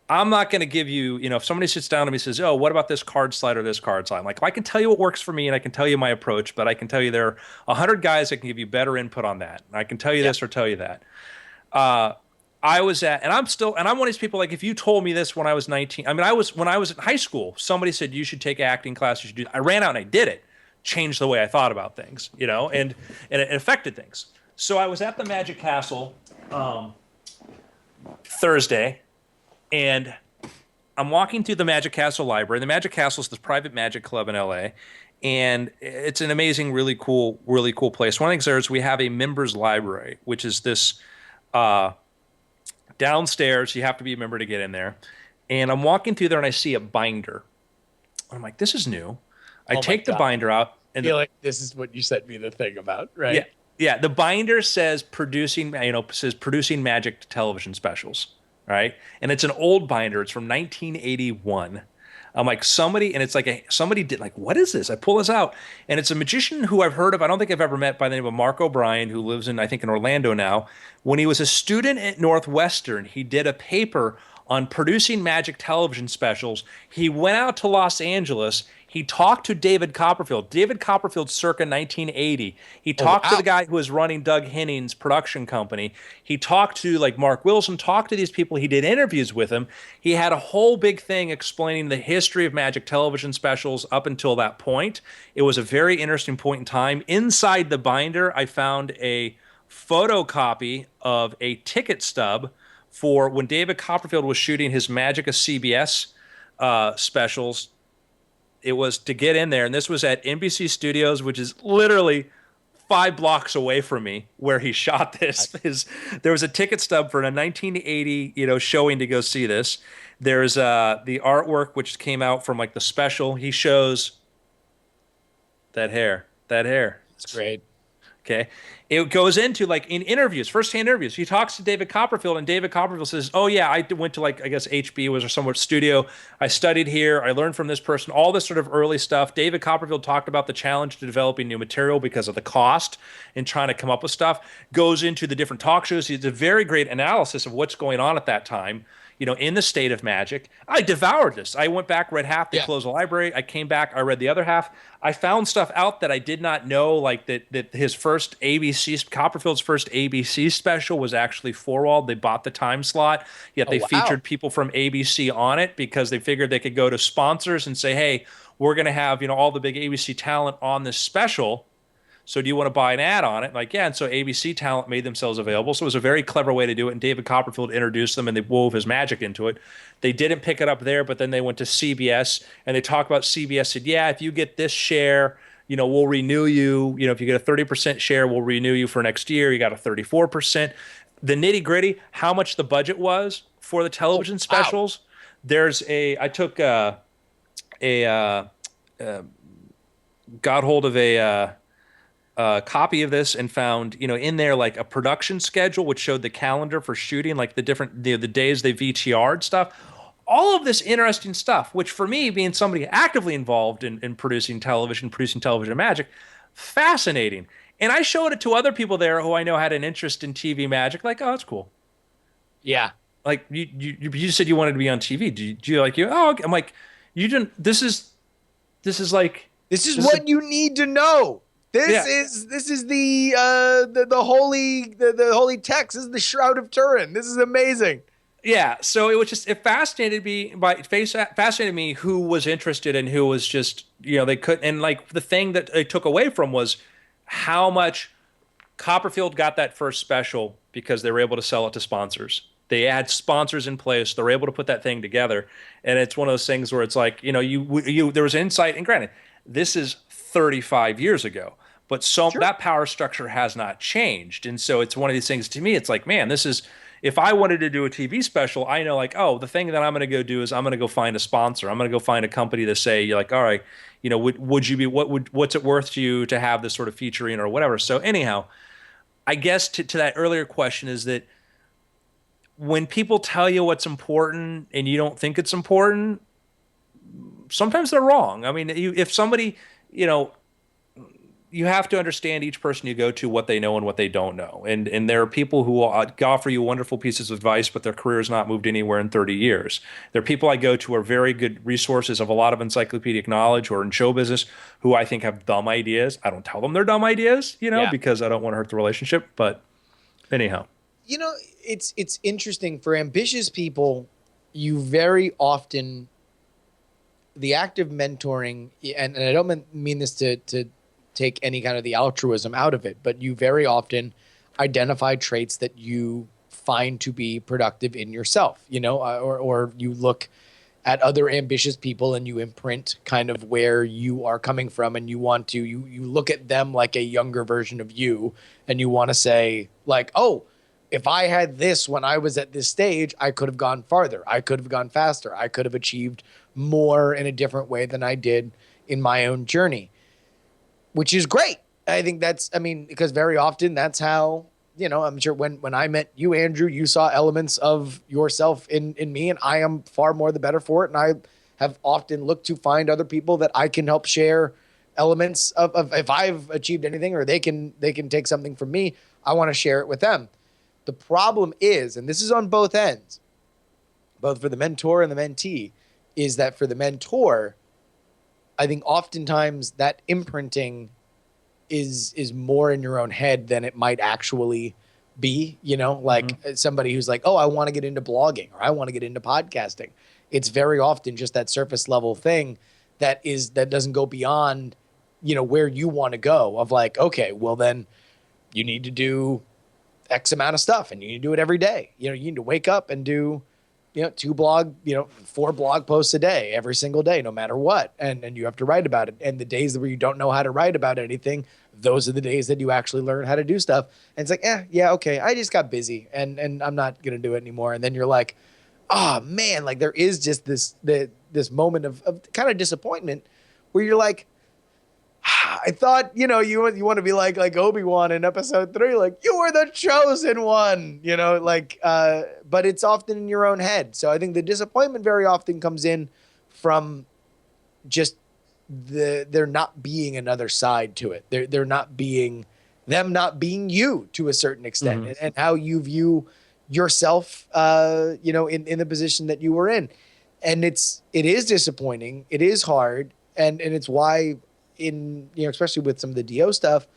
I'm not going to give you, if somebody sits down to me and says, oh, what about this card slide or this card slide? I'm like, I can tell you what works for me, and I can tell you my approach, but I can tell you there are 100 guys that can give you better input on that. And I can tell you this or tell you that. I'm one of these people, like, if you told me this when I was 19, when I was in high school, somebody said, you should take acting class, you should do that. I ran out and I did it. Changed the way I thought about things, and it affected things. So I was at the Magic Castle Thursday, and I'm walking through the Magic Castle library. The Magic Castle is this private magic club in LA, and it's an amazing, really cool place. One of the things there is we have a members library, which is this downstairs. You have to be a member to get in there. And I'm walking through there and I see a binder. I'm like, this is new. I take the binder out. And I feel like this is what you sent me the thing about, right? Yeah. Yeah. The binder says producing magic television specials. Right. And it's an old binder. It's from 1981. I'm like, somebody did, like, what is this? I pull this out, and it's a magician who I've heard of. I don't think I've ever met, by the name of Mark O'Brien, who lives in Orlando now. When he was a student at Northwestern, he did a paper on producing magic television specials. He went out to Los Angeles. He talked to David Copperfield. David Copperfield circa 1980. He talked to the guy who was running Doug Henning's production company. He talked to, like, Mark Wilson, talked to these people. He did interviews with him. He had a whole big thing explaining the history of magic television specials up until that point. It was a very interesting point in time. Inside the binder, I found a photocopy of a ticket stub for when David Copperfield was shooting his Magic of CBS specials. It was to get in there, and this was at NBC Studios, which is literally 5 blocks away from me, where he shot this. There was a ticket stub for a 1980, showing to go see this. There's the artwork, which came out from, like, the special. He shows that hair. It's great. Okay. It goes into, like, in interviews, firsthand interviews. He talks to David Copperfield, and David Copperfield says, oh, yeah, I went to, like, I guess HB was or somewhere studio. I studied here. I learned from this person, all this sort of early stuff. David Copperfield talked about the challenge to developing new material because of the cost and trying to come up with stuff. Goes into the different talk shows. He did a very great analysis of what's going on at that time, in the state of magic. I devoured this. I went back, read half, they closed the library. I came back, I read the other half. I found stuff out that I did not know, like that his first Copperfield's first ABC special was actually Forwald. They bought the time slot, yet they featured people from ABC on it because they figured they could go to sponsors and say, hey, we're going to have, all the big ABC talent on this special. So do you want to buy an ad on it? Like, yeah. And so ABC talent made themselves available. So it was a very clever way to do it. And David Copperfield introduced them, and they wove his magic into it. They didn't pick it up there, but then they went to CBS, and they talked about CBS said, yeah, if you get this share, we'll renew you. If you get a 30% share, we'll renew you for next year. You got a 34%. The nitty gritty, how much the budget was for the television specials. I took got hold of a copy of this and found, in there, like, a production schedule which showed the calendar for shooting, like the different the days they VTR'd stuff. All of this interesting stuff, which for me, being somebody actively involved in producing television magic, fascinating. And I showed it to other people there who I know had an interest in TV magic, like, oh, that's cool. Yeah. Like, you said you wanted to be on TV. Do you like you? Oh, I'm like, you didn't. This is what you need to know. This is the holy text. This is the Shroud of Turin. This is amazing. Yeah. So it fascinated me who was interested and who was just, they couldn't. And, like, the thing that they took away from was how much Copperfield got that first special because they were able to sell it to sponsors. They had sponsors in place. They were able to put that thing together. And it's one of those things where it's like, there was insight. And granted, this is 35 years ago. But that power structure has not changed. And so it's one of these things, to me, it's like, man, this is, if I wanted to do a TV special, I know like, oh, the thing that I'm going to go do is I'm going to go find a sponsor. I'm going to go find a company to say, you're like, all right, you know, would you be, what's it worth to you to have this sort of featuring or whatever? So anyhow, I guess to that earlier question is that when people tell you what's important and you don't think it's important, sometimes they're wrong. I mean, if somebody, you know, you have to understand each person you go to, what they know and what they don't know. And there are people who offer you wonderful pieces of advice, but their career has not moved anywhere in 30 years. There are people I go to who are very good resources of a lot of encyclopedic knowledge or in show business who I think have dumb ideas. I don't tell them they're dumb ideas, you know, because I don't want to hurt the relationship. But anyhow. You know, it's interesting for ambitious people. You very often, the act of mentoring, and I don't mean this to take any kind of the altruism out of it, but you very often identify traits that you find to be productive in yourself, you know, or you look at other ambitious people and you imprint kind of where you are coming from, and you want to, you look at them like a younger version of you, and you want to say like, oh, if I had this when I was at this stage, I could have gone farther. I could have gone faster. I could have achieved more in a different way than I did in my own journey, which is great. I think because very often that's how, you know, I'm sure when I met you, Andrew, you saw elements of yourself in me, and I am far more the better for it. And I have often looked to find other people that I can help share elements of if I've achieved anything or they can take something from me, I want to share it with them. The problem is, and this is on both ends, both for the mentor and the mentee, is that for the mentor, I think oftentimes that imprinting is more in your own head than it might actually be, you know, like somebody who's like, oh, I want to get into blogging or I want to get into podcasting. It's very often just that surface level thing that doesn't go beyond, you know, where you want to go of like, okay, well then you need to do X amount of stuff and you need to do it every day. You know, you need to wake up and do, you know, 4 blog posts a day, every single day, no matter what. And you have to write about it. And the days where you don't know how to write about anything, those are the days that you actually learn how to do stuff. And it's like, yeah, okay, I just got busy and I'm not going to do it anymore. And then you're like, oh man, like there is just this moment of kind of disappointment where you're like, I thought, you know, you want to be like Obi-Wan in episode 3, like you were the chosen one, you know, like, but it's often in your own head. So I think the disappointment very often comes in from just there not being another side to it. There not being you to a certain extent, and how you view yourself, you know, in the position that you were in. And it is disappointing. It is hard. And it's why, in, you know, especially with some of the DO stuff,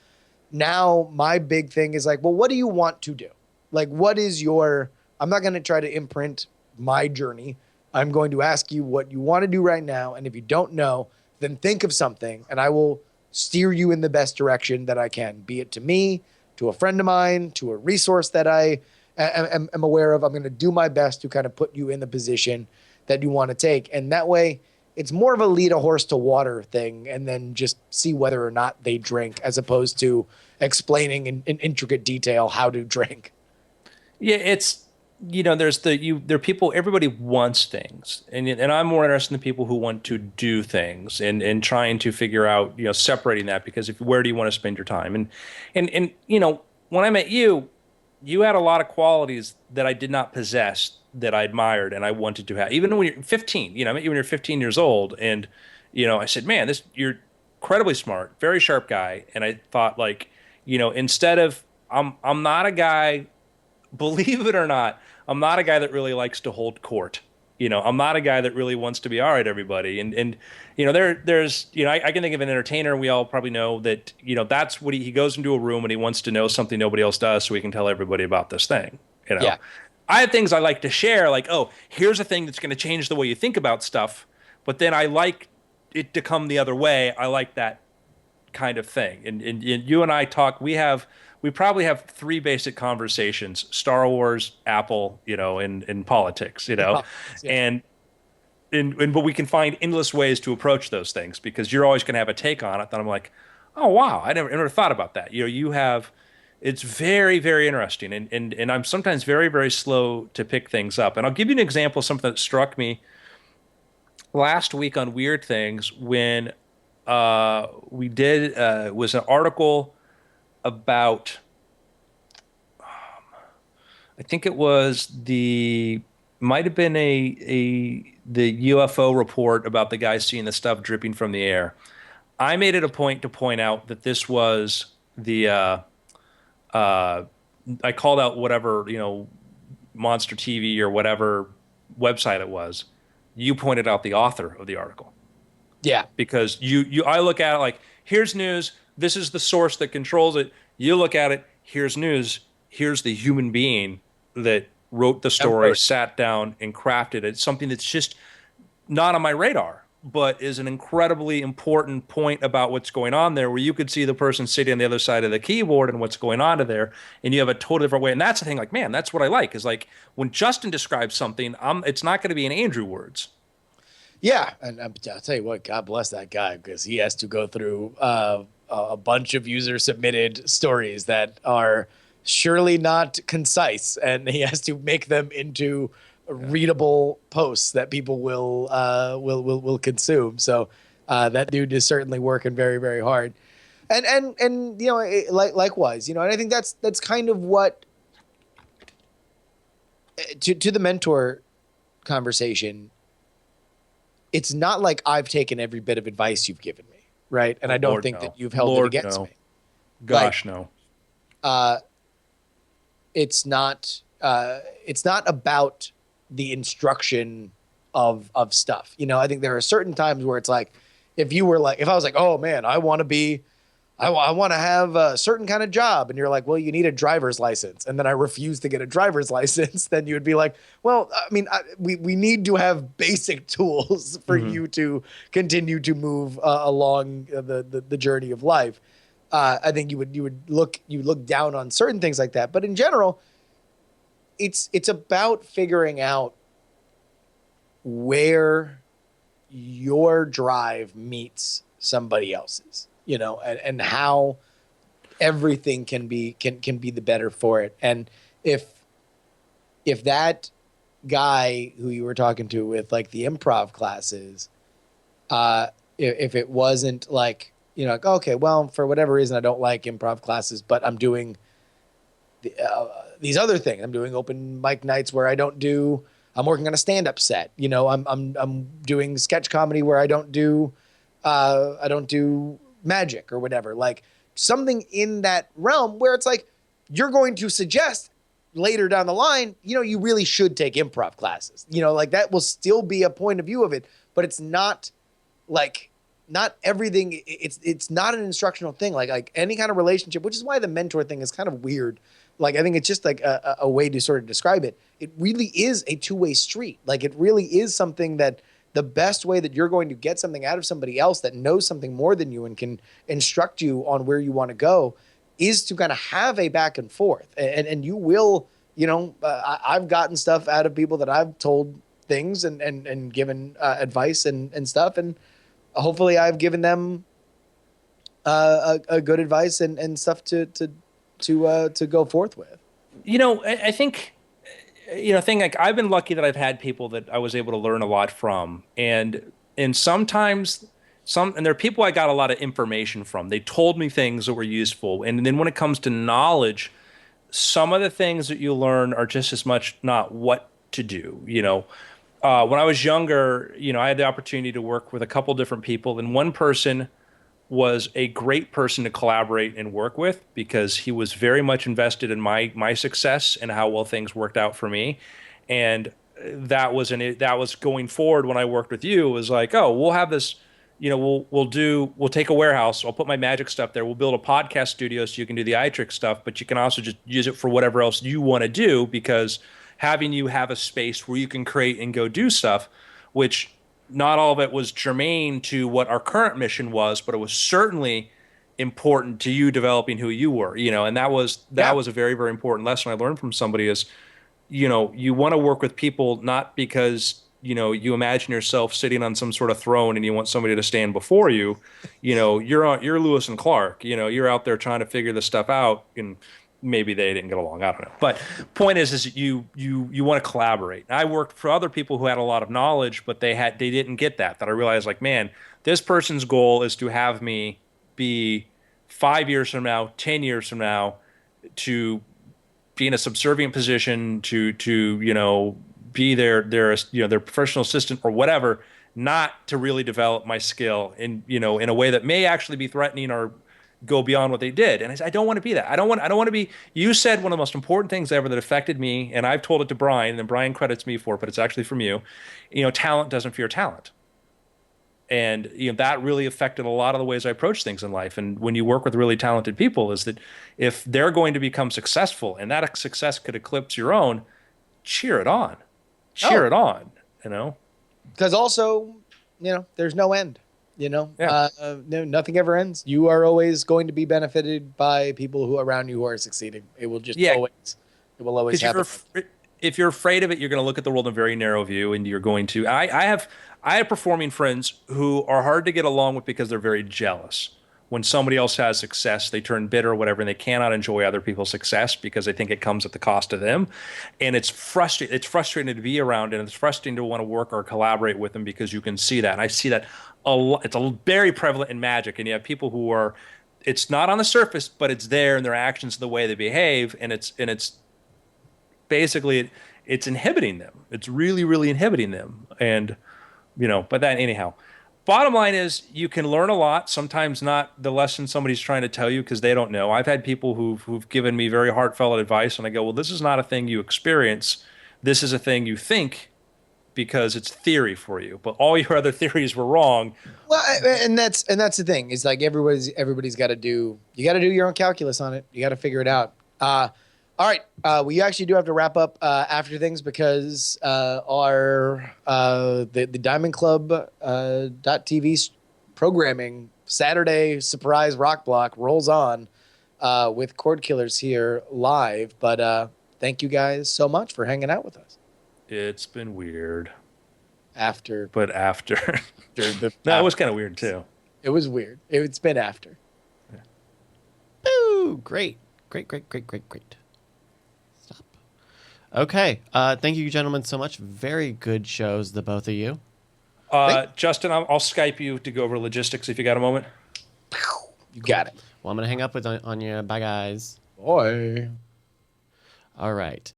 now my big thing is like, well, what do you want to do? Like, what is I'm not going to try to imprint my journey. I'm going to ask you what you want to do right now. And if you don't know, then think of something and I will steer you in the best direction that I can, be it to me, to a friend of mine, to a resource that I am aware of. I'm going to do my best to kind of put you in the position that you want to take. And that way, it's more of a lead a horse to water thing and then just see whether or not they drink, as opposed to explaining in intricate detail how to drink. Yeah, it's, you know, there are people, everybody wants things. And I'm more interested in the people who want to do things and trying to figure out, you know, separating that, because where do you want to spend your time? And you know, when I met you, you had a lot of qualities that I did not possess that I admired and I wanted to have. Even when you're 15, you know, I met you when you're 15 years old, and, you know, I said, man, you're incredibly smart, very sharp guy. And I thought, like, you know, instead of, I'm not a guy, believe it or not, I'm not a guy that really likes to hold court. You know, I'm not a guy that really wants to be, all right, everybody. And you know, there's, you know, I can think of an entertainer, we all probably know that, you know, that's what he goes into a room and he wants to know something nobody else does so he can tell everybody about this thing, you know. Yeah. I have things I like to share, like, oh, here's a thing that's going to change the way you think about stuff, but then I like it to come the other way. I like that kind of thing. And you and I talk, we probably have 3 basic conversations: Star Wars, Apple, you know, and politics, you know. Yeah. But we can find endless ways to approach those things because you're always going to have a take on it that I'm like, oh wow, I never thought about that. You know, It's very, very interesting, and I'm sometimes very, very slow to pick things up. And I'll give you an example of something that struck me last week on Weird Things when we did was an article about I think it was might have been the UFO report about the guy seeing the stuff dripping from the air. I made it a point to point out that this was the I called out whatever, Monster TV or whatever website it was. You pointed out the author of the article. Yeah. Because I look at it like, here's news, this is the source that controls it. You look at it, here's news, here's the human being that wrote the story, sat down and crafted it. It's something that's just not on my radar, but is an incredibly important point about what's going on there, where you could see the person sitting on the other side of the keyboard and what's going on to there, and you have a totally different way. And that's the thing, like, man, that's what I like, is like when Justin describes something, it's not going to be in Andrew words. Yeah, and I'll tell you what, God bless that guy, because he has to go through a bunch of user-submitted stories that are surely not concise, and he has to make them into readable posts that people will consume. So that dude is certainly working very, very hard, and likewise, and I think that's kind of what to the mentor conversation. It's not like I've taken every bit of advice you've given me, right? And I don't think that you've held it against me. Gosh, no. It's not about the instruction of stuff. I think there are certain times where it's like, if I was like, oh man, I want to have a certain kind of job, and you're like, well, you need a driver's license, and then I refuse to get a driver's license, then you would be like, well, I mean, we need to have basic tools for you to continue to move along the journey of life. I think you would look down on certain things like that, but in general, it's about figuring out where your drive meets somebody else's, and how everything can be the better for it. And if that guy who you were talking to with like the improv classes, if it wasn't like, like, okay, well, for whatever reason, I don't like improv classes, but I'm doing these other things. I'm doing open mic nights where I'm working on a stand-up set. I'm doing sketch comedy where I don't do magic or whatever. Like something in that realm where it's like you're going to suggest later down the line, you really should take improv classes. Like that will still be a point of view of it, but it's not like not everything. It's not an instructional thing. Like any kind of relationship, which is why the mentor thing is kind of weird. Like, I think it's just like a way to sort of describe it. It really is a two-way street. Like, it really is something that the best way that you're going to get something out of somebody else that knows something more than you and can instruct you on where you want to go is to kind of have a back and forth. And you will, I've gotten stuff out of people that I've told things and given advice and stuff. And hopefully I've given them a good advice and stuff to go forth with. I think, thing like I've been lucky that I've had people that I was able to learn a lot from, and sometimes there are people I got a lot of information from. They told me things that were useful, and then when it comes to knowledge, some of the things that you learn are just as much not what to do. When I was younger, I had the opportunity to work with a couple different people, and one person was a great person to collaborate and work with because he was very much invested in my success and how well things worked out for me. And that was going forward when I worked with you. It was like, oh, we'll have this, we'll take a warehouse. I'll put my magic stuff there. We'll build a podcast studio so you can do the iTrix stuff, but you can also just use it for whatever else you want to do, because having you have a space where you can create and go do stuff, which not all of it was germane to what our current mission was, but it was certainly important to you developing who you were, and that was a very, very important lesson I learned from somebody is, you want to work with people not because, you imagine yourself sitting on some sort of throne and you want somebody to stand before you, you're Lewis and Clark, you're out there trying to figure this stuff out, and maybe they didn't get along. I don't know. But point is you want to collaborate. And I worked for other people who had a lot of knowledge, but they didn't get that. That I realized, like, man, this person's goal is to have me be 5 years from now, 10 years from now, to be in a subservient position, to be their professional assistant or whatever, not to really develop my skill in a way that may actually be threatening or go beyond what they did. And I said, I don't want to be that. I don't want to be. You said one of the most important things ever that affected me, and I've told it to Brian, and Brian credits me for it, but it's actually from you. Talent doesn't fear talent. And that really affected a lot of the ways I approach things in life. And when you work with really talented people, is that if they're going to become successful and that success could eclipse your own, cheer it on. Cheer it on, Because also, there's no end. Yeah. No, nothing ever ends. You are always going to be benefited by people who are around you who are succeeding. It will just always happen. If you're afraid of it, you're going to look at the world in a very narrow view, and you're going to. I have performing friends who are hard to get along with because they're very jealous. When somebody else has success, they turn bitter or whatever, and they cannot enjoy other people's success because they think it comes at the cost of them. And it's frustrating. It's frustrating to be around, and it's frustrating to want to work or collaborate with them because you can see that. And I see that a lot. It's very prevalent in magic, and you have people who are. It's not on the surface, but it's there in their actions, the way they behave, and it's basically it's inhibiting them. It's really, really inhibiting them, and But then anyhow. Bottom line is you can learn a lot, sometimes not the lesson somebody's trying to tell you because they don't know. I've had people who've given me very heartfelt advice, and I go, well, this is not a thing you experience. This is a thing you think because it's theory for you. But all your other theories were wrong. Well, and that's the thing. It's like everybody's got to do your own calculus on it. You got to figure it out. All right, we actually do have to wrap up after things because our the Diamond Club .TV programming Saturday surprise rock block rolls on with Chord Killers here live. But thank you guys so much for hanging out with us. It's been weird. After it was kind of weird too. It was weird. It's been after. Yeah. Boo! Great. Stop. Okay. Thank you, gentlemen, so much. Very good shows, the both of you. Justin, I'll Skype you to go over logistics if you got a moment. You got it. Well, I'm going to hang up on you. Bye, guys. Boy. All right.